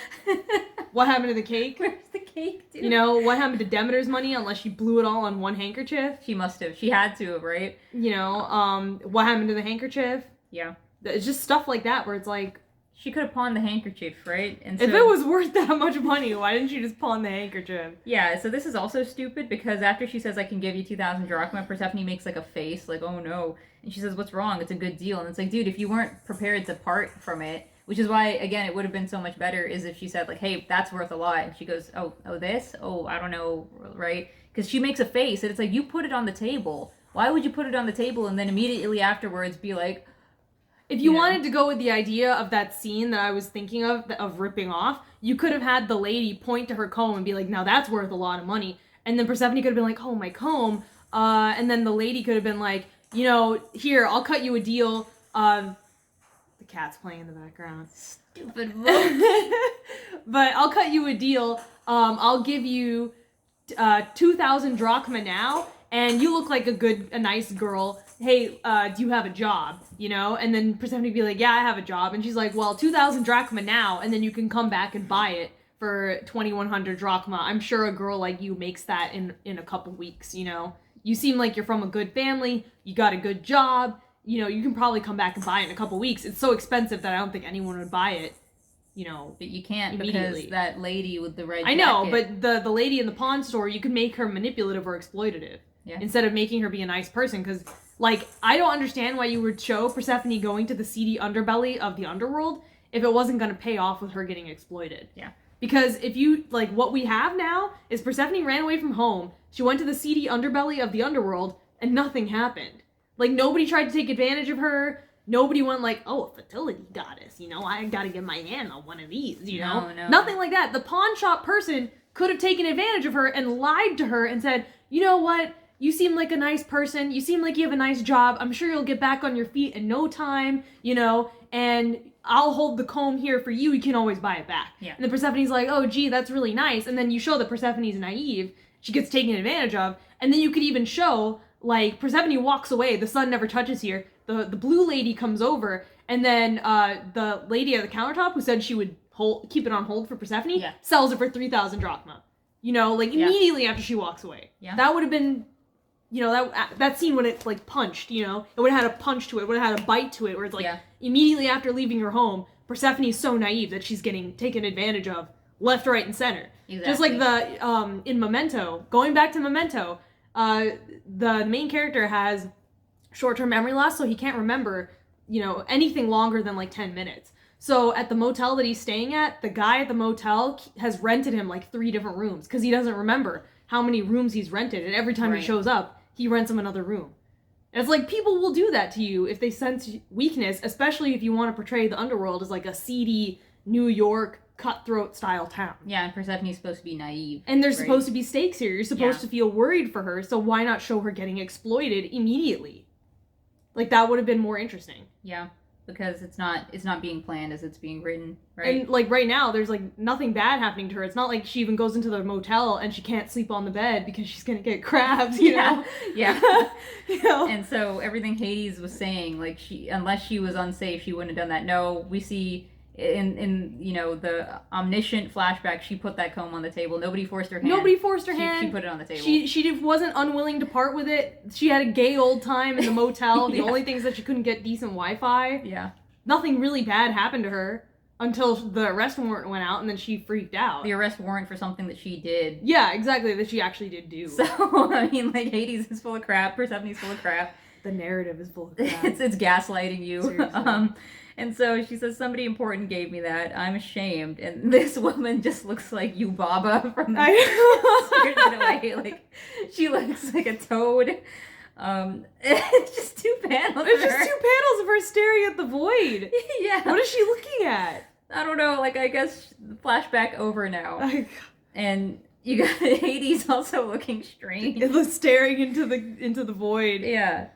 What happened to the cake? Where's the cake, dude? You know, what happened to Demeter's money unless she blew it all on one handkerchief? She must have. She had to have, right? You know, what happened to the handkerchief? Yeah. It's just stuff like that where it's like, she could have pawned the handkerchief, right? And if it was worth that much money, why didn't she just pawn the handkerchief? Yeah, so this is also stupid because after she says, I can give you 2,000 drachma, Persephone makes like a face, like, oh no. And she says, what's wrong? It's a good deal. And it's like, dude, if you weren't prepared to part from it, which is why, again, it would have been so much better is if she said, like, hey, that's worth a lot. And she goes, oh, this? Oh, I don't know, right? Because she makes a face, and it's like, you put it on the table. Why would you put it on the table and then immediately afterwards be like... If you wanted to go with the idea of that scene that I was thinking of ripping off, you could have had the lady point to her comb and be like, now that's worth a lot of money. And then Persephone could have been like, oh, my comb. And then the lady could have been like, you know, here, I'll cut you a deal. The cat's playing in the background. Stupid But I'll cut you a deal. I'll give you 2,000 drachma now, and you look like a nice girl. Hey, do you have a job? You know? And then Persephone would be like, yeah, I have a job. And she's like, well, 2,000 drachma now, and then you can come back and buy it for 2,100 drachma. I'm sure a girl like you makes that in a couple weeks, you know? You seem like you're from a good family, you got a good job, you know, you can probably come back and buy it in a couple weeks. It's so expensive that I don't think anyone would buy it, you know, but you can't because that lady with the red I know, jacket. but the lady in the pawn store, you could make her manipulative or exploitative. Yeah. Instead of making her be a nice person, because, like, I don't understand why you would show Persephone going to the seedy underbelly of the underworld if it wasn't going to pay off with her getting exploited. Yeah. Because if you, like, what we have now is Persephone ran away from home, she went to the seedy underbelly of the underworld, and nothing happened. Like, nobody tried to take advantage of her, nobody went like, oh, a fertility goddess, you know, I gotta get my hand on one of these, you know? No. Nothing like that. The pawn shop person could have taken advantage of her and lied to her and said, you know what? You seem like a nice person. You seem like you have a nice job. I'm sure you'll get back on your feet in no time, you know, and I'll hold the comb here for you. You can always buy it back. Yeah. And then Persephone's like, oh, gee, that's really nice. And then you show that Persephone's naive. She gets taken advantage of. And then you could even show, like, Persephone walks away. The sun never touches here. The blue lady comes over. And then the lady at the countertop who said she would keep it on hold for Persephone sells it for 3,000 drachma. You know, like, immediately after she walks away. Yeah. That would have been... You know, that scene when it's, like, punched, you know? It would have had a punch to it. It would have had a bite to it, where it's, like, immediately after leaving her home, Persephone's so naive that she's getting taken advantage of left, right, and center. Exactly. Just like the, in Memento, going back to Memento, the main character has short-term memory loss, so he can't remember, you know, anything longer than, like, 10 minutes. So at the motel that he's staying at, the guy at the motel has rented him, like, 3 different rooms, because he doesn't remember how many rooms he's rented, and every time he shows up, he rents him another room. And it's like, people will do that to you if they sense weakness, especially if you want to portray the underworld as like a seedy, New York, cutthroat style town. Yeah, and Persephone's supposed to be naive. And there's supposed to be stakes here. You're supposed to feel worried for her, so why not show her getting exploited immediately? Like, that would have been more interesting. Yeah, because it's not being planned as it's being written, right? And, like, right now, there's, like, nothing bad happening to her. It's not like she even goes into the motel and she can't sleep on the bed because she's gonna get crabs, you know? Yeah. You know? And so everything Hades was saying, like, unless she was unsafe, she wouldn't have done that. No, we see in you know, the omniscient flashback, she put that comb on the table. Nobody forced her hand. She put it on the table. She wasn't unwilling to part with it. She had a gay old time in the motel. The only thing is that she couldn't get decent Wi-Fi. Yeah. Nothing really bad happened to her until the arrest warrant went out, and then she freaked out. The arrest warrant for something that she did. Yeah, exactly, that she actually did do. So, I mean, like, Hades is full of crap. Persephone's full of crap. The narrative is full of crap. It's gaslighting you. Seriously. And so she says, somebody important gave me that. I'm ashamed. And this woman just looks like Yubaba from Spirited Away. Like, she looks like a toad. It's just 2 panels It's just 2 panels of her staring at the void. Yeah. What is she looking at? I don't know. Like, I guess flashback over now. And you got Hades also looking strange. It was staring into the void. Yeah.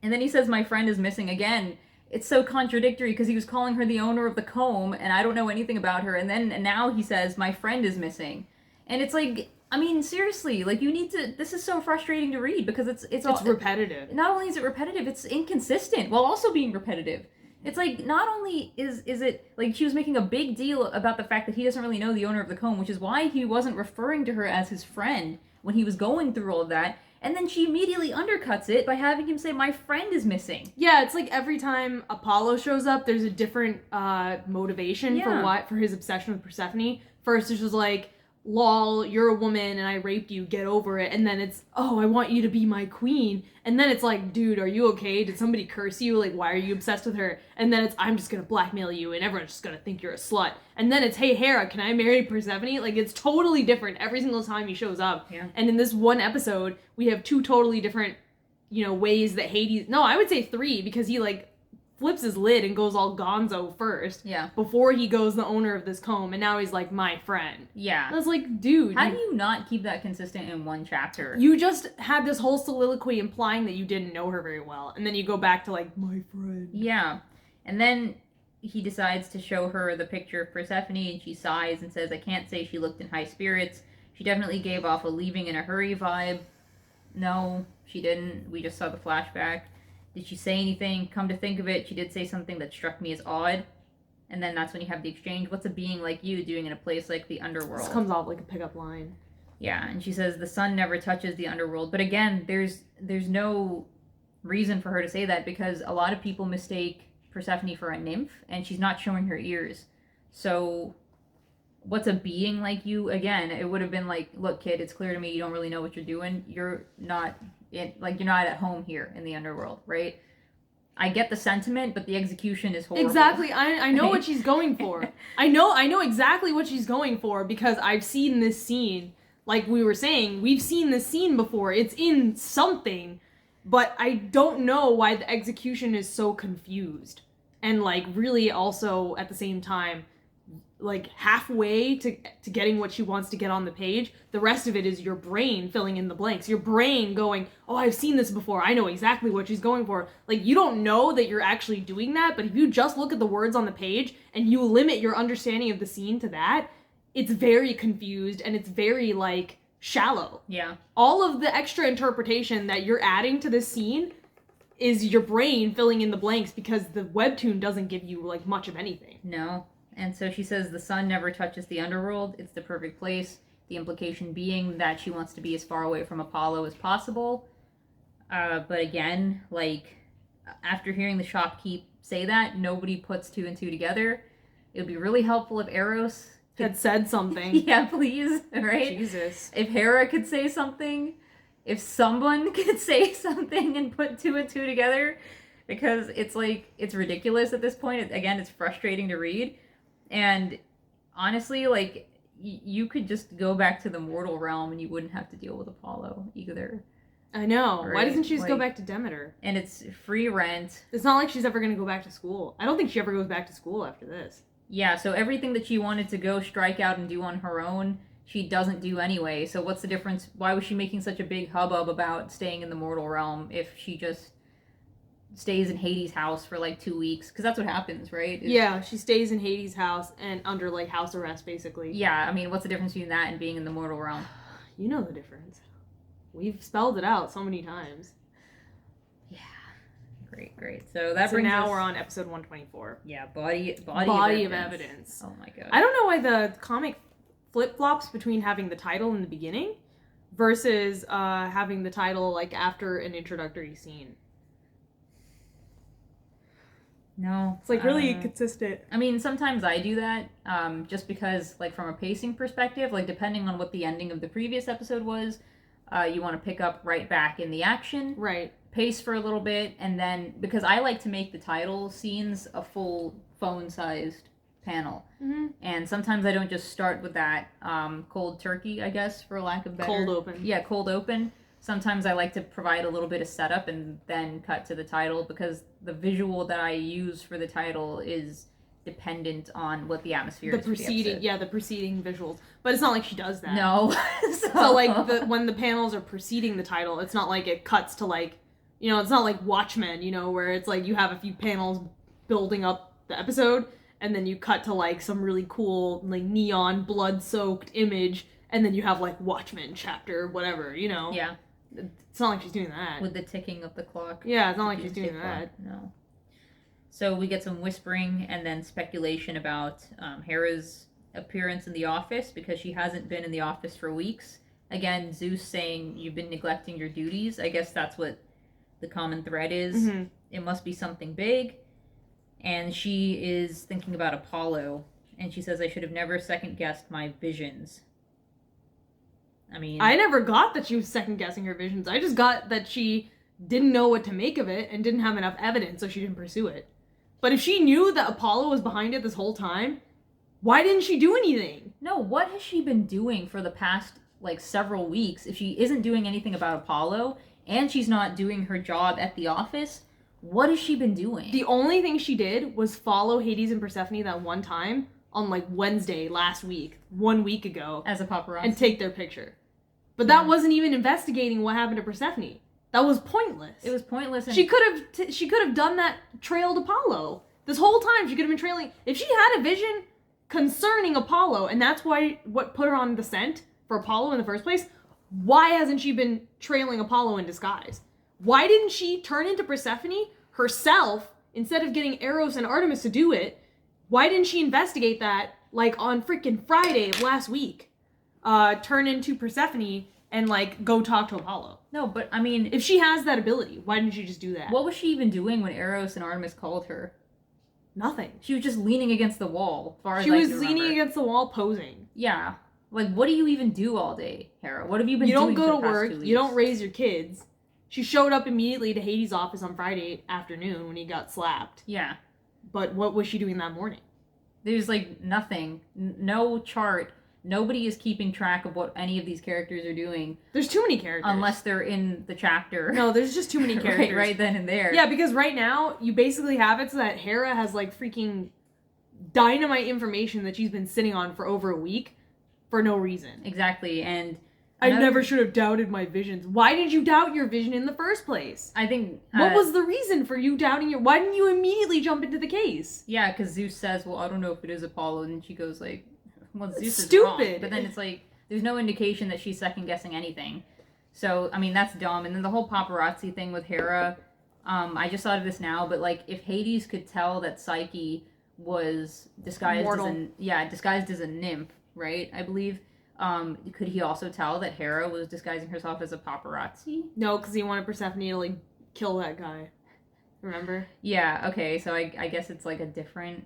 And then he says, my friend is missing again. It's so contradictory because he was calling her the owner of the comb and I don't know anything about her. And now he says, my friend is missing. And it's like, I mean, seriously, like, you need to, this is so frustrating to read because it's repetitive. Not only is it repetitive, it's inconsistent while also being repetitive. It's like, not only is it, like, she was making a big deal about the fact that he doesn't really know the owner of the comb, which is why he wasn't referring to her as his friend when he was going through all of that. And then she immediately undercuts it by having him say, my friend is missing. Yeah, it's like every time Apollo shows up, there's a different motivation for his obsession with Persephone. First, it's just like, lol, you're a woman and I raped you, get over it. And then it's, oh, I want you to be my queen. And then it's like, dude, are you okay? Did somebody curse you? Like, why are you obsessed with her? And then it's, I'm just gonna blackmail you and everyone's just gonna think you're a slut. And then it's, hey, Hera, can I marry Persephone? Like, it's totally different every single time he shows up. Yeah. And in this one episode, we have two totally different, ways that Hades, no, I would say three, because he, like, flips his lid and goes all gonzo first. Yeah. Before he goes the owner of this comb, and now he's like, my friend. Yeah. I was like, dude. How do you not keep that consistent in one chapter? You just had this whole soliloquy implying that you didn't know her very well, and then you go back to, like, my friend. Yeah. And then he decides to show her the picture of Persephone, and she sighs and says, I can't say she looked in high spirits. She definitely gave off a leaving in a hurry vibe. No, she didn't. We just saw the flashback. Did she say anything? Come to think of it, she did say something that struck me as odd. And then that's when you have the exchange. What's a being like you doing in a place like the underworld? This comes off like a pickup line. Yeah, and she says the sun never touches the underworld. But again, there's no reason for her to say that, because a lot of people mistake Persephone for a nymph, and she's not showing her ears. So what's a being like you? Again, it would have been like, look, kid, it's clear to me you don't really know what you're doing. You're not at home here in the underworld, right? I get the sentiment, but the execution is horrible. Exactly. I know what she's going for. I know exactly what she's going for, because I've seen this scene. Like we were saying, we've seen this scene before. It's in something, but I don't know why the execution is so confused. And, like, really also at the same time, like, halfway to getting what she wants to get on the page, the rest of it is your brain filling in the blanks. Your brain going, oh, I've seen this before. I know exactly what she's going for. Like, you don't know that you're actually doing that, but if you just look at the words on the page and you limit your understanding of the scene to that, it's very confused and it's very, like, shallow. Yeah. All of the extra interpretation that you're adding to this scene is your brain filling in the blanks, because the webtoon doesn't give you, like, much of anything. No. And so she says the sun never touches the underworld. It's the perfect place. The implication being that she wants to be as far away from Apollo as possible. But again, like, after hearing the shopkeep say that, nobody puts two and two together. It would be really helpful if Eros had said something. Yeah, please, right? Jesus. If Hera could say something, if someone could say something and put two and two together, because it's like, it's ridiculous at this point. Again, it's frustrating to read. And honestly, like, you could just go back to the mortal realm and you wouldn't have to deal with Apollo either. I know. Right? Why doesn't she just go Like, back to Demeter? And it's free rent. It's not like she's ever going to go back to school. I don't think she ever goes back to school after this. Yeah, so everything that she wanted to go strike out and do on her own, she doesn't do anyway. So what's the difference? Why was she making such a big hubbub about staying in the mortal realm if she just stays in Hades' house for like 2 weeks? Because that's what happens, right? Yeah, she stays in Hades' house and under, like, house arrest, basically. Yeah, I mean, what's the difference between that and being in the mortal realm? You know the difference. We've spelled it out so many times. Yeah. Great. So that brings now us... we're on episode 124. Yeah, body of evidence. Oh my god. I don't know why the comic flip-flops between having the title in the beginning versus having the title, like, after an introductory scene. No. It's, like, really consistent. I mean, sometimes I do that, just because, like, from a pacing perspective, like, depending on what the ending of the previous episode was, you want to pick up right back in the action. Right. Pace for a little bit, and then, because I like to make the title scenes a full phone-sized panel. Mm-hmm. And sometimes I don't just start with that cold turkey, I guess, for lack of better... Cold open. Yeah, cold open. Sometimes I like to provide a little bit of setup and then cut to the title, because the visual that I use for the title is dependent on what the atmosphere is. The preceding visuals. But it's not like she does that. No. So like, when the panels are preceding the title, it's not like it cuts to, like, you know, it's not like Watchmen, you know, where it's like you have a few panels building up the episode, and then you cut to, like, some really cool, like, neon, blood-soaked image, and then you have, like, Watchmen chapter, whatever, you know? Yeah. It's not like she's doing that. With the ticking of the clock. Yeah, it's not like she's doing that. No. So we get some whispering and then speculation about Hera's appearance in the office, because she hasn't been in the office for weeks. again, Zeus saying you've been neglecting your duties. I guess that's what the common thread is. Mm-hmm. It must be something big. And she is thinking about Apollo, and she says, I should have never second-guessed my visions. I mean... I never got that she was second-guessing her visions. I just got that she didn't know what to make of it and didn't have enough evidence, so she didn't pursue it. But if she knew that Apollo was behind it this whole time, why didn't she do anything? No, what has she been doing for the past, like, several weeks if she isn't doing anything about Apollo, and she's not doing her job at the office? What has she been doing? The only thing she did was follow Hades and Persephone that one time on, like, Wednesday last week, 1 week ago. As a paparazzi. And take their picture. But that wasn't even investigating what happened to Persephone. That was pointless. It was pointless. And... She could have done that, trailed Apollo. This whole time she could have been trailing. If she had a vision concerning Apollo, and that's what put her on the scent for Apollo in the first place, why hasn't she been trailing Apollo in disguise? Why didn't she turn into Persephone herself instead of getting Eros and Artemis to do it? Why didn't she investigate that, like, on freaking Friday of last week? Turn into Persephone and, like, go talk to Apollo. No, but, I mean... If she has that ability, why didn't she just do that? What was she even doing when Eros and Artemis called her? Nothing. She was just leaning against the wall, as far as She I was can leaning remember. against the wall posing. Yeah. Like, what do you even do all day, Hera? What have you been You doing don't for go the to past work. 2 weeks? You don't raise your kids. She showed up immediately to Hades' office on Friday afternoon when he got slapped. Yeah. But what was she doing that morning? There's, like, nothing. No chart. Nobody is keeping track of what any of these characters are doing. There's too many characters. Unless they're in the chapter. No, there's just too many characters. right then and there. Yeah, because right now, you basically have it so that Hera has, like, freaking dynamite information that she's been sitting on for over a week for no reason. Exactly, and... I never should have doubted my visions. Why did you doubt your vision in the first place? I think... what was the reason for you doubting your... Why didn't you immediately jump into the case? Yeah, because Zeus says, well, I don't know if it is Apollo, and she goes, like, well, Zeus is stupid. wrong. But then it's like, there's no indication that she's second-guessing anything. So, I mean, that's dumb. And then the whole paparazzi thing with Hera, I just thought of this now, but, like, if Hades could tell that Psyche was disguised disguised as a nymph, right, I believe... could he also tell that Hera was disguising herself as a paparazzi? No, because he wanted Persephone to, like, kill that guy. Remember? Yeah, okay, so I guess it's, like, a different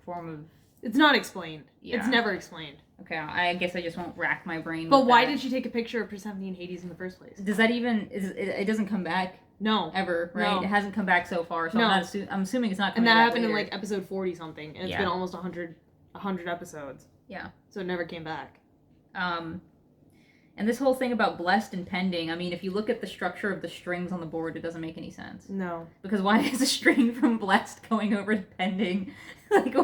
form of... It's not explained. Yeah. It's never explained. Okay, I guess I just won't rack my brain But with why that. did she take a picture of Persephone and Hades in the first place? Does that even... it doesn't come back? No. Ever, right? No. It hasn't come back so far, so No. I'm assuming it's not And coming that back happened in, later. like, episode 40-something, and it's been almost 100 episodes. Yeah. So it never came back. And this whole thing about blessed and pending, I mean, if you look at the structure of the strings on the board, it doesn't make any sense. No. Because why is a string from blessed going over to pending? Like,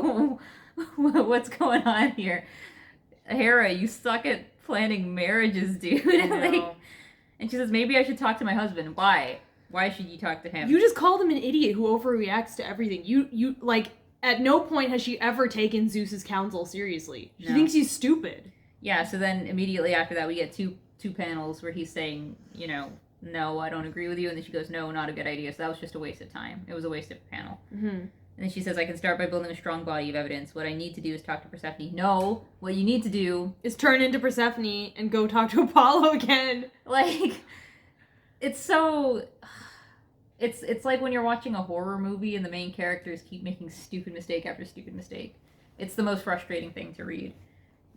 what's going on here? Hera, you suck at planning marriages, dude. Like, and she says, maybe I should talk to my husband. Why? Why should you talk to him? You just called him an idiot who overreacts to everything. You like, at no point has she ever taken Zeus's counsel seriously. She thinks he's stupid. Yeah, so then immediately after that, we get two panels where he's saying, you know, no, I don't agree with you. And then she goes, no, not a good idea. So that was just a waste of time. It was a waste of a panel. Mm-hmm. And then she says, I can start by building a strong body of evidence. What I need to do is talk to Persephone. No, what you need to do is turn into Persephone and go talk to Apollo again. Like, it's so... It's like when you're watching a horror movie and the main characters keep making stupid mistake after stupid mistake. It's the most frustrating thing to read.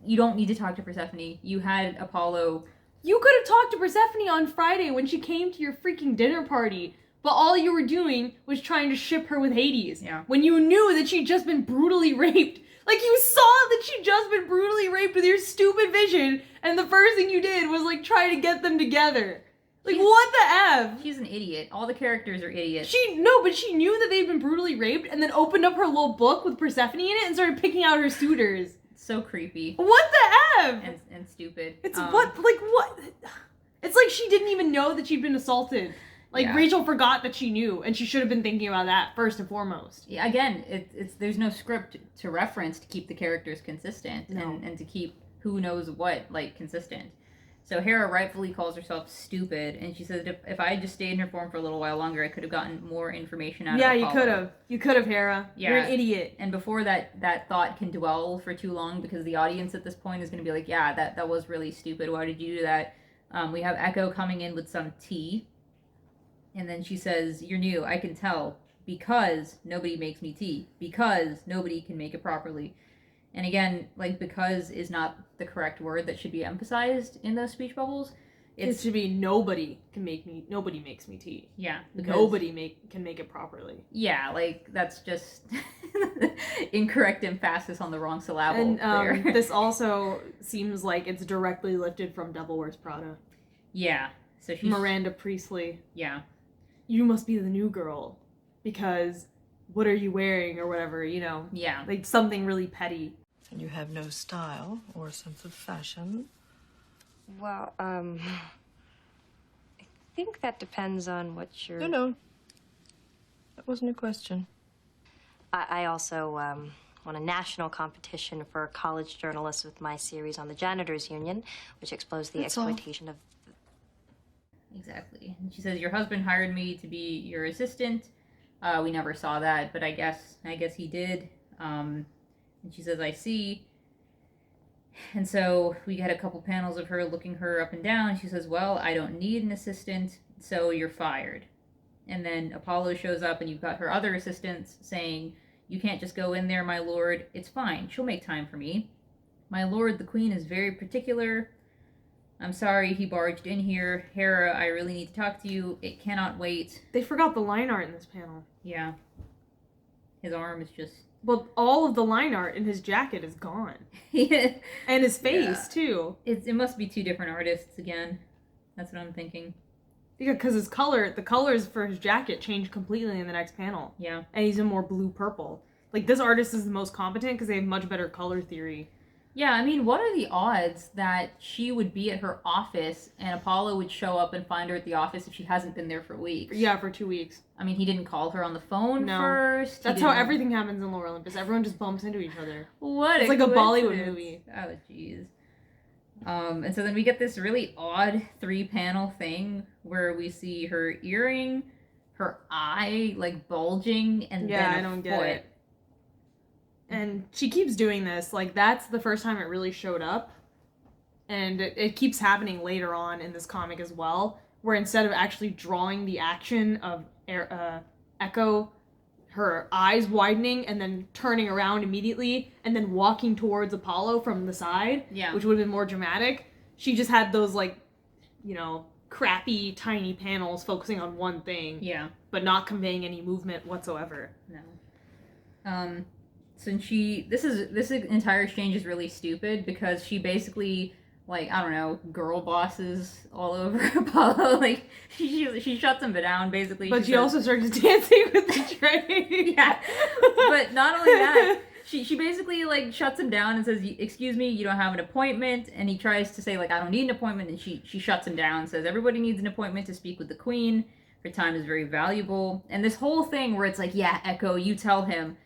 You don't need to talk to Persephone. You had Apollo... You could have talked to Persephone on Friday when she came to your freaking dinner party, but all you were doing was trying to ship her with Hades. Yeah. When you knew that she'd just been brutally raped. Like, you saw that she'd just been brutally raped with your stupid vision, and the first thing you did was, like, try to get them together. Like, what the F? She's an idiot. All the characters are idiots. But she knew that they'd been brutally raped, and then opened up her little book with Persephone in it and started picking out her suitors. So creepy. What the F? And stupid. It's what? It's like she didn't even know that she'd been assaulted. Like, Yeah. Rachel forgot that she knew, and she should have been thinking about that first and foremost. Yeah, again, it's there's no script to reference to keep the characters consistent and to keep who knows what, like, consistent. So Hera rightfully calls herself stupid, and she says if I had just stayed in her form for a little while longer, I could have gotten more information out of Apollo. Yeah, you could have. You could have, Hera. Yeah. You're an idiot. And before that thought can dwell for too long, because the audience at this point is going to be like, yeah, that was really stupid. Why did you do that? We have Echo coming in with some tea. And then she says, you're new, I can tell. Because nobody makes me tea. Because nobody can make it properly. And again, like, because is not the correct word that should be emphasized in those speech bubbles. It should be nobody makes me tea. Yeah. Nobody can make it properly. Yeah, like, that's just incorrect emphasis on the wrong syllable. And there. this also seems like it's directly lifted from Devil Wears Prada. Yeah. So she's Miranda Priestley. Yeah. You must be the new girl. Because what are you wearing or whatever, you know? Yeah. Like something really petty. And you have no style or sense of fashion? Well, I think that depends on what you're... No. That wasn't a question. I also won a national competition for college journalists with my series on the Janitors Union, which exposed the exploitation of... Exactly. And she says, your husband hired me to be your assistant. We never saw that, but I guess he did. And she says, I see. And so we get a couple panels of her looking her up and down. She says, well, I don't need an assistant, so you're fired. And then Apollo shows up, and you've got her other assistants saying, you can't just go in there, my lord. It's fine. She'll make time for me. My lord, the queen is very particular. I'm sorry he barged in here. Hera, I really need to talk to you. It cannot wait. They forgot the line art in this panel. Yeah. His arm is just... Well, all of the line art in his jacket is gone. Yeah. And his face, too. It must be two different artists again. That's what I'm thinking. Yeah, because the colors for his jacket change completely in the next panel. Yeah. And he's in more blue-purple. Like, this artist is the most competent because they have much better color theory. Yeah, I mean, what are the odds that she would be at her office and Apollo would show up and find her at the office if she hasn't been there for weeks? Yeah, for 2 weeks. I mean, he didn't call her on the phone first. That's how everything happens in Lore Olympus. Everyone just bumps into each other. What It's like a Bollywood movie. Oh, jeez. And so then we get this really odd 3-panel thing where we see her earring, her eye, like, bulging, and then I don't get it. And she keeps doing this. Like, that's the first time it really showed up. And it keeps happening later on in this comic as well, where instead of actually drawing the action of Echo, her eyes widening and then turning around immediately and then walking towards Apollo from the side, which would have been more dramatic, she just had those, like, you know, crappy, tiny panels focusing on one thing. Yeah. But not conveying any movement whatsoever. No. Since this entire exchange is really stupid because she basically, like, I don't know, girl bosses all over Apollo. Like, she shuts him down, basically. But she also starts dancing with the tray. Yeah. But not only that, she basically, like, shuts him down and says, excuse me, you don't have an appointment. And he tries to say, like, I don't need an appointment. And she shuts him down and says, everybody needs an appointment to speak with the queen. Her time is very valuable. And this whole thing where it's like, yeah, Echo, you tell him.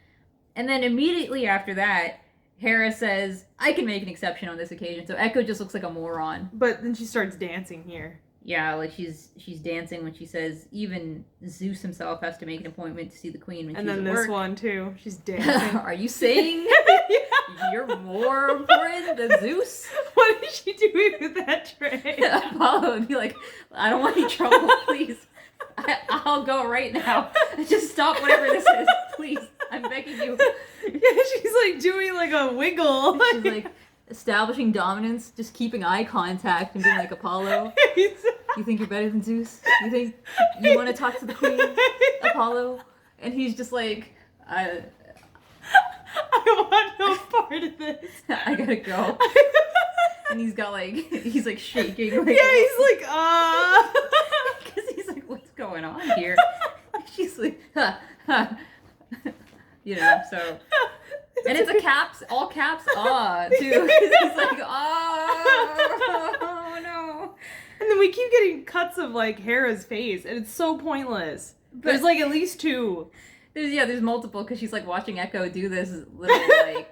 And then immediately after that, Hera says, I can make an exception on this occasion. So Echo just looks like a moron. But then she starts dancing here. Yeah, like she's dancing when she says, even Zeus himself has to make an appointment to see the queen when she's at work. And then this one, too. She's dancing. Are you saying you're more important than Zeus? What is she doing with that tray? Apollo would be like, I don't want any trouble, please. I'll go right now. Just stop whatever this is, please. I'm begging you. Yeah, she's like doing like a wiggle. She's like establishing dominance, just keeping eye contact and being like, Apollo, you think you're better than Zeus? You think you want to talk to the queen, Apollo? And he's just like, I want no part of this. I gotta go. And he's like shaking. Like, yeah, he's like, because he's like, what's going on here? She's like, you know, so. And it's all caps, too. He's like, oh no. And then we keep getting cuts of, like, Hera's face, and it's so pointless. There's, like, at least 2. There's multiple, because she's, like, watching Echo do this little, like,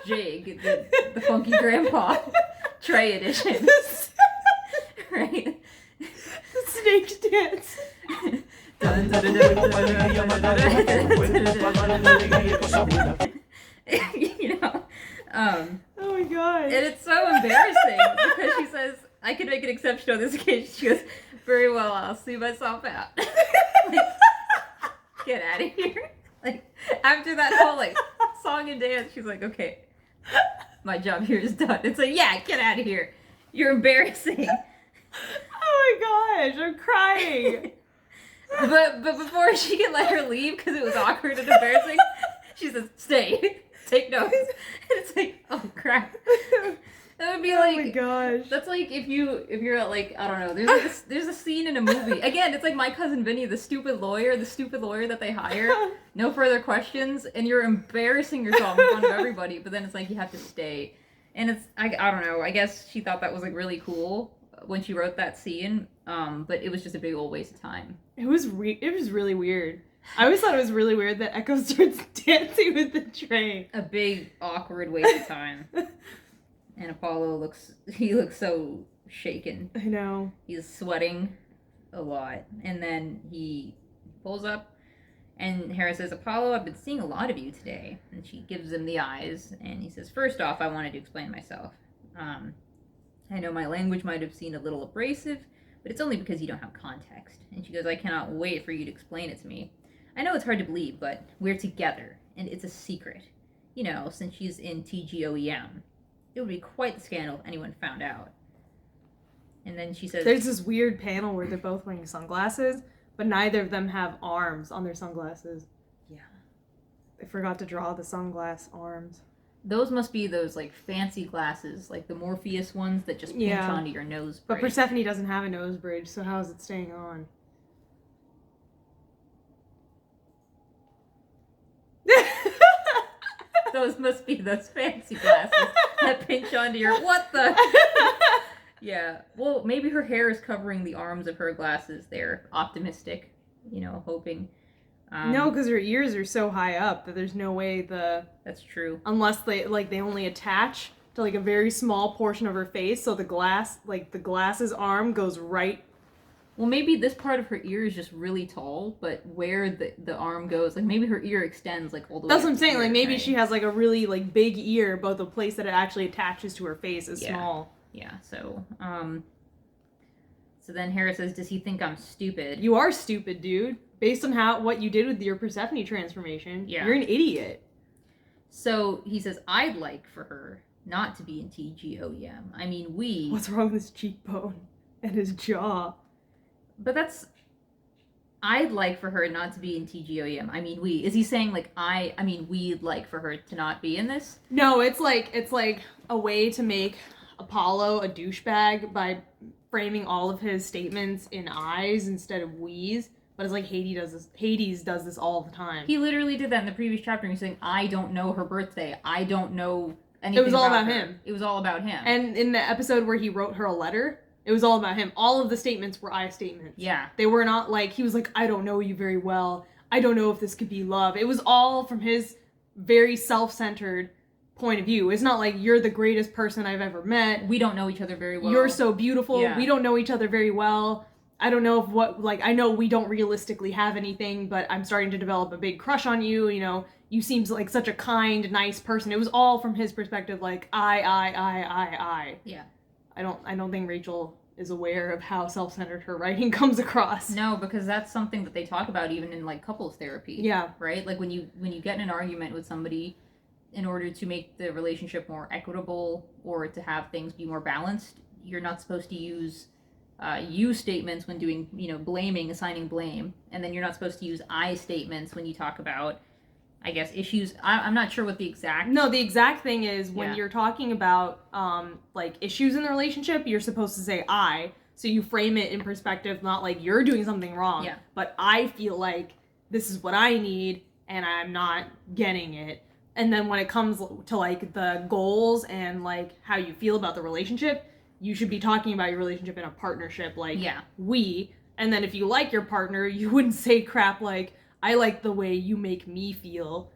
jig, the funky grandpa tray edition. right? The snake dance. You know, oh my god. and it's so embarrassing because she says, "I could make an exception on this occasion." She goes, "Very well, I'll see myself out." Like, get out of here. Like, after that whole, like, song and dance, she's like, "Okay, my job here is done." It's like, yeah, get out of here. You're embarrassing. Oh my gosh, I'm crying. But before she can let her leave because it was awkward and embarrassing, she says, "Stay, take notes." And it's like, oh crap. That would be like, oh my gosh. That's like if you're at, like, I don't know, there's a scene in a movie. Again, it's like My Cousin Vinny, the stupid lawyer that they hire. No further questions, and you're embarrassing yourself in front of everybody. But then it's like you have to stay, and it's I don't know. I guess she thought that was like really cool when she wrote that scene. But it was just a big old waste of time. It was really weird. I always thought it was really weird that Echo starts dancing with the train. A big awkward waste of time. And Apollo looks so shaken. I know. He's sweating a lot. And then he pulls up and Hera says, "Apollo, I've been seeing a lot of you today." And she gives him the eyes and he says, "First off, I wanted to explain myself. I know my language might have seemed a little abrasive, but it's only because you don't have context." And she goes, "I cannot wait for you to explain it to me. I know it's hard to believe, but we're together, and it's a secret. You know, since she's in TGOEM. It would be quite the scandal if anyone found out." And then she says, there's this weird panel where they're both wearing sunglasses, but neither of them have arms on their sunglasses. Yeah. They forgot to draw the sunglass arms. Those must be those, like, fancy glasses, like the Morpheus ones that just pinch onto your nose bridge. But Persephone doesn't have a nose bridge, so how is it staying on? Those must be those fancy glasses that pinch onto your... What the... Yeah. Well, maybe her hair is covering the arms of her glasses. They're optimistic, you know, hoping. No, because her ears are so high up that there's no way That's true. Unless they only attach to, like, a very small portion of her face, so the glass's arm goes right... Well, maybe this part of her ear is just really tall, but where the arm goes, like, maybe her ear extends, like, all the way. That's what I'm saying, like, maybe right? she has, like, a really, like, big ear, but the place that it actually attaches to her face is small. Yeah, so then Hera says, "Does he think I'm stupid?" You are stupid, dude. Based on what you did with your Persephone transformation, you're an idiot. So he says, "I'd like for her not to be in TGOEM. I mean, we..." What's wrong with his cheekbone and his jaw? But that's... I'd like for her not to be in TGOEM. I mean, we. Is he saying, like, I mean, we'd like for her to not be in this? No, it's like a way to make Apollo a douchebag by framing all of his statements in I's instead of we's. But it's like Hades does this all the time. He literally did that in the previous chapter. He's saying, "I don't know her birthday. I don't know anything." It was all about her. him. It was all about him. And in the episode where he wrote her a letter, it was all about him. All of the statements were I statements. Yeah. They were not like, he was like, "I don't know you very well. I don't know if this could be love." It was all from his very self-centered point of view. It's not like, "You're the greatest person I've ever met. We don't know each other very well. You're so beautiful. Yeah. We don't know each other very well. I don't know I know we don't realistically have anything, but I'm starting to develop a big crush on you. You know, you seem like such a kind, nice person." It was all from his perspective, like, I. Yeah. I don't think Rachel is aware of how self-centered her writing comes across. No, because that's something that they talk about even in, like, couples therapy. Yeah. Right? Like, when you get in an argument with somebody, in order to make the relationship more equitable or to have things be more balanced, you're not supposed to use you statements when doing, you know, blaming, assigning blame, and then you're not supposed to use I statements when you talk about, I guess, issues. I'm not sure what the exact... No, the exact thing is when you're talking about, like, issues in the relationship, you're supposed to say I, so you frame it in perspective, not like you're doing something wrong, but I feel like this is what I need, and I'm not getting it. And then when it comes to, like, the goals and, like, how you feel about the relationship, you should be talking about your relationship in a partnership, like, we. And then if you like your partner, you wouldn't say crap like, "I like the way you make me feel."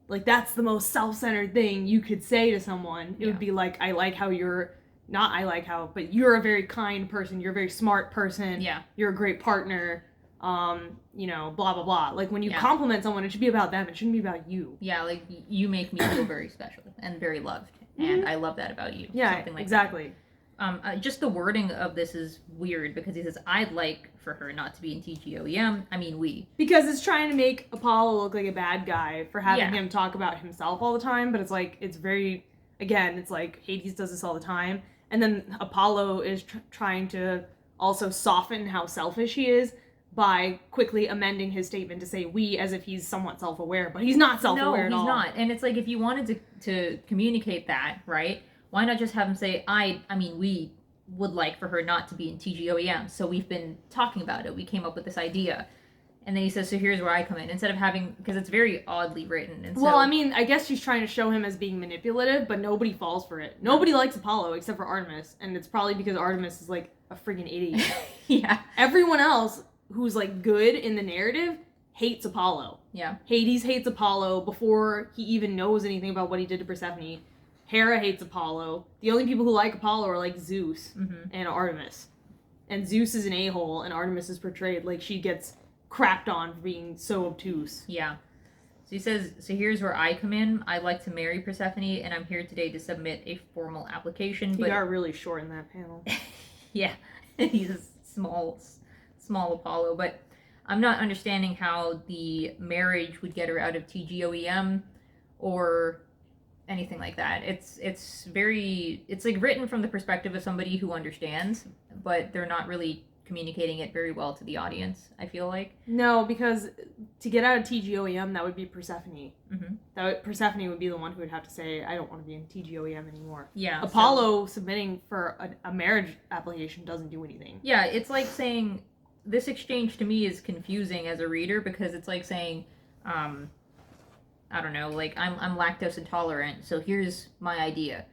Like, that's the most self-centered thing you could say to someone. It would be like, "I like how you're not I like how, but you're a very kind person, you're a very smart person, Yeah. you're a great partner, you know, blah, blah, blah. Like, when you Yeah. compliment someone, it should be about them, it shouldn't be about you. Yeah, like, you make me feel very special and very loved, and I love that about you. Yeah, Something like exactly. that. Just the wording of this is weird because he says, I'd like for her not to be in TGOEM. I mean, we. Because it's trying to make Apollo look like a bad guy for having Yeah. him talk about himself all the time, but it's like, it's very, again, it's like Hades does this all the time, and then Apollo is trying to also soften how selfish he is by quickly amending his statement to say we, as if he's somewhat self-aware, but he's not self-aware at all. No, he's not. And it's like, if you wanted to communicate that, right, why not just have him say, I mean, we would like for her not to be in TGOEM, so we've been talking about it, we came up with this idea. And then he says, so here's where I come in, instead of having, because it's very oddly written. And so, Well, I mean, I guess she's trying to show him as being manipulative, but nobody falls for it. Nobody likes Apollo except for Artemis, and it's probably because Artemis is like a friggin' idiot. yeah. Everyone else who's like good in the narrative hates Apollo. Yeah. Hades hates Apollo before he even knows anything about what he did to Persephone. Hera hates Apollo. The only people who like Apollo are like Zeus and Artemis. And Zeus is an a-hole, and Artemis is portrayed like she gets crapped on for being so obtuse. Yeah. So he says, so here's where I come in. I'd like to marry Persephone, and I'm here today to submit a formal application. He got really short in that panel. Yeah. He's a small Apollo, but I'm not understanding how the marriage would get her out of TGOEM or anything like that. It's like written from the perspective of somebody who understands, but they're not really communicating it very well to the audience, I feel like. No, because to get out of TGOEM, that would be Persephone. Persephone would be the one who would have to say, I don't want to be in TGOEM anymore. Yeah. Apollo submitting for a marriage application doesn't do anything. Yeah, it's like saying, this exchange to me is confusing as a reader, because it's like saying, I don't know, like, I'm lactose intolerant, so here's my idea.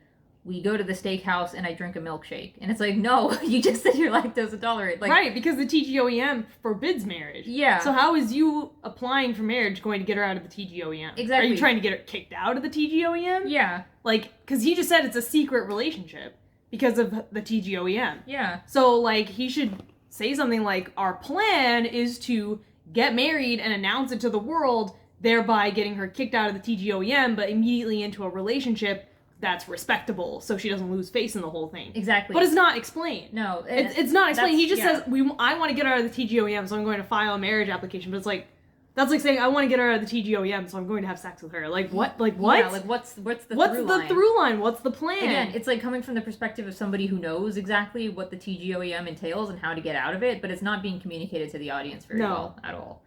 We go to the steakhouse and I drink a milkshake. And it's like, no, you just said you're lactose intolerant. Like, right, because the TGOEM forbids marriage. Yeah. So how is you applying for marriage going to get her out of the TGOEM? Exactly. Are you trying to get her kicked out of the TGOEM? Yeah. Like, because he just said it's a secret relationship because of the TGOEM. Yeah. So, like, he should say something like, our plan is to get married and announce it to the world, thereby getting her kicked out of the TGOEM, but immediately into a relationship that's respectable, so she doesn't lose face in the whole thing. Exactly. But it's not explained. No. It's not explained. He just yeah. says, I want to get her out of the TGOEM, so I'm going to file a marriage application. But it's like, that's like saying, I want to get her out of the TGOEM, so I'm going to have sex with her. Like, what? Like, what? Yeah, like, what's the through line? Through line? What's the plan? Again, it's like coming from the perspective of somebody who knows exactly what the TGOEM entails and how to get out of it, but it's not being communicated to the audience very well at all.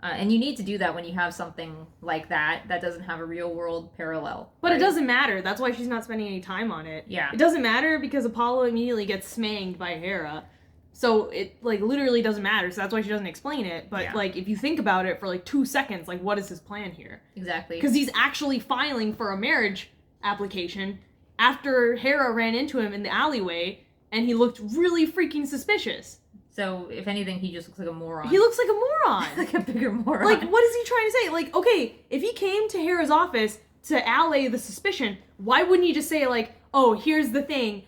And you need to do that when you have something like that doesn't have a real world parallel. But right? It doesn't matter. That's why she's not spending any time on it. Yeah. It doesn't matter because Apollo immediately gets smanged by Hera. So it, like, literally doesn't matter. So that's why she doesn't explain it. But, like, if you think about it for, like, 2 seconds, like, what is his plan here? Exactly. Because he's actually filing for a marriage application after Hera ran into him in the alleyway, and he looked really freaking suspicious. So, if anything, he just looks like a moron. He looks like a moron. Like a bigger moron. Like, what is he trying to say? Like, okay, if he came to Hera's office to allay the suspicion, why wouldn't he just say, like, oh, here's the thing.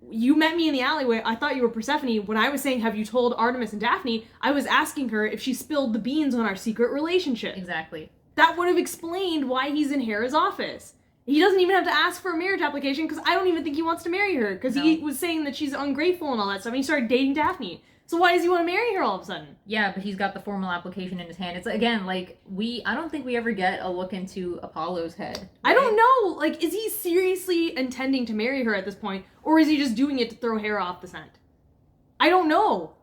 You met me in the alleyway. I thought you were Persephone. When I was saying, have you told Artemis and Daphne, I was asking her if she spilled the beans on our secret relationship. Exactly. That would have explained why he's in Hera's office. He doesn't even have to ask for a marriage application because I don't even think he wants to marry her because he was saying that she's ungrateful and all that stuff, and he started dating Daphne. So why does he want to marry her all of a sudden? Yeah, but he's got the formal application in his hand. It's, again, like, I don't think we ever get a look into Apollo's head. Right? I don't know. Like, is he seriously intending to marry her at this point? Or is he just doing it to throw Hera off the scent? I don't know.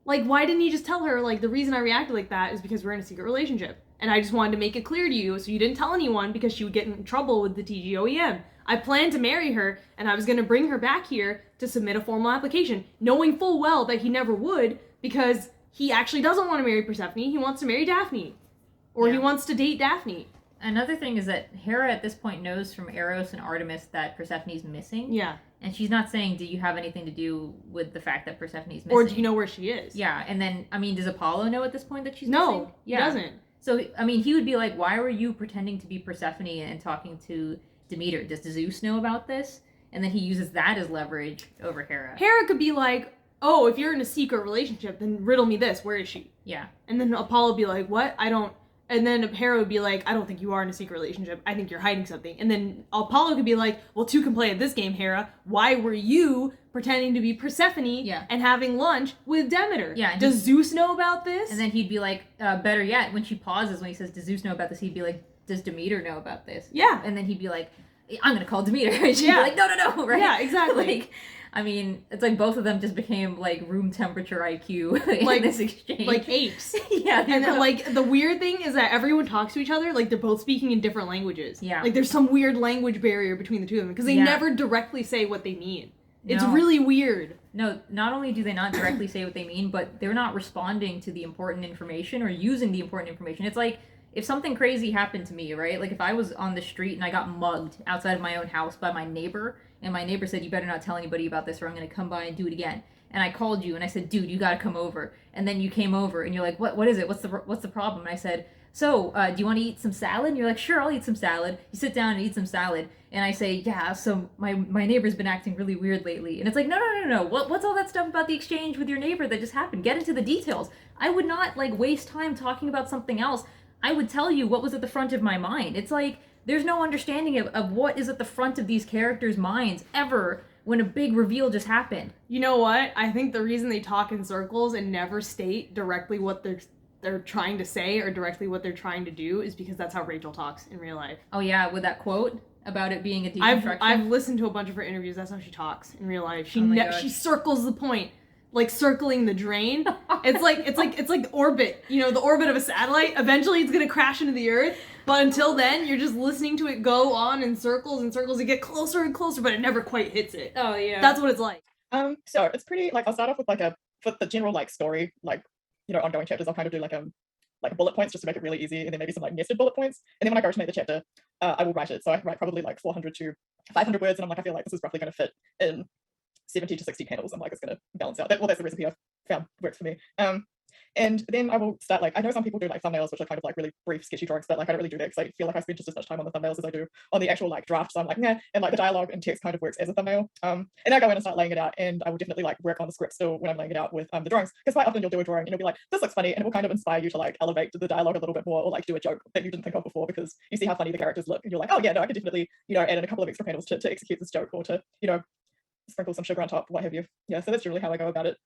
Like, why didn't he just tell her, like, the reason I reacted like that is because we're in a secret relationship. And I just wanted to make it clear to you so you didn't tell anyone because she would get in trouble with the TGOEM. I planned to marry her, and I was going to bring her back here to submit a formal application, knowing full well that he never would, because he actually doesn't want to marry Persephone. He wants to marry Daphne. Or he wants to date Daphne. Another thing is that Hera at this point knows from Eros and Artemis that Persephone's missing. Yeah. And she's not saying, do you have anything to do with the fact that Persephone's missing? Or do you know where she is? Yeah, and then, I mean, does Apollo know at this point that she's no, missing? No, he doesn't. So, I mean, he would be like, why were you pretending to be Persephone and talking to Demeter? Does Zeus know about this? and then he uses that as leverage over Hera. Hera could be like, oh, if you're in a secret relationship, then riddle me this. Where is she? Yeah. And then Apollo would be like, what? I don't... And then Hera would be like, I don't think you are in a secret relationship. I think you're hiding something. And then Apollo could be like, well, two can play at this game, Hera. Why were you pretending to be Persephone and having lunch with Demeter? Yeah. Does Zeus know about this? And then he'd be like, better yet, when she pauses, when he says, does Zeus know about this? He'd be like, does Demeter know about this? Yeah. And then he'd be like, I'm going to call Demeter. And she'd be like, no, right? Yeah, exactly. Like, I mean, it's like both of them just became like room temperature IQ in this exchange. Like apes. Yeah. And then, like, the weird thing is that everyone talks to each other, like, they're both speaking in different languages. Yeah. Like, there's some weird language barrier between the two of them, because they never directly say what they mean. It's No. really weird. No, not only do they not directly say what they mean, but they're not responding to the important information or using the important information. It's like, if something crazy happened to me, right? Like, if I was on the street and I got mugged outside of my own house by my neighbor, and my neighbor said, you better not tell anybody about this or I'm going to come by and do it again. And I called you and I said, dude, you got to come over. And then you came over and you're like, what is it? What's the problem? And I said, so, do you want to eat some salad? And you're like, sure, I'll eat some salad. You sit down and eat some salad. And I say, yeah, so my neighbor's been acting really weird lately. And it's like, no. What's all that stuff about the exchange with your neighbor that just happened? Get into the details. I would not, like, waste time talking about something else. I would tell you what was at the front of my mind. It's like, there's no understanding of what is at the front of these characters' minds ever when a big reveal just happened. You know what? I think the reason they talk in circles and never state directly what they're trying to say or directly what they're trying to do is because that's how Rachel talks in real life. Oh yeah, with that quote about it being a deconstruction? I've listened to a bunch of her interviews. That's how she talks in real life. She circles the point. Like circling the drain. It's like orbit. You know, the orbit of a satellite. Eventually it's gonna crash into the earth. But until then, you're just listening to it go on in circles and circles and get closer and closer, but it never quite hits it. Oh yeah. That's what it's like. So it's pretty, like, I'll start off with for the general, like, story, like, you know, ongoing chapters, I'll kind of do like bullet points just to make it really easy, and then maybe some like nested bullet points. And then when I go to make the chapter, I will write it. So I write probably like 400 to 500 words, and I'm like, I feel like this is roughly going to fit in 70 to 60 panels. I'm like, it's going to balance out. That's the recipe I've found works for me. And then I will start, like, I know some people do like thumbnails, which are kind of like really brief, sketchy drawings, but like I don't really do that because I feel like I spend just as much time on the thumbnails as I do on the actual like draft. So I'm like, nah, and like the dialogue and text kind of works as a thumbnail. And I go in and start laying it out, and I will definitely like work on the script still when I'm laying it out with the drawings, because quite often you'll do a drawing and you'll be like, this looks funny, and it will kind of inspire you to like elevate the dialogue a little bit more, or like do a joke that you didn't think of before because you see how funny the characters look, and you're like, oh yeah, no, I could definitely, you know, add in a couple of extra panels to execute this joke, or to, you know, sprinkle some sugar on top, what have you. Yeah, so that's generally how I go about it.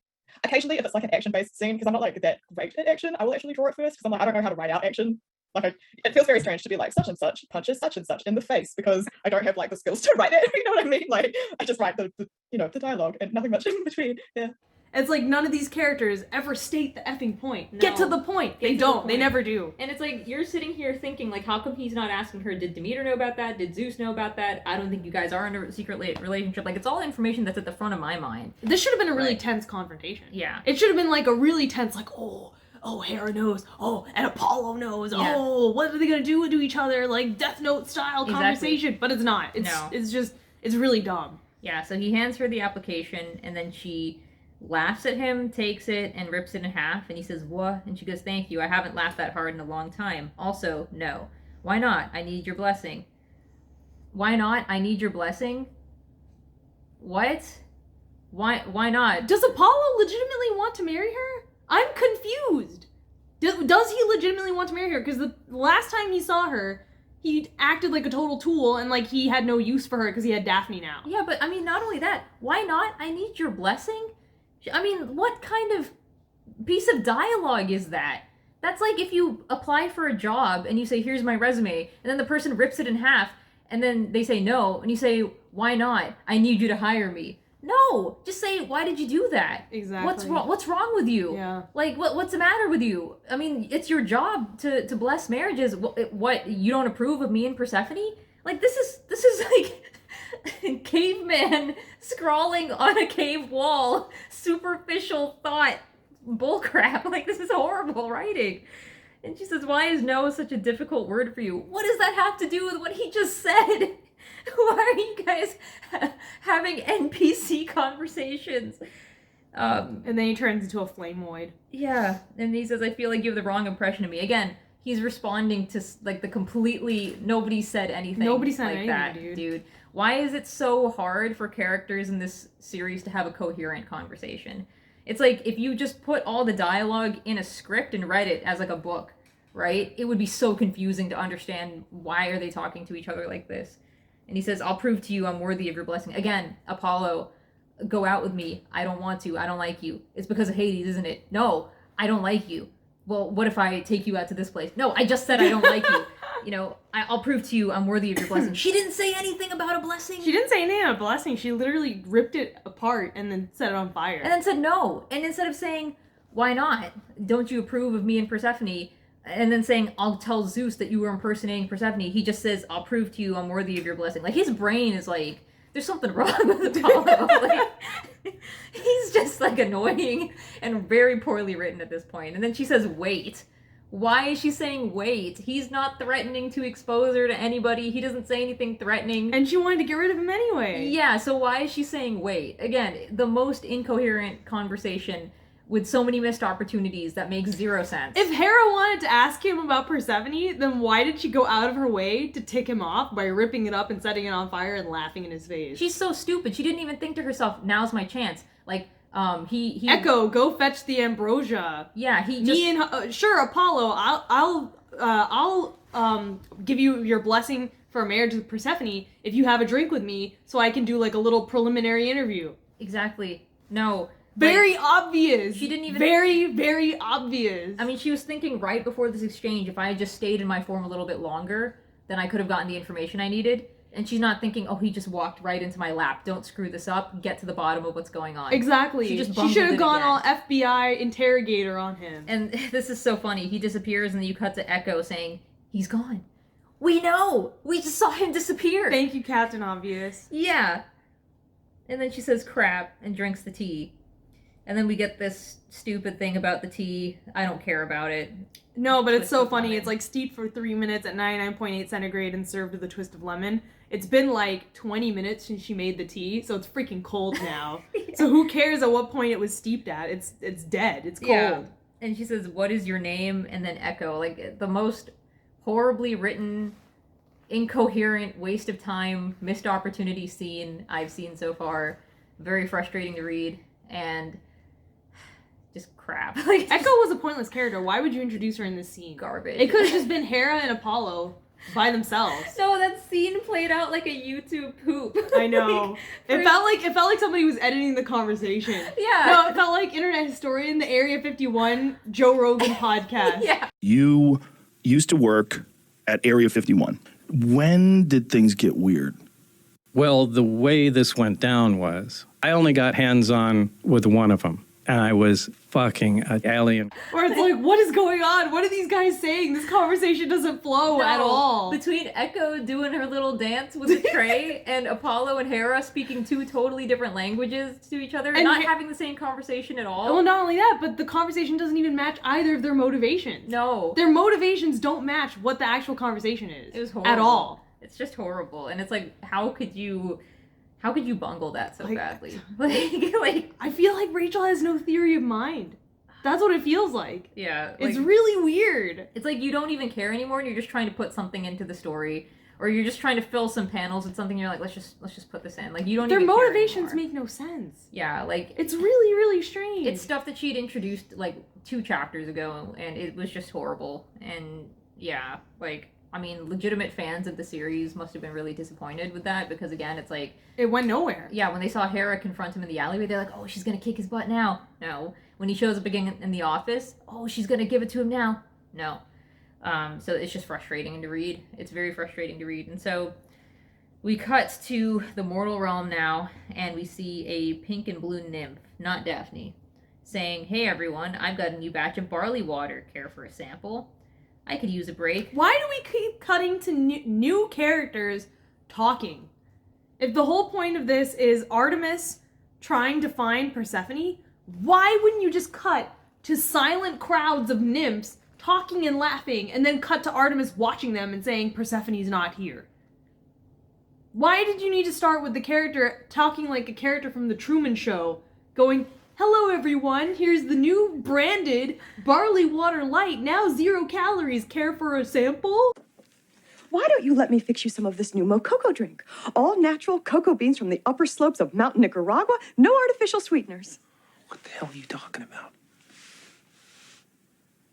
Occasionally, if it's like an action-based scene, because I'm not like that great at action, I will actually draw it first, because I'm like, I don't know how to write out action. Like, it feels very strange to be like, such and such punches such and such in the face, because I don't have like the skills to write it. You know what I mean? Like, I just write the you know, the dialogue and nothing much in between. Yeah. It's like none of these characters ever state the effing point. No. Get to the point. They don't. They never do. And it's like, you're sitting here thinking, like, how come he's not asking her, did Demeter know about that? Did Zeus know about that? I don't think you guys are in a secret relationship. Like, it's all information that's at the front of my mind. This should have been a really tense confrontation. Yeah. It should have been like a really tense, like, oh, Hera knows. Oh, and Apollo knows. Yeah. Oh, what are they going to do to each other? Like, Death Note style conversation. But it's not. It's just, it's really dumb. Yeah, so he hands her the application, and then she laughs at him, takes it, and rips it in half, and he says, what? And she goes, thank you, I haven't laughed that hard in a long time. Also, no. Why not? I need your blessing. Why not? I need your blessing? What? Why not? Does Apollo legitimately want to marry her? I'm confused. Does he legitimately want to marry her? Because the last time he saw her, he acted like a total tool, and like he had no use for her because he had Daphne now. Yeah, but I mean, not only that, why not? I need your blessing? I mean, what kind of piece of dialogue is that? That's like if you apply for a job and you say, here's my resume, and then the person rips it in half, and then they say no, and you say, why not? I need you to hire me. No, just say, why did you do that? Exactly. What's wrong with you? Yeah. Like, what's the matter with you? I mean, it's your job to bless marriages. What, you don't approve of me and Persephone? Like, this is like caveman scrawling on a cave wall, superficial thought bullcrap. Like, this is horrible writing. And she says, why is no such a difficult word for you? What does that have to do with what he just said? Why are you guys having NPC conversations? And then he turns into a flameoid. Yeah, and he says, I feel like you have the wrong impression of me. Again, he's responding to like the completely nobody said anything. Nobody said like anything, that, dude. Why is it so hard for characters in this series to have a coherent conversation? It's like if you just put all the dialogue in a script and read it as like a book, right? It would be so confusing to understand why are they talking to each other like this. And he says, I'll prove to you I'm worthy of your blessing. Again, Apollo, go out with me. I don't want to. I don't like you. It's because of Hades, isn't it? No, I don't like you. Well, what if I take you out to this place? No, I just said I don't like you. You know, I'll prove to you I'm worthy of your blessing. She didn't say anything about a blessing. She didn't say anything about a blessing. She literally ripped it apart and then set it on fire. And then said no. And instead of saying, why not? Don't you approve of me and Persephone? And then saying, I'll tell Zeus that you were impersonating Persephone. He just says, I'll prove to you I'm worthy of your blessing. Like, his brain is like, there's something wrong with Apollo. Like, he's just, like, annoying and very poorly written at this point. And then she says, wait. Why is she saying wait? He's not threatening to expose her to anybody. He doesn't say anything threatening. And she wanted to get rid of him anyway. Yeah, so why is she saying wait? Again, the most incoherent conversation with so many missed opportunities that makes zero sense. If Hera wanted to ask him about Persephone, then why did she go out of her way to tick him off by ripping it up and setting it on fire and laughing in his face? She's so stupid. She didn't even think to herself, now's my chance. Like, he Echo, go fetch the ambrosia. Yeah, he just... Me and sure, Apollo, I'll give you your blessing for marriage with Persephone if you have a drink with me, so I can do like a little preliminary interview. Exactly. No. Very obvious. She didn't even... Very, very obvious. I mean, she was thinking right before this exchange, if I had just stayed in my form a little bit longer, then I could have gotten the information I needed. And she's not thinking, oh, he just walked right into my lap. Don't screw this up. Get to the bottom of what's going on. Exactly. She should have gone all FBI interrogator on him. And this is so funny. He disappears, and then you cut to Echo saying, he's gone. We know! We just saw him disappear! Thank you, Captain Obvious. Yeah. And then she says crap and drinks the tea. And then we get this stupid thing about the tea. I don't care about it. No, but it's so funny. It's like steeped for 3 minutes at 99.8 centigrade and served with a twist of lemon. It's been like 20 minutes since she made the tea, so it's freaking cold now. Yeah. So who cares at what point it was steeped at? It's dead. It's cold. Yeah. And she says, what is your name? And then Echo. Like, the most horribly written, incoherent, waste of time, missed opportunity scene I've seen so far. Very frustrating to read. And... just crap. Like, Echo was a pointless character. Why would you introduce her in this scene? Garbage. It could have just been Hera and Apollo by themselves. No, that scene played out like a YouTube poop. I know. It felt like somebody was editing the conversation. Yeah. No, it felt like Internet Historian, the Area 51 Joe Rogan podcast. Yeah. You used to work at Area 51. When did things get weird? Well, the way this went down was I only got hands-on with one of them. And I was fucking an alien. Or it's like, what is going on? What are these guys saying? This conversation doesn't flow at all. Between Echo doing her little dance with a tray and Apollo and Hera speaking two totally different languages to each other and not having the same conversation at all. Well, not only that, but the conversation doesn't even match either of their motivations. No. Their motivations don't match what the actual conversation is. It was horrible. At all. It's just horrible. And it's like, how could you bungle that so badly? Like, I feel like Rachel has no theory of mind. That's what it feels like. Yeah. It's really weird. It's like you don't even care anymore and you're just trying to put something into the story. Or you're just trying to fill some panels with something, you're like, let's just put this in. Like, you don't even care anymore. Their motivations make no sense. Yeah, like... It's really, really strange. It's stuff that she'd introduced, like, 2 chapters ago, and it was just horrible. And, yeah, like... I mean, legitimate fans of the series must have been really disappointed with that because, again, it's like... It went nowhere. Yeah, when they saw Hera confront him in the alleyway, they're like, oh, she's gonna kick his butt now. No. When he shows up again in the office, oh, she's gonna give it to him now. No. So it's just frustrating to read. It's very frustrating to read. And so we cut to the mortal realm now, and we see a pink and blue nymph, not Daphne, saying, hey, everyone, I've got a new batch of barley water. Care for a sample? I could use a break. Why do we keep cutting to new characters talking? If the whole point of this is Artemis trying to find Persephone, why wouldn't you just cut to silent crowds of nymphs talking and laughing and then cut to Artemis watching them and saying Persephone's not here? Why did you need to start with the character talking like a character from the Truman Show, going, Hello everyone, here's the new branded barley water light, now 0 calories. Care for a sample? Why don't you let me fix you some of this new Mococo drink? All natural cocoa beans from the upper slopes of Mountain Nicaragua, no artificial sweeteners. What the hell are you talking about?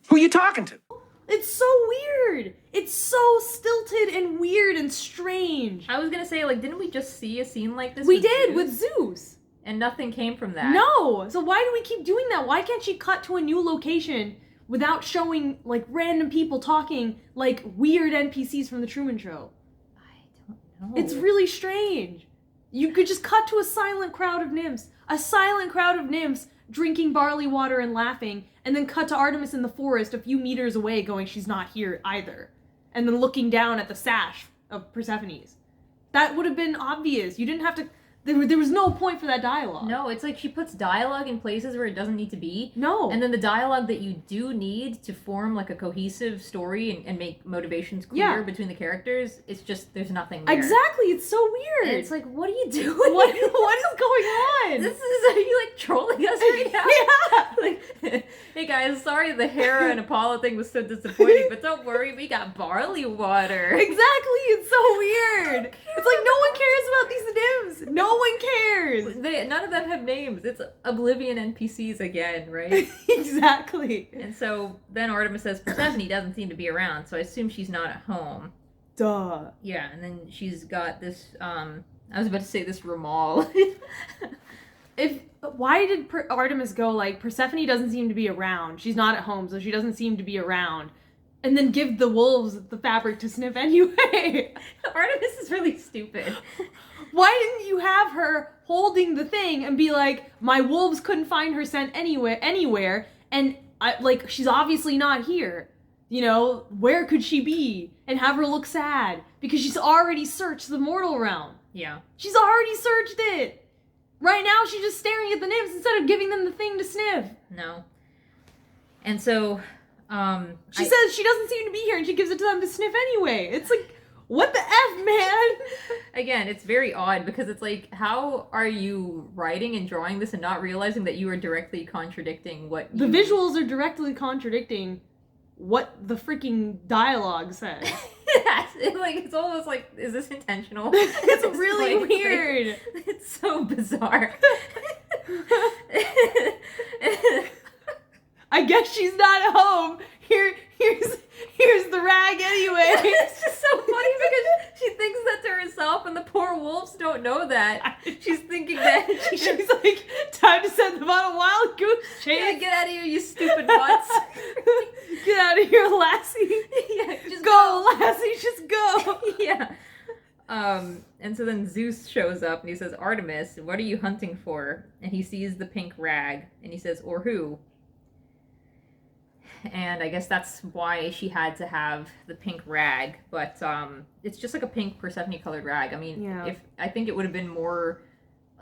Who are you talking to? It's so weird. It's so stilted and weird and strange. I was gonna say, like, didn't we just see a scene like this? We did with Zeus. And nothing came from that. No. So why do we keep doing that? Why can't she cut to a new location without showing, like, random people talking like weird NPCs from the Truman Show? I don't know. It's really strange. You could just cut to a silent crowd of nymphs. A silent crowd of nymphs drinking barley water and laughing, and then cut to Artemis in the forest a few meters away going, she's not here either. And then looking down at the sash of Persephone's. That would have been obvious. You didn't have to... There was no point for that dialogue. No, it's like she puts dialogue in places where it doesn't need to be. No. And then the dialogue that you do need to form like a cohesive story and make motivations clear between the characters, it's just, there's nothing there. Exactly, it's so weird. And it's like, what are you doing? What is going on? Are you like trolling us right now? Yeah. Like, hey guys, sorry the Hera and Apollo thing was so disappointing, but don't worry, we got barley water. Exactly, it's so weird. It's like no one cares about these nymphs. No one cares. None of them have names. It's Oblivion NPCs again, right? Exactly. And so then Artemis says Persephone doesn't seem to be around, so I assume she's not at home. Duh. Yeah, and then she's got this, I was about to say this Ramal. Why did Artemis go like, Persephone doesn't seem to be around. She's not at home, so she doesn't seem to be around. And then give the wolves the fabric to sniff anyway. Artemis is really stupid. Why didn't you have her holding the thing and be like, my wolves couldn't find her scent anywhere, and she's obviously not here. You know, where could she be? And have her look sad because she's already searched the mortal realm. Yeah. She's already searched it. Right now she's just staring at the nymphs instead of giving them the thing to sniff. No. And so, she says she doesn't seem to be here and she gives it to them to sniff anyway. It's like, what the F, man? Again, it's very odd because it's like, how are you writing and drawing this and not realizing that you are directly contradicting what The visuals are directly contradicting what the freaking dialogue says. Yes, it's almost like, is this intentional? It's really weird. It's so bizarre. I guess she's not at home. Here's the rag anyway. It's just so funny because she thinks that to herself, and the poor wolves don't know that. She's thinking that she's like, time to send them on a wild goose chase. Yeah, get out of here, you stupid butts. Get out of here, lassie. Yeah, just go, lassie, just go. Yeah. And so then Zeus shows up and he says, Artemis, what are you hunting for? And he sees the pink rag and he says, or who? And I guess that's why she had to have the pink rag, but it's just like a pink Persephone colored rag. I mean, I think it would have been more,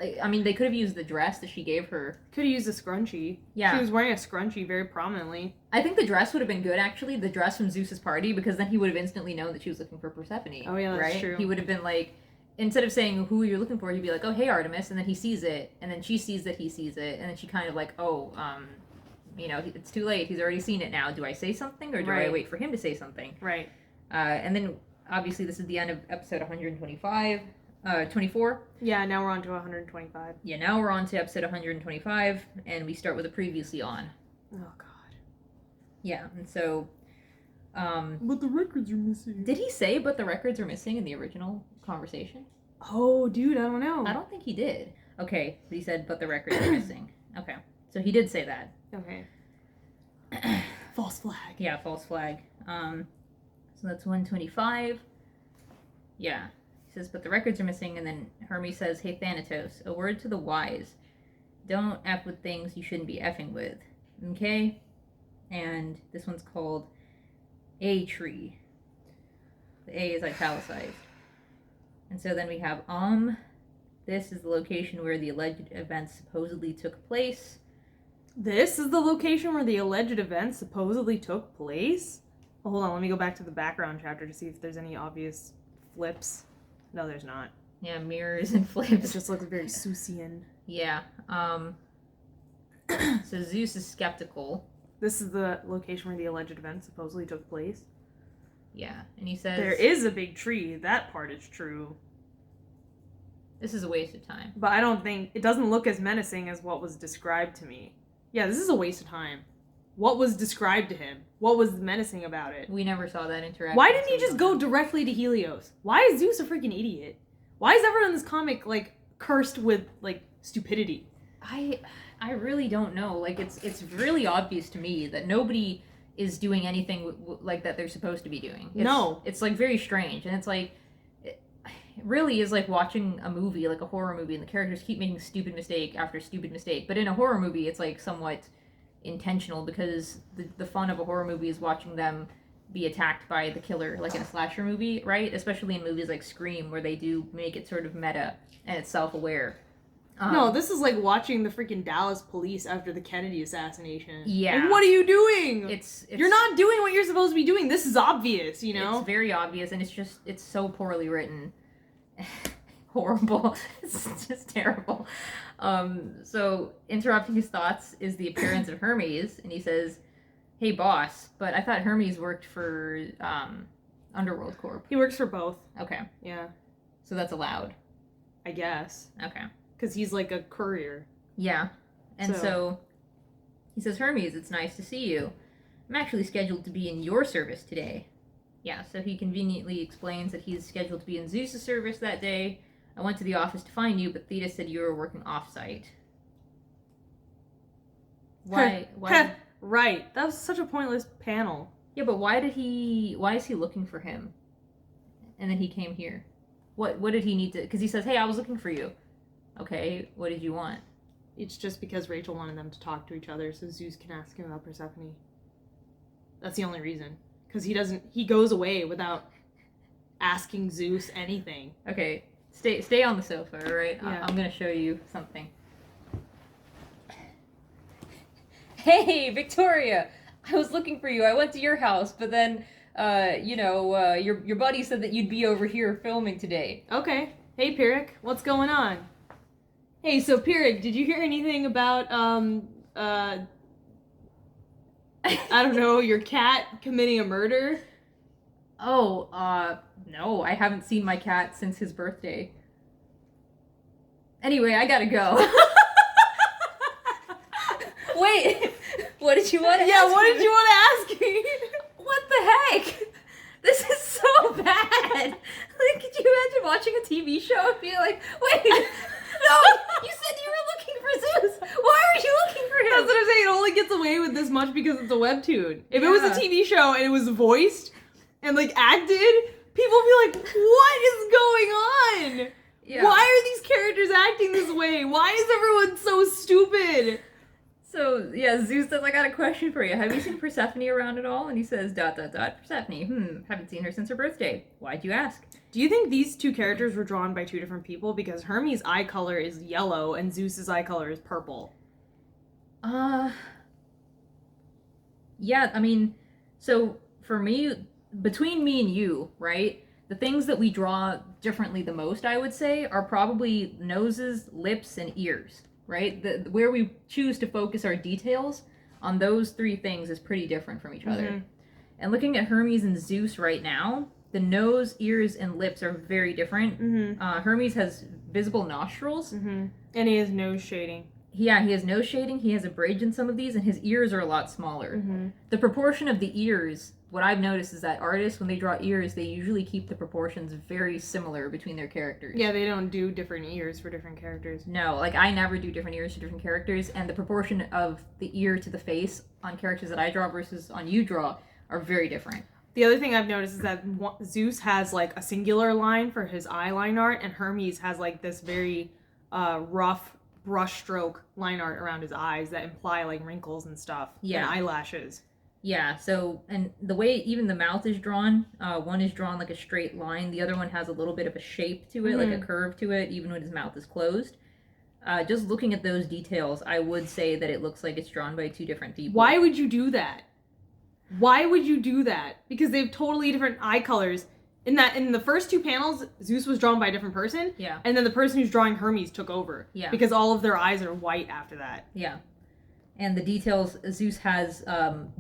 I mean, they could have used the dress that she gave her. Could have used a scrunchie. Yeah. She was wearing a scrunchie very prominently. I think the dress would have been good, actually, the dress from Zeus's party, because then he would have instantly known that she was looking for Persephone. Oh yeah, that's right? true. He would have been like, instead of saying who you're looking for, he'd be like, oh, hey, Artemis, and then he sees it, and then she sees that he sees it, and then she kind of like, you know, it's too late. He's already seen it now. Do I say something or do I wait for him to say something? Right. And then, obviously, this is the end of episode 24. Yeah, now we're on to 125. Yeah, now we're on to episode 125, and we start with a previously on. Oh, God. Yeah, and so... but the records are missing. Did he say, but the records are missing in the original conversation? Oh, dude, I don't know. I don't think he did. Okay, but he said, but the records are missing. Okay, so he did say that. Okay. False flag. Yeah, false flag. So that's 125. Yeah. He says, but the records are missing, and then Hermes says, hey, Thanatos, a word to the wise. Don't F with things you shouldn't be effing with. Okay? And this one's called A Tree. The A is italicized. And so then we have, this is the location where the alleged events supposedly took place. This is the location where the alleged events supposedly took place? Well, hold on, let me go back to the background chapter to see if there's any obvious flips. No, there's not. Yeah, mirrors and flips. It just looks very Seussian. Yeah. So Zeus is skeptical. This is the location where the alleged event supposedly took place. Yeah, and he says... There is a big tree. That part is true. This is a waste of time. But I don't think... It doesn't look as menacing as what was described to me. Yeah, this is a waste of time. What was described to him? What was menacing about it? We never saw that interaction. Why didn't he just go directly to Helios? Why is Zeus a freaking idiot? Why is everyone in this comic, like, cursed with, like, stupidity? I really don't know. Like, it's really obvious to me that nobody is doing anything like that they're supposed to be doing. It's like very strange, and it's like it really is like watching a movie, like a horror movie, and the characters keep making stupid mistake after stupid mistake. But in a horror movie, it's like somewhat intentional because the fun of a horror movie is watching them be attacked by the killer, like in a slasher movie, right? Especially in movies like Scream, where they do make it sort of meta and it's self-aware. No, this is like watching the freaking Dallas police after the Kennedy assassination. Yeah. Like, what are you doing? It's you're not doing what you're supposed to be doing. This is obvious, you know? It's very obvious, and it's so poorly written. Horrible. It's just terrible. So interrupting his thoughts is the appearance of Hermes, and he says, "Hey boss, but I thought Hermes worked for Underworld Corp." He works for both. Okay. Yeah. So that's allowed. I guess. Okay. Because he's like a courier. Yeah. And so he says, "Hermes, it's nice to see you. I'm actually scheduled to be in your service today." Yeah, so he conveniently explains that he's scheduled to be in Zeus' service that day. "I went to the office to find you, but Theta said you were working off-site." Why? Right. That was such a pointless panel. Yeah, but why is he looking for him? And then he came here. What did he need to... Because he says, "Hey, I was looking for you." Okay, what did you want? It's just because Rachel wanted them to talk to each other so Zeus can ask him about Persephone. That's the only reason. Because he goes away without asking Zeus anything. Okay, stay on the sofa, alright? Yeah. I'm gonna show you something. "Hey, Victoria! I was looking for you. I went to your house, but then, your buddy said that you'd be over here filming today." Okay. Hey, Pyrrhic, what's going on? Hey, so Pyrrhic, did you hear anything about, I don't know, your cat committing a murder? Oh, no, I haven't seen my cat since his birthday. Anyway, I gotta go. Wait, what did you want to ask me? Yeah, what did you want to ask me? What the heck? This is so bad. Like, could you imagine watching a TV show and being like, "Wait, no, you said you were looking for Zeus. Why are you looking for him?" That's what I'm saying. It only gets away with this much because it's a webtoon. If it was a TV show and it was voiced and like acted, people would be like, "What is going on? Yeah. Why are these characters acting this way? Why is everyone so stupid?" So, yeah, Zeus says, "I got a question for you. Have you seen Persephone around at all?" And he says, ... Persephone, haven't seen her since her birthday. Why'd you ask? Do you think these two characters were drawn by two different people? Because Hermes' eye color is yellow and Zeus's eye color is purple. Yeah, I mean, so for me, between me and you, right, the things that we draw differently the most, I would say, are probably noses, lips, and ears, right? Where we choose to focus our details on those three things is pretty different from each other. And looking at Hermes and Zeus right now, the nose, ears, and lips are very different. Hermes has visible nostrils. And he has nose shading. Yeah, he has nose shading, he has a bridge in some of these, and his ears are a lot smaller. The proportion of the ears, what I've noticed is that artists, when they draw ears, they usually keep the proportions very similar between their characters. Yeah, they don't do different ears for different characters. No, like I never do different ears to different characters, and the proportion of the ear to the face on characters that I draw versus on you draw are very different. The other thing I've noticed is that Zeus has like a singular line for his eye line art, and Hermes has like this very rough brushstroke line art around his eyes that imply like wrinkles and stuff. Yeah. And eyelashes. Yeah, so, and the way even the mouth is drawn, one is drawn like a straight line, the other one has a little bit of a shape to it, like a curve to it, even when his mouth is closed. Just looking at those details, I would say that it looks like it's drawn by two different people. Why would you do that? Why would you do that? Because they have totally different eye colors. In the first two panels, Zeus was drawn by a different person. Yeah. And then the person who's drawing Hermes took over. Yeah. Because all of their eyes are white after that. Yeah. And the details, Zeus has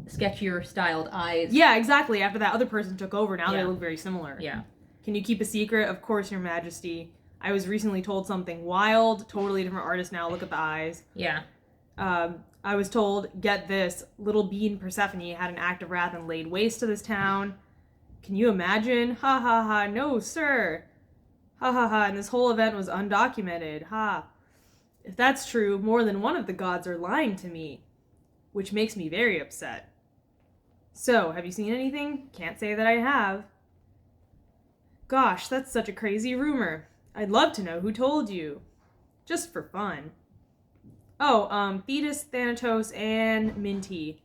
sketchier styled eyes. Yeah, exactly. After that other person took over, now they Yeah. look very similar. Yeah. Can you keep a secret? Of course, Your Majesty. I was recently told something wild. Totally different artist now. Look at the eyes. Yeah. I was told, get this, little bean Persephone had an act of wrath and laid waste to this town. Can you imagine? Ha ha ha, no sir. Ha ha ha, and this whole event was undocumented. Ha. If that's true, more than one of the gods are lying to me, which makes me very upset. So, have you seen anything? Can't say that I have. Gosh, that's such a crazy rumor. I'd love to know who told you. Just for fun. Oh, Thetis, Thanatos, and Minty.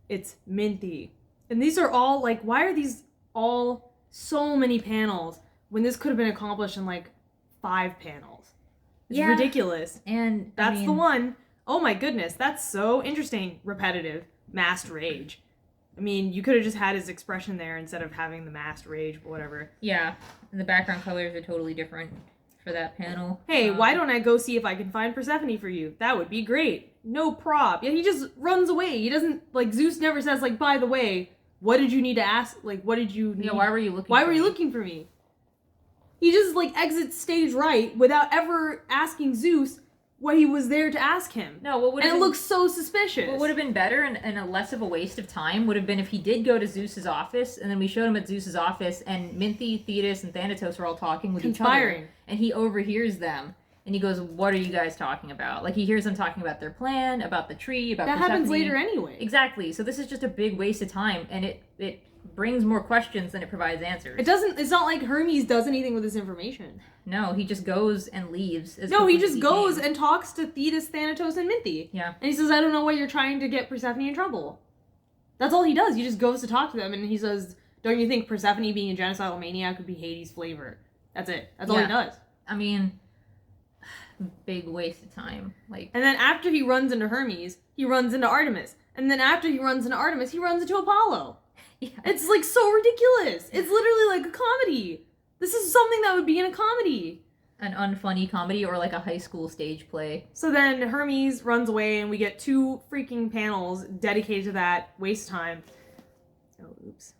It's Minty. And these are all, like, why are these all so many panels when this could have been accomplished in, like, 5 panels? It's ridiculous. And that's the one. Oh my goodness, that's so interesting. Repetitive. Masked rage. I mean, you could have just had his expression there instead of having the masked rage, but whatever. Yeah, and the background colors are totally different for that panel. Hey, why don't I go see if I can find Persephone for you? That would be great. No prob. Yeah, he just runs away. He doesn't, like, Zeus never says, like, by the way, what did you need to ask? Like, what did you need? Yeah, why were you looking Why were you looking for me? He just, like, exits stage right without ever asking Zeus what he was there to ask him. No, what would and it looks so suspicious. What would have been better and a less of a waste of time would have been if he did go to Zeus's office, and then we showed him at Zeus's office, and Minty, Thetis, and Thanatos are all talking with each other, and he overhears them, and he goes, "What are you guys talking about?" Like, he hears them talking about their plan, about the tree, about that Persephone. happens later anyway. Exactly. So this is just a big waste of time, and it brings more questions than it provides answers. It's not like Hermes does anything with this information. No, he just goes and leaves. No, he just goes and talks to Thetis, Thanatos, and Minty. Yeah. And he says, I don't know why you're trying to get Persephone in trouble. That's all he does. He just goes to talk to them, and he says, don't you think Persephone being a genocidal maniac would be Hades' flavor? That's it. That's all he does. I mean, big waste of time. Like, and then after he runs into Hermes, he runs into Artemis. And then after he runs into Artemis, he runs into Apollo. Yeah. It's, like, so ridiculous. It's literally like a comedy. This is something that would be in a comedy. An unfunny comedy or like a high school stage play. So then Hermes runs away and we get 2 freaking panels dedicated to that. Waste of time. Oh, oops.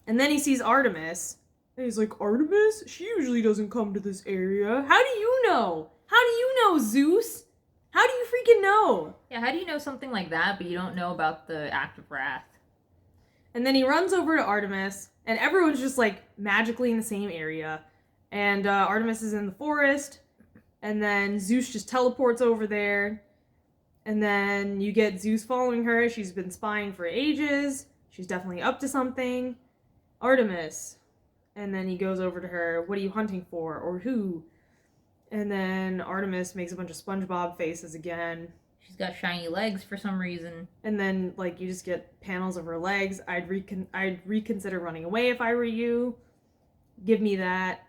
And then he sees Artemis. And he's like, Artemis? She usually doesn't come to this area. How do you know? How do you know, Zeus? How do you freaking know? Yeah, how do you know something like that, but you don't know about the act of wrath? And then he runs over to Artemis, and everyone's just, like, magically in the same area. And Artemis is in the forest, and then Zeus just teleports over there. And then you get Zeus following her. She's been spying for ages. She's definitely up to something. Artemis. And then he goes over to her, what are you hunting for? Or who? And then Artemis makes a bunch of SpongeBob faces again. She's got shiny legs for some reason. And then, like, you just get panels of her legs. I'd reconsider running away if I were you. Give me that.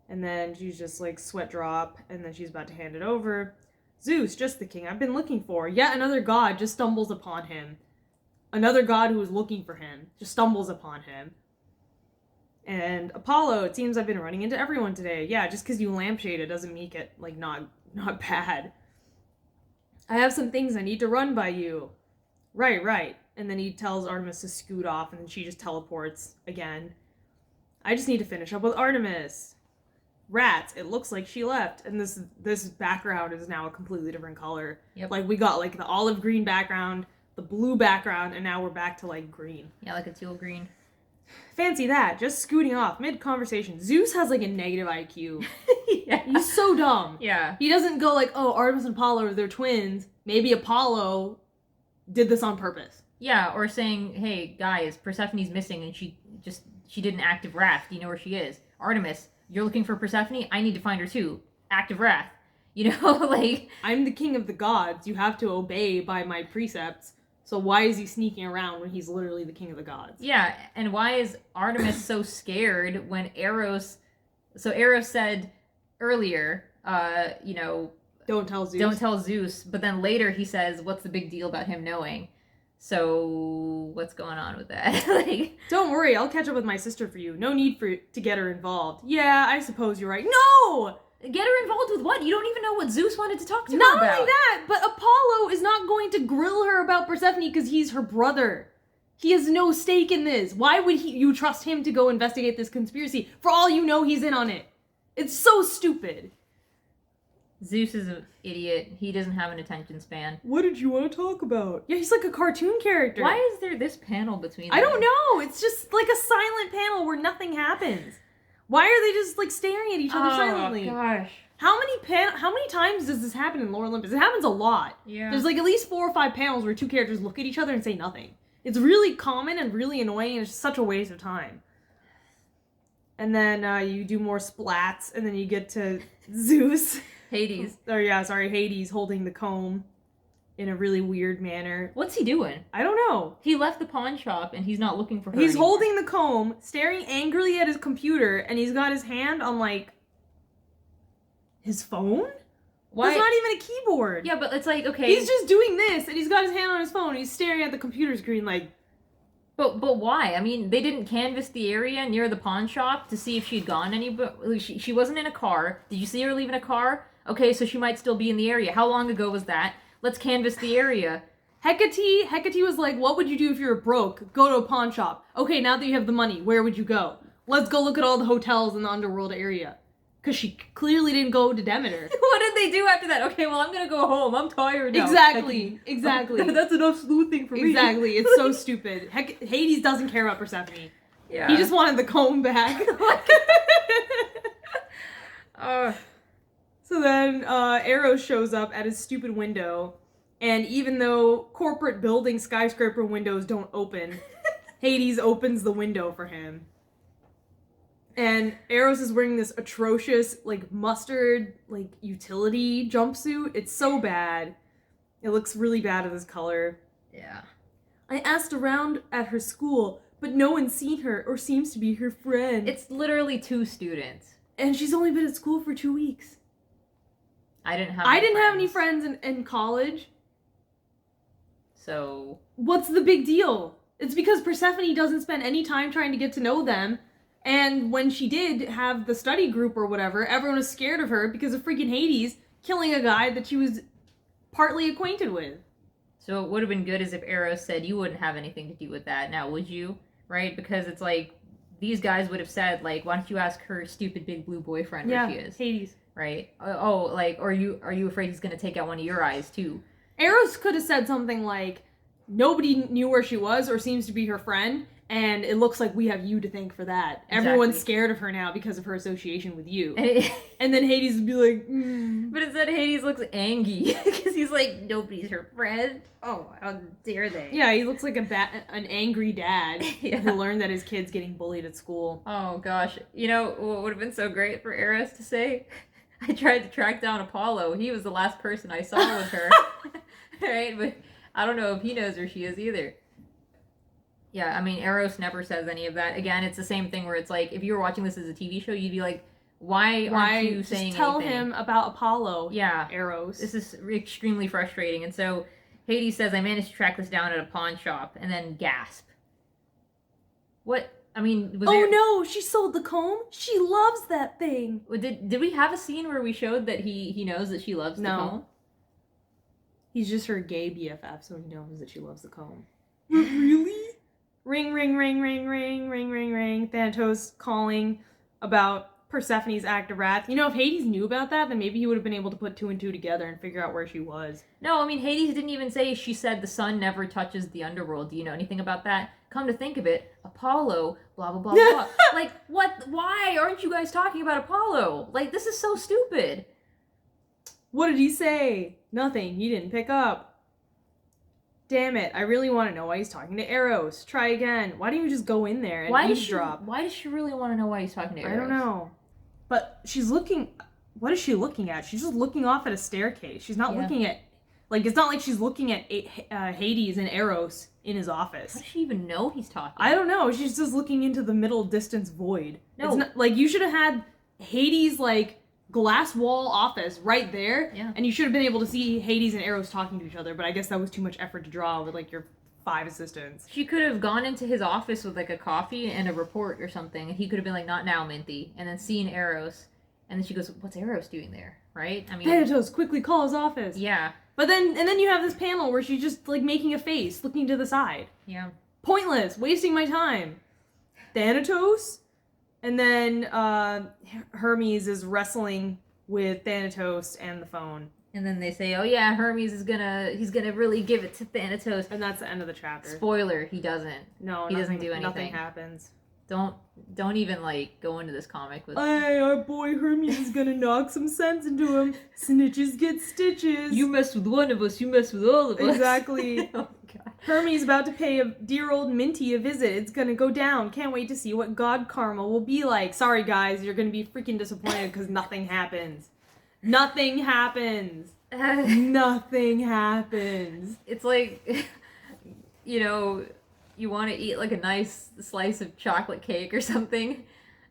And then she's just, like, sweat drop. And then she's about to hand it over. Zeus, just the king I've been looking for. Yet another god just stumbles upon him. Another god who was looking for him just stumbles upon him. And Apollo, it seems I've been running into everyone today. Yeah, just because you lampshaded doesn't make it, like, not bad. I have some things I need to run by you. Right. And then he tells Artemis to scoot off, and then she just teleports again. I just need to finish up with Artemis. Rats, it looks like she left. And this background is now a completely different color. Yep. Like, we got, like, the olive green background, the blue background, and now we're back to, like, green. Yeah, like a teal green. Fancy that, just scooting off mid-conversation. Zeus has, like, a negative IQ. Yeah. He's so dumb. Yeah. He doesn't go like, oh, Artemis and Apollo, they're twins. Maybe Apollo did this on purpose. Yeah, or saying, hey, guys, Persephone's missing and she did an act of wrath. Do you know where she is? Artemis, you're looking for Persephone? I need to find her too. Act of wrath. You know, like... I'm the king of the gods. You have to obey by my precepts. So why is he sneaking around when he's literally the king of the gods? Yeah, and why is Artemis so scared when Eros... So Eros said earlier, you know... Don't tell Zeus. Don't tell Zeus. But then later he says, what's the big deal about him knowing? So what's going on with that? Like, don't worry, I'll catch up with my sister for you. No need to get her involved. Yeah, I suppose you're right. No! Get her involved with what? You don't even know what Zeus wanted to talk to her Not about. only that, but Apollo is not going to grill her about Persephone because he's her brother. He has no stake in this. Why would you trust him to go investigate this conspiracy? For all you know, he's in on it. It's so stupid. Zeus is an idiot. He doesn't have an attention span. What did you want to talk about? Yeah, he's like a cartoon character. Why is there this panel between them? I don't know. It's just like a silent panel where nothing happens. Why are they just like staring at each other silently? Oh gosh. How many times does this happen in Lore Olympus? It happens a lot. Yeah. There's like at least 4 or 5 panels where 2 characters look at each other and say nothing. It's really common and really annoying, and it's such a waste of time. And then you do more splats, and then you get to Zeus. Hades. Hades holding the comb in a really weird manner. What's he doing? I don't know. He left the pawn shop, and he's not looking for her He's anymore. holding the comb, staring angrily at his computer, and he's got his hand on, like, his phone? Why? That's not even a keyboard. Yeah, but it's like, okay. He's just doing this, and he's got his hand on his phone, and he's staring at the computer screen like... But why? I mean, they didn't canvass the area near the pawn shop to see if she'd gone anywhere. She wasn't in a car. Did you see her leave in a car? Okay, so she might still be in the area. How long ago was that? Let's canvass the area. Hecate was like, what would you do if you were broke? Go to a pawn shop. Okay, now that you have the money, where would you go? Let's go look at all the hotels in the underworld area. Because she clearly didn't go to Demeter. What did they do after that? Okay, well, I'm gonna go home. I'm tired now. Exactly. That's enough sleuthing for me. Exactly. It's so stupid. Hades doesn't care about Persephone. Yeah. He just wanted the comb back. So then Eros shows up at his stupid window, and even though corporate building skyscraper windows don't open, Hades opens the window for him. And Eros is wearing this atrocious, like, mustard, like, utility jumpsuit. It's so bad. It looks really bad with his color. Yeah. I asked around at her school, but no one's seen her or seems to be her friend. It's literally 2 students. And she's only been at school for 2 weeks. I didn't have any friends in college. So... What's the big deal? It's because Persephone doesn't spend any time trying to get to know them. And when she did have the study group or whatever, everyone was scared of her because of freaking Hades killing a guy that she was partly acquainted with. So it would have been good as if Eros said, you wouldn't have anything to do with that now, would you? Right? Because it's like, these guys would have said, like, why don't you ask her stupid big blue boyfriend where she is? Hades. Right? Oh, like, are you afraid he's gonna take out one of your eyes too? Eros could have said something like, nobody knew where she was or seems to be her friend, and it looks like we have you to thank for that. Exactly. Everyone's scared of her now because of her association with you. And then Hades would be like, But instead Hades looks angry because he's like, nobody's her friend. Oh, how dare they? Yeah, he looks like an angry dad who learned that his kid's getting bullied at school. Oh gosh. You know what would have been so great for Eros to say? I tried to track down Apollo. He was the last person I saw with her. Right? But I don't know if he knows where she is either. Yeah, I mean, Eros never says any of that. Again, it's the same thing where it's like, if you were watching this as a TV show, you'd be like, why aren't you saying just tell anything? him about Apollo. Yeah. Eros. This is extremely frustrating. And so Hades says, I managed to track this down at a pawn shop, and then gasp. What? I mean, was there... no, she sold the comb? She loves that thing. Did we have a scene where we showed that he knows that she loves the comb? He's just her gay BFF, so he knows that she loves the comb. Really? Ring, ring, ring, ring, ring, ring, ring, ring. Thanatos calling about Persephone's act of wrath. You know, if Hades knew about that, then maybe he would have been able to put 2 and 2 together and figure out where she was. No, I mean, Hades didn't even say she said the sun never touches the underworld. Do you know anything about that? Come to think of it, Apollo, blah, blah, blah, blah. Like, what? Why aren't you guys talking about Apollo? Like, this is so stupid. What did he say? Nothing. He didn't pick up. Damn it, I really want to know why he's talking to Eros. Try again. Why don't you just go in there and eavesdrop? Why does she really want to know why he's talking to Eros? I don't know. But she's looking... What is she looking at? She's just looking off at a staircase. She's not looking at... Like, it's not like she's looking at Hades and Eros in his office. How does she even know he's talking? I don't know. She's just looking into the middle distance void. No. It's not, like, you should have had Hades, like... glass wall office right there, and you should have been able to see Hades and Eros talking to each other, but I guess that was too much effort to draw with like your 5 assistants. She could have gone into his office with like a coffee and a report or something, and he could have been like, not now, Minty, and then seen Eros And then she goes, what's Eros doing there? Right? I mean, Thanatos, quickly call his office. Yeah. But then you have this panel where she's just like making a face, looking to the side. Yeah. Pointless, wasting my time. Thanatos? And then Hermes is wrestling with Thanatos and the phone. And then they say, oh yeah, Hermes he's gonna really give it to Thanatos. And that's the end of the chapter. Spoiler, he doesn't. No, he doesn't do anything. Nothing happens. Don't even like go into this comic with hey, our boy Hermes is gonna knock some sense into him. Snitches get stitches. You mess with one of us, you mess with all of us. Exactly. Oh god. Hermes about to pay a dear old Minty a visit. It's gonna go down. Can't wait to see what God karma will be like. Sorry guys, you're gonna be freaking disappointed because nothing happens. Nothing happens. Nothing happens. It's like, you know, you want to eat like a nice slice of chocolate cake or something,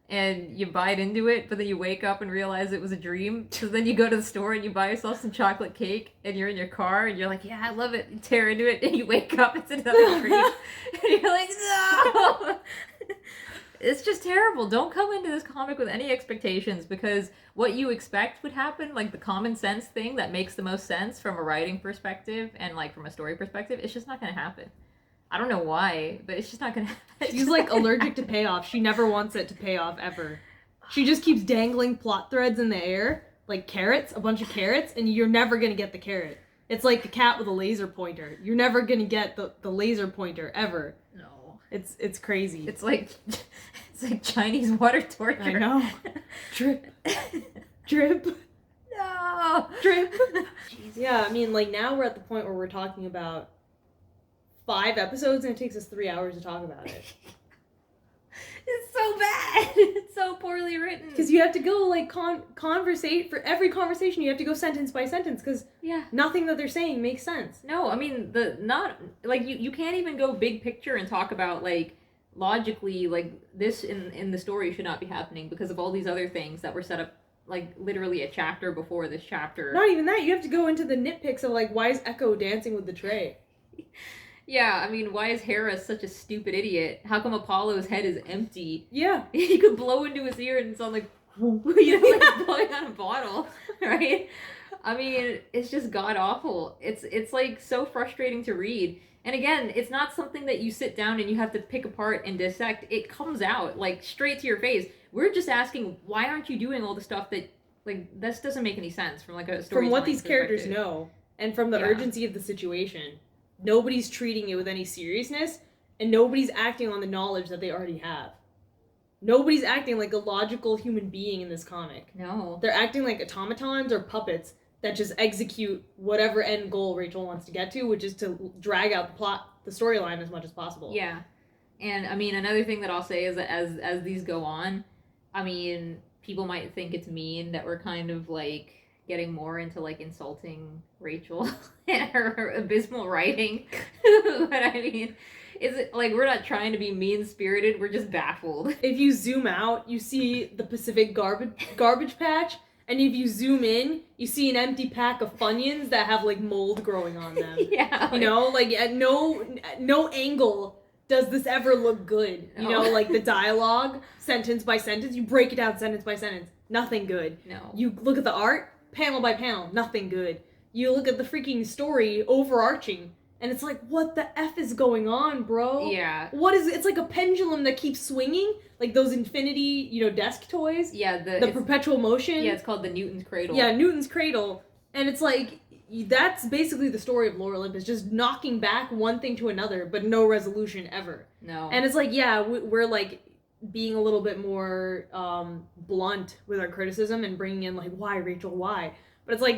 and you bite into it, but then you wake up and realize it was a dream. So then you go to the store and you buy yourself some chocolate cake, and you're in your car, and you're like, yeah, I love it. You tear into it, and you wake up, it's another dream. And you're like, no! It's just terrible. Don't come into this comic with any expectations, because what you expect would happen, like the common sense thing that makes the most sense from a writing perspective and like from a story perspective, it's just not going to happen. I don't know why, but it's just not going to happen. She's like allergic to payoff. She never wants it to pay off ever. She just keeps dangling plot threads in the air, like carrots, a bunch of carrots, and you're never going to get the carrot. It's like the cat with a laser pointer. You're never going to get the laser pointer ever. No. It's crazy. It's like Chinese water torture. I know. Drip. Drip. No. Drip. Yeah, I mean, like, now we're at the point where we're talking about 5 episodes and it takes us 3 hours to talk about it. It's so bad. It's so poorly written. Because you have to go, like, conversate. For every conversation, you have to go sentence by sentence, because nothing that they're saying makes sense. No, I mean, you can't even go big picture and talk about, like, logically, like, this in the story should not be happening because of all these other things that were set up, like, literally a chapter before this chapter. Not even that. You have to go into the nitpicks of, like, why is Echo dancing with the tray? Yeah, I mean, why is Hera such a stupid idiot? How come Apollo's head is empty? Yeah. He could blow into his ear and sound like, like blowing on a bottle, right? I mean, it's just god-awful. It's like, so frustrating to read. And again, it's not something that you sit down and you have to pick apart and dissect. It comes out, like, straight to your face. We're just asking, why aren't you doing all the stuff that, like, this doesn't make any sense from, like, a story. From what these characters know, and from the urgency of the situation. Nobody's treating it with any seriousness, and nobody's acting on the knowledge that they already have. Nobody's acting like a logical human being in this comic. No. They're acting like automatons or puppets that just execute whatever end goal Rachel wants to get to, which is to drag out the plot, the storyline as much as possible. Yeah. And, I mean, another thing that I'll say is that as these go on, I mean, people might think it's mean that we're kind of, like, getting more into, like, insulting Rachel and her abysmal writing. But I mean, is it like we're not trying to be mean-spirited, we're just baffled. If you zoom out, you see the Pacific garbage patch, and if you zoom in, you see an empty pack of Funyuns that have, like, mold growing on them. Yeah. You know, like, at no angle does this ever look good. You know, like, the dialogue, sentence by sentence, you break it down sentence by sentence, nothing good. No. You look at the art, panel by panel, nothing good. You look at the freaking story, overarching, and it's like, what the F is going on, bro? Yeah. What is it? It's like a pendulum that keeps swinging, like those infinity, desk toys. Yeah, the perpetual motion. Yeah, it's called the Newton's Cradle. Yeah, Newton's Cradle. And it's like, that's basically the story of Lore Olympus, just knocking back one thing to another, but no resolution ever. No. And it's like, yeah, we're like being a little bit more blunt with our criticism and bringing in, like, why, Rachel, why? But it's like,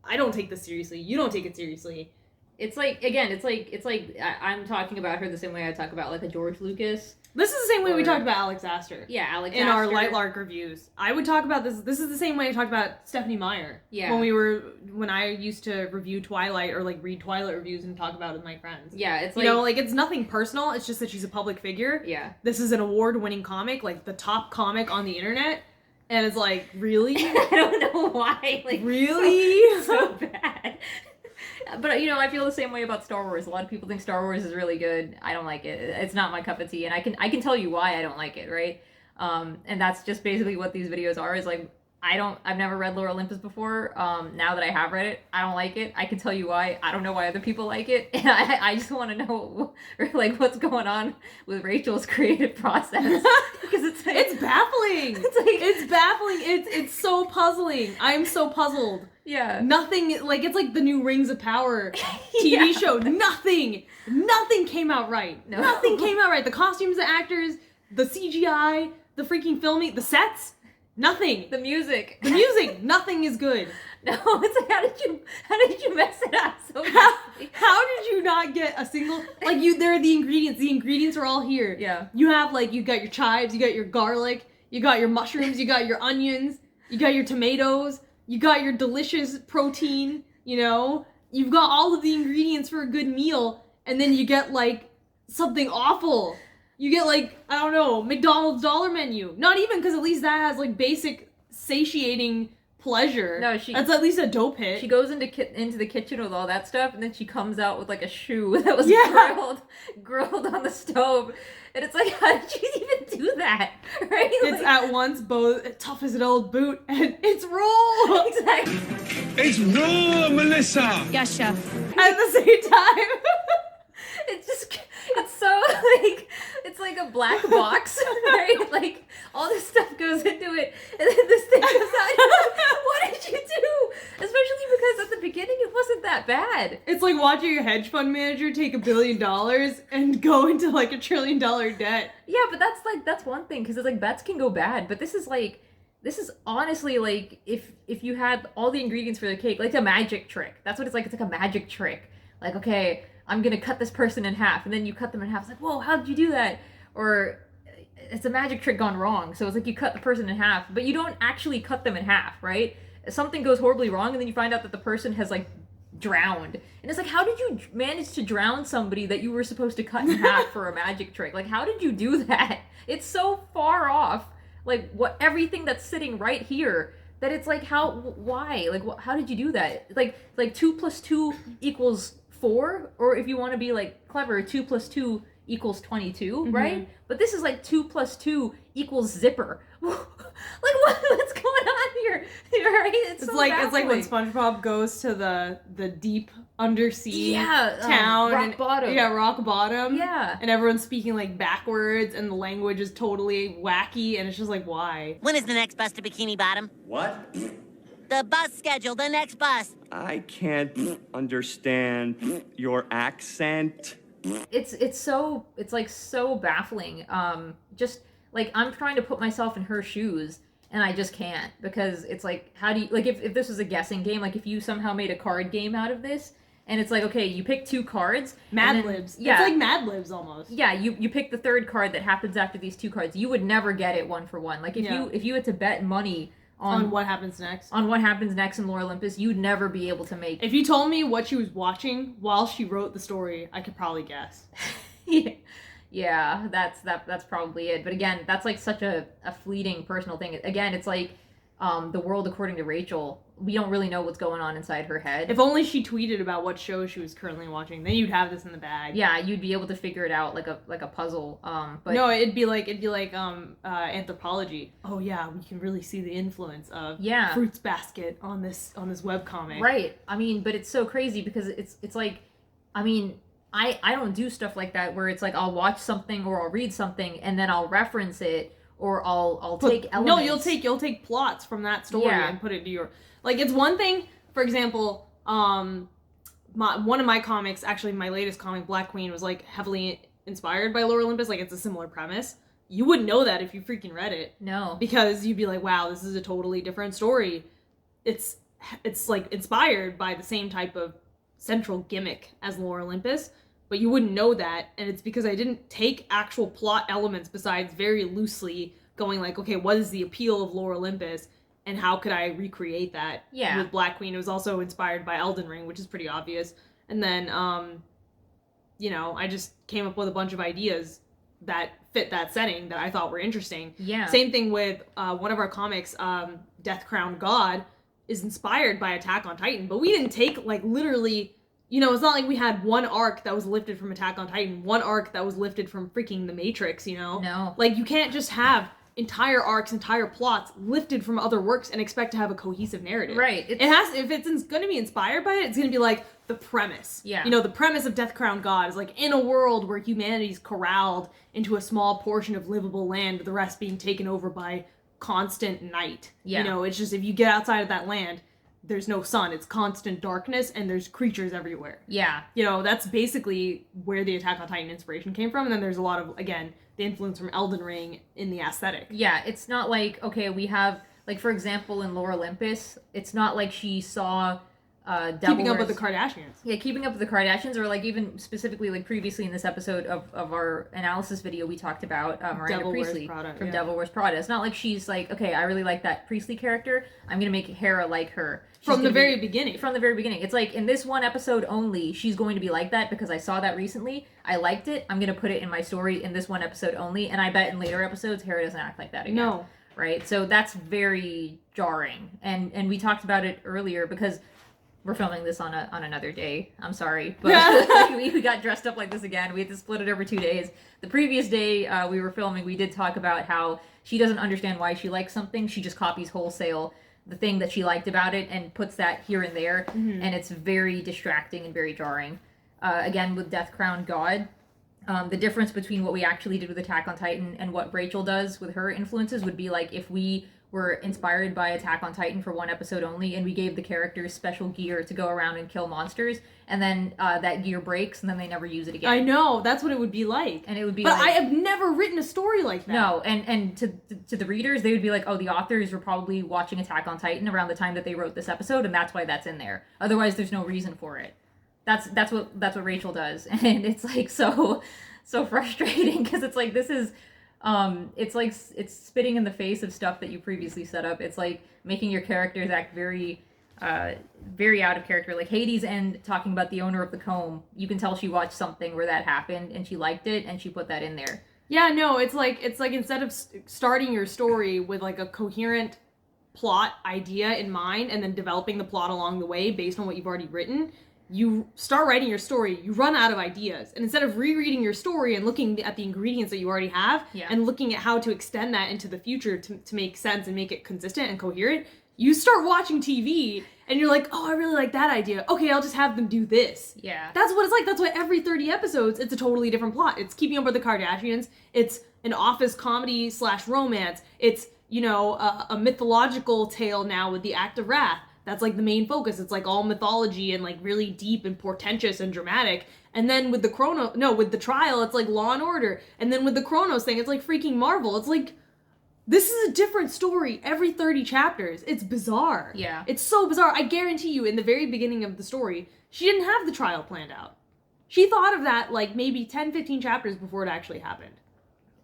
I don't take this seriously. You don't take it seriously. It's like, again, it's like I'm talking about her the same way I talk about, like, a George Lucas. This is the same way we talked about Alex Astor. Yeah, Alex in Astor. our Lightlark reviews. I would talk about this. This is the same way I talked about Stephanie Meyer. Yeah. When I used to review Twilight or, like, read Twilight reviews and talk about it with my friends. Yeah, it's like, like, it's nothing personal. It's just that she's a public figure. Yeah. This is an award-winning comic, like the top comic on the internet. And it's like, really? I don't know why. Like, really? So bad. But, I feel the same way about Star Wars. A lot of people think Star Wars is really good. I don't like it. It's not my cup of tea. And I can tell you why I don't like it, right? And that's just basically what these videos are, is like, I've never read Lore Olympus before. Now that I have read it, I don't like it. I can tell you why. I don't know why other people like it. And I just want to know, like, what's going on with Rachel's creative process. Because it's baffling. It's baffling. It's so puzzling. I'm so puzzled. Yeah. Nothing, like, it's like the new Rings of Power TV show. Nothing came out right. No. Nothing came out right. The costumes, the actors, the CGI, the freaking filming, the sets. Nothing. The music. Nothing is good. No, it's like, how did you mess it up so how did you not get a single, like, there are the ingredients are all here. Yeah. You have, like, you got your chives, you got your garlic, you got your mushrooms, you got your onions, you got your tomatoes, you got your delicious protein, you know? You've got all of the ingredients for a good meal, and then you get, like, something awful. You get, like, I don't know, McDonald's dollar menu. Not even, because at least that has, like, basic satiating pleasure. No, that's at least a dope hit. She goes into the kitchen with all that stuff, and then she comes out with, like, a shoe that was grilled on the stove. And it's like, how did you even do that? Right? It's at once both tough as an old boot and it's raw. Exactly. It's raw, Melissa. Yes, chef. At the same time. It's so, like, it's like a black box, right? Like, all this stuff goes into it, and then this thing comes out, and you're like, what did you do? Especially because at the beginning, it wasn't that bad. It's like watching your hedge fund manager take $1 billion and go into, like, $1 trillion debt. Yeah, but that's one thing, because it's like, bets can go bad, but this is honestly, like, if you had all the ingredients for the cake, like a magic trick. That's what it's like. It's like a magic trick. Like, okay, I'm gonna cut this person in half, and then you cut them in half. It's like, whoa, how did you do that? Or it's a magic trick gone wrong. So it's like you cut the person in half, but you don't actually cut them in half, right? Something goes horribly wrong, and then you find out that the person has, like, drowned. And it's like, how did you manage to drown somebody that you were supposed to cut in half for a magic trick? Like, how did you do that? It's so far off, like, what everything that's sitting right here, that it's like, why? Like, how did you do that? Like 2 + 2 = 4, or if you want to be, like, clever, 2 + 2 = 22, right? But this is like 2 + 2 = zipper. Like, what's going on here? Right? It's so like baffling. it's like when SpongeBob goes to the deep undersea town, rock bottom. Yeah, rock bottom. Yeah, and everyone's speaking, like, backwards, and the language is totally wacky, and it's just like, why? When is the next bus to Bikini Bottom? What? The bus schedule, the next bus. I can't understand your accent. It's like so baffling. Just like, I'm trying to put myself in her shoes, and I just can't, because it's like, how do you, like, if this was a guessing game, like, if you somehow made a card game out of this, and it's like, okay, you pick 2 cards. Mad Libs. Yeah. It's like Mad Libs almost. Yeah, you pick the third card that happens after these 2 cards. You would never get it one for one. Like, if you had to bet money on what happens next. On what happens next in Lore Olympus, you'd never be able to make. If you told me what she was watching while she wrote the story, I could probably guess. Yeah, that's probably it. But again, that's like such a fleeting personal thing. Again, it's like the world according to Rachel. We don't really know what's going on inside her head. If only she tweeted about what show she was currently watching, then you'd have this in the bag. Yeah, you'd be able to figure it out like a puzzle. But no, it'd be like anthropology. Oh yeah, we can really see the influence of Fruits Basket on this webcomic. Right. I mean, but it's so crazy because it's like, I mean, I don't do stuff like that where it's like I'll watch something or I'll read something and then I'll reference it or I'll take elements. No, you'll take plots from that story and put it to your. Like, it's one thing, for example, one of my comics, actually my latest comic, Black Queen, was, like, heavily inspired by Lore Olympus. Like, it's a similar premise. You wouldn't know that if you freaking read it. No. Because you'd be like, wow, this is a totally different story. It's like, inspired by the same type of central gimmick as Lore Olympus, but you wouldn't know that, and it's because I didn't take actual plot elements besides very loosely going, like, okay, what is the appeal of Lore Olympus? And how could I recreate that with Black Queen? It was also inspired by Elden Ring, which is pretty obvious. And then, you know, I just came up with a bunch of ideas that fit that setting that I thought were interesting. Yeah. Same thing with one of our comics, Death Crowned God, is inspired by Attack on Titan. But we didn't take, like, literally... You know, it's not like we had one arc that was lifted from Attack on Titan, one arc that was lifted from freaking The Matrix, you know? No. Like, you can't just have entire arcs, entire plots lifted from other works and expect to have a cohesive narrative. Right. It has, if it's going to be inspired by it, it's going to be like the premise. Yeah. You know, the premise of Death Crown God is like, in a world where humanity's corralled into a small portion of livable land, with the rest being taken over by constant night. Yeah. You know, it's just, if you get outside of that land, there's no sun, it's constant darkness, and there's creatures everywhere. Yeah. You know, that's basically where the Attack on Titan inspiration came from, and then there's a lot of, again, the influence from Elden Ring in the aesthetic. Yeah, it's not like, okay, we have, like, for example, in Lore Olympus, it's not like she saw Keeping Up with the Kardashians. Yeah, Keeping Up with the Kardashians, or like even specifically like previously in this episode of our analysis video, we talked about Miranda Devil Wears Priestley Prada, from yeah. Devil Wears Prada. It's not like she's like, okay, I really like that Priestley character, I'm gonna make Hera like her. From the very beginning. From the very beginning. It's like, in this one episode only, she's going to be like that because I saw that recently, I liked it, I'm gonna put it in my story in this one episode only, and I bet in later episodes, Hera doesn't act like that again. No. Right? So that's very jarring. And we talked about it earlier because we're filming this on another day. I'm sorry, but we got dressed up like this again. We had to split it over 2 days. The previous day we were filming, we did talk about how she doesn't understand why she likes something. She just copies wholesale the thing that she liked about it and puts that here and there, and it's very distracting and very jarring. Again, with Death Crown God, the difference between what we actually did with Attack on Titan and what Rachel does with her influences would be like if we were inspired by Attack on Titan for one episode only, and we gave the characters special gear to go around and kill monsters, and then that gear breaks, and then they never use it again. I know, that's what it would be like. And it would be but like... I have never written a story like that. No, and to the readers, they would be like, oh, the authors were probably watching Attack on Titan around the time that they wrote this episode, and that's why that's in there. Otherwise, there's no reason for it. That's what Rachel does, and it's like so frustrating, because it's like, this is... it's like it's spitting in the face of stuff that you previously set up. It's like making your characters act very out of character. Like Hades and talking about the owner of the comb, you can tell she watched something where that happened and she liked it and she put that in there. Yeah, no, it's like instead of starting your story with like a coherent plot idea in mind and then developing the plot along the way based on what you've already written, you start writing your story, you run out of ideas. And instead of rereading your story and looking at the ingredients that you already have, and looking at how to extend that into the future to make sense and make it consistent and coherent, you start watching TV and you're like, oh, I really like that idea. Okay, I'll just have them do this. Yeah. That's what it's like. That's why every 30 episodes, it's a totally different plot. It's Keeping Up with the Kardashians. It's an office comedy / romance. It's, you know, a mythological tale now with the Act of Wrath. That's like the main focus. It's like all mythology and like really deep and portentous and dramatic. And then with the trial, it's like Law and Order. And then with the Chronos thing, it's like freaking Marvel. It's like, this is a different story every 30 chapters. It's bizarre. Yeah. It's so bizarre. I guarantee you, in the very beginning of the story, she didn't have the trial planned out. She thought of that like maybe 10, 15 chapters before it actually happened.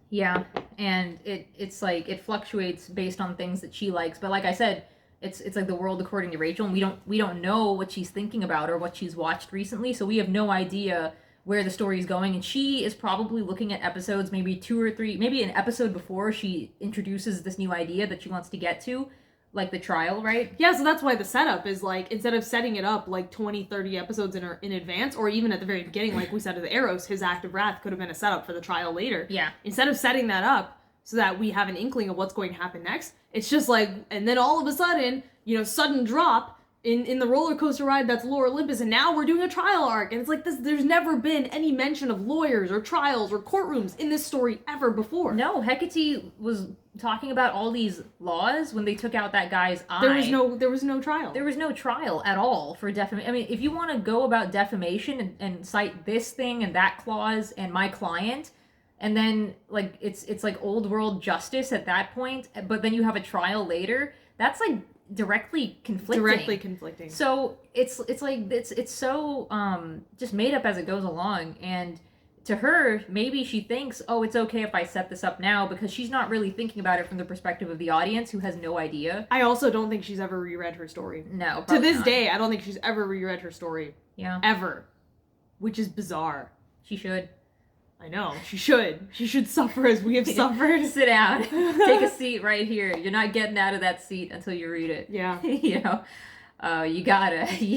Yeah, and it's like, it fluctuates based on things that she likes. But like I said, it's like the world according to Rachel, and we don't know what she's thinking about or what she's watched recently, so we have no idea where the story is going. And she is probably looking at episodes, maybe 2 or 3, maybe an episode before she introduces this new idea that she wants to get to, like the trial, right? Yeah, so that's why the setup is like, instead of setting it up like 20, 30 episodes in advance, or even at the very beginning, like we said to the Eros, his Act of Wrath could have been a setup for the trial later. Yeah. Instead of setting that up so that we have an inkling of what's going to happen next, it's just like, and then all of a sudden, you know, sudden drop in the roller coaster ride that's Lore Olympus, and now we're doing a trial arc, and it's like this. There's never been any mention of lawyers or trials or courtrooms in this story ever before. No, Hecate was talking about all these laws when they took out that guy's eye. There was no trial. There was no trial at all for defamation. I mean, if you want to go about defamation and cite this thing and that clause and my client, and then like it's like old world justice at that point, but then you have a trial later, that's like directly conflicting. So it's like it's so just made up as it goes along. And to her, maybe she thinks, oh, it's okay if I set this up now, because she's not really thinking about it from the perspective of the audience, who has no idea. I also don't think she's ever reread her story. No, to this not. day, I don't think she's ever reread her story. Yeah, ever, which is bizarre. She should. I know, she should. She should suffer as we have suffered. Sit down. Take a seat right here. You're not getting out of that seat until you read it. Yeah. You know? You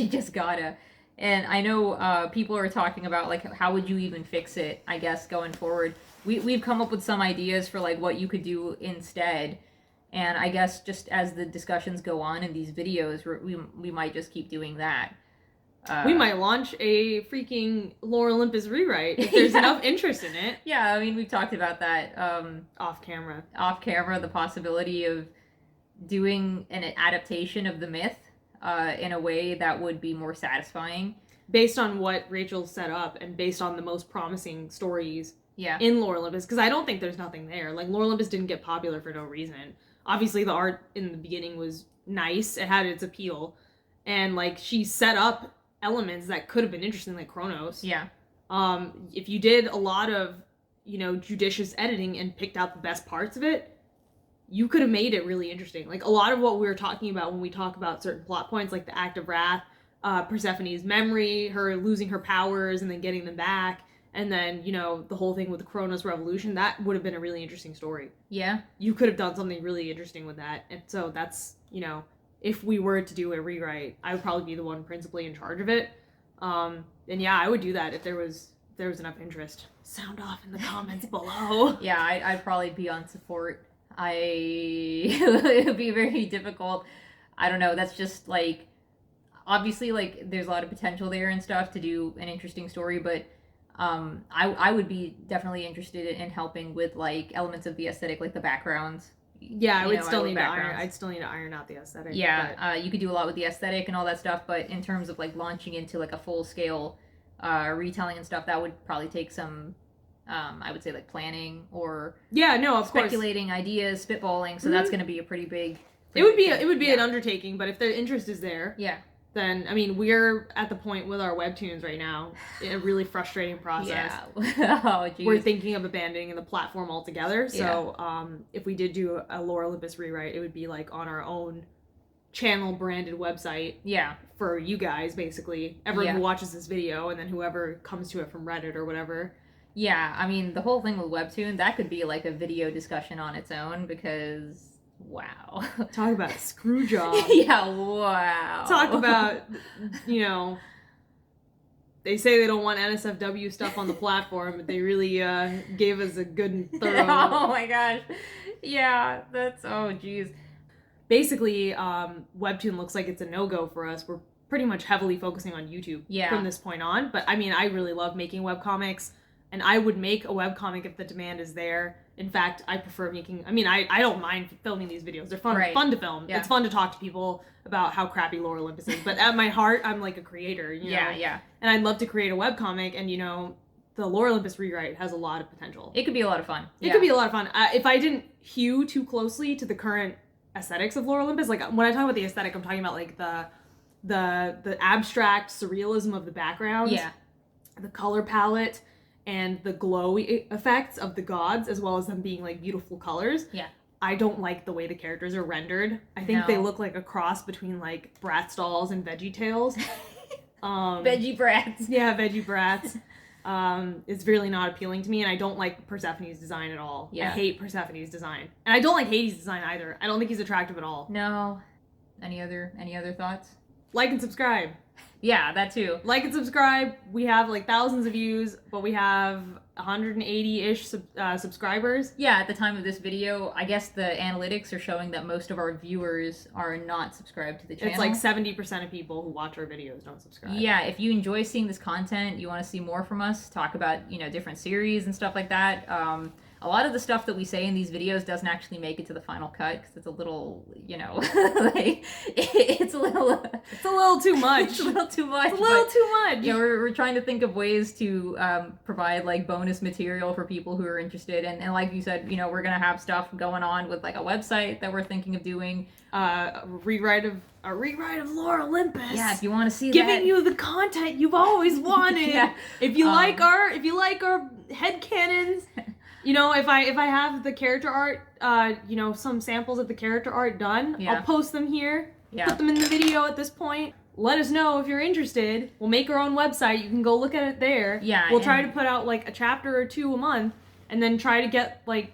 just gotta. And I know people are talking about like how would you even fix it, I guess, going forward. We've come up with some ideas for like what you could do instead. And I guess just as the discussions go on in these videos, we might just keep doing that. We might launch a freaking Lore Olympus rewrite if there's enough interest in it. Yeah, I mean, we've talked about that off camera. Off camera, the possibility of doing an adaptation of the myth in a way that would be more satisfying. Based on what Rachel set up and based on the most promising stories yeah. in Lore Olympus, because I don't think there's nothing there. Like, Lore Olympus didn't get popular for no reason. Obviously, the art in the beginning was nice. It had its appeal. And, like, she set up elements that could have been interesting, like Chronos. Yeah. If you did a lot of, you know, judicious editing and picked out the best parts of it, you could have made it really interesting. Like, a lot of what we were talking about when we talk about certain plot points, like the Act of Wrath, Persephone's memory, her losing her powers and then getting them back, and then, you know, the whole thing with the Chronos Revolution, that would have been a really interesting story. Yeah. You could have done something really interesting with that. And so that's, you know, if we were to do a rewrite, I would probably be the one principally in charge of it. And yeah, I would do that if there was enough interest. Sound off in the comments below. Yeah, I'd probably be on support. It would be very difficult. I don't know, that's just like, obviously, like, there's a lot of potential there and stuff to do an interesting story, but I would be definitely interested in helping with like elements of the aesthetic, like the backgrounds. Yeah, I would still need to iron. I'd still need to iron out the aesthetic. Yeah, you could do a lot with the aesthetic and all that stuff, but in terms of like launching into like a full scale retelling and stuff, that would probably take some, I would say, like planning or speculating ideas, spitballing. So that's going to be a pretty big. It would be an undertaking, but if the interest is there, then, I mean, we're at the point with our webtoons right now, a really frustrating process. Yeah. Oh, geez. We're thinking of abandoning the platform altogether. So if we did do a Lore Olympus rewrite, it would be like on our own channel branded website. Yeah. For you guys, basically. Everyone who watches this video and then whoever comes to it from Reddit or whatever. Yeah, I mean, the whole thing with webtoon, that could be like a video discussion on its own because... Wow. Talk about a screw job. Yeah, wow. Talk about, you know, they say they don't want NSFW stuff on the platform, but they really gave us a good and thorough... Oh my gosh. Yeah, that's... Oh, geez. Basically, Webtoon looks like it's a no-go for us. We're pretty much heavily focusing on YouTube from this point on. But, I mean, I really love making webcomics, and I would make a webcomic if the demand is there. In fact, I prefer making... I mean, I don't mind filming these videos. They're fun to film. Yeah. It's fun to talk to people about how crappy Lore Olympus is. But at my heart, I'm like a creator, you know? Yeah. And I'd love to create a webcomic, and, you know, the Lore Olympus rewrite has a lot of potential. It could be a lot of fun. It could be a lot of fun. If I didn't hew too closely to the current aesthetics of Lore Olympus, like, when I talk about the aesthetic, I'm talking about, like, the abstract surrealism of the background. Yeah. The color palette. And the glow effects of the gods, as well as them being, like, beautiful colors. Yeah. I don't like the way the characters are rendered. I think they look like a cross between, like, Bratz dolls and Veggie Tales. Veggie Brats. Yeah, Veggie Brats. It's really not appealing to me, and I don't like Persephone's design at all. Yeah. I hate Persephone's design. And I don't like Hades' design either. I don't think he's attractive at all. No. Any other thoughts? Like and subscribe. Yeah, that too. Like and subscribe. We have like thousands of views, but we have 180-ish subscribers. Yeah, at the time of this video, I guess the analytics are showing that most of our viewers are not subscribed to the channel. It's like 70% of people who watch our videos don't subscribe. Yeah, if you enjoy seeing this content, you want to see more from us, talk about, you know, different series and stuff like that. A lot of the stuff that we say in these videos doesn't actually make it to the final cut because it's a little, you know, like, it's a little too much. It's a little too much. It's a little too much. Yeah, we're trying to think of ways to provide like bonus material for people who are interested. And like you said, you know, we're going to have stuff going on with like a website that we're thinking of doing. A rewrite of Lore Olympus. Yeah, if you want to see giving you the content you've always wanted. Yeah. If you like our headcanons. You know, if I have the character art, you know, some samples of the character art done, I'll post them here. Yeah. Put them in the video at this point. Let us know if you're interested. We'll make our own website. You can go look at it there. Yeah. We'll try to put out like a chapter or two a month, and then try to get like,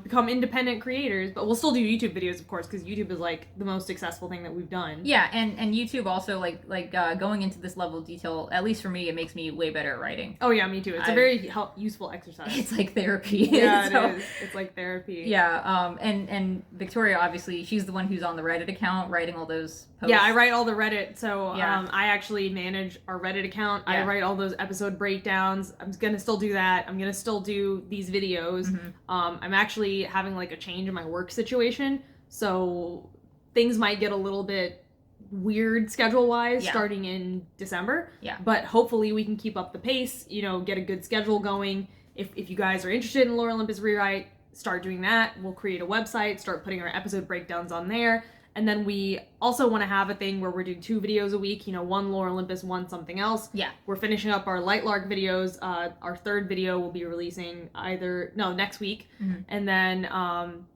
become independent creators, but we'll still do YouTube videos, of course, because YouTube is like the most successful thing that we've done. Yeah, and YouTube also like going into this level of detail. At least for me, it makes me way better at writing. Oh yeah, me too. It's a very useful exercise. It's like therapy. Yeah, So, it is. It's like therapy. Yeah. And Victoria, obviously, she's the one who's on the Reddit account writing all those posts. Yeah, I write all the Reddit. So Yeah. I actually manage our Reddit account. I Yeah. write all those episode breakdowns. I'm gonna still do that. I'm gonna still do these videos. I'm actually having like a change in my work situation, so things might get a little bit weird schedule wise starting in December. Yeah. But hopefully we can keep up the pace, get a good schedule going. If you guys are interested in Lore Olympus Rewrite, start doing that. We'll create a website, start putting our episode breakdowns on there. And then we also want to have a thing where we're doing 2 videos a week, one Lore Olympus, one something else. Yeah. We're finishing up our Light Lark videos. Our 3rd video will be releasing next week. And then,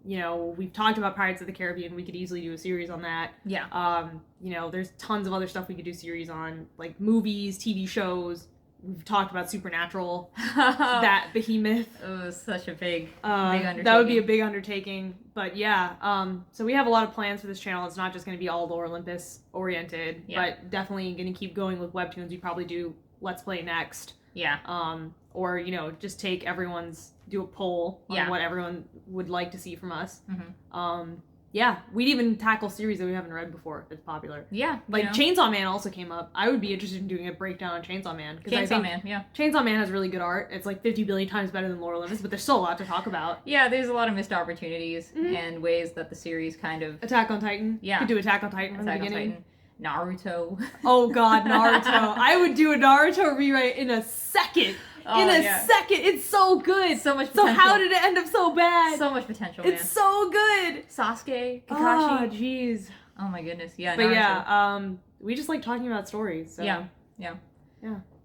we've talked about Pirates of the Caribbean. We could easily do a series on that. Yeah. There's tons of other stuff we could do series on, like movies, TV shows. We've talked about Supernatural, that behemoth. It was such a big undertaking. That would be a big undertaking. But yeah, so we have a lot of plans for this channel. It's not just going to be all Lore Olympus oriented, but definitely going to keep going with webtoons. We probably do Let's Play next. Yeah. Or, just do a poll on what everyone would like to see from us. Yeah, we'd even tackle series that we haven't read before if it's popular. Yeah. Like Chainsaw Man also came up. I would be interested in doing a breakdown on Chainsaw Man. Chainsaw Man, yeah. Chainsaw Man has really good art. It's like 50 billion times better than Lore Olympus, but there's still a lot to talk about. Yeah, there's a lot of missed opportunities and ways that the series kind of... Attack on Titan. Yeah. Could do Attack on Titan from the Attack on beginning. Titan. Naruto. Oh god, Naruto. I would do a Naruto rewrite in a second. Second. It's so good. So much potential. So how did it end up so bad? So much potential, man. It's so good. Sasuke, Kakashi. Oh, jeez. Oh my goodness. Yeah, but Naruto. yeah, we just like talking about stories. So. Yeah.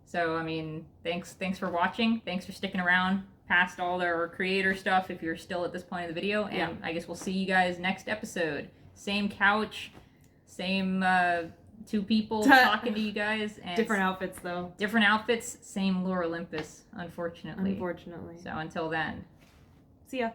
So, I mean, thanks for watching. Thanks for sticking around past all our creator stuff if you're still at this point of the video. And I guess we'll see you guys next episode. Same couch, same 2 people talking to you guys. And different outfits, though. Different outfits, same Lore Olympus, unfortunately. Unfortunately. So until then. See ya.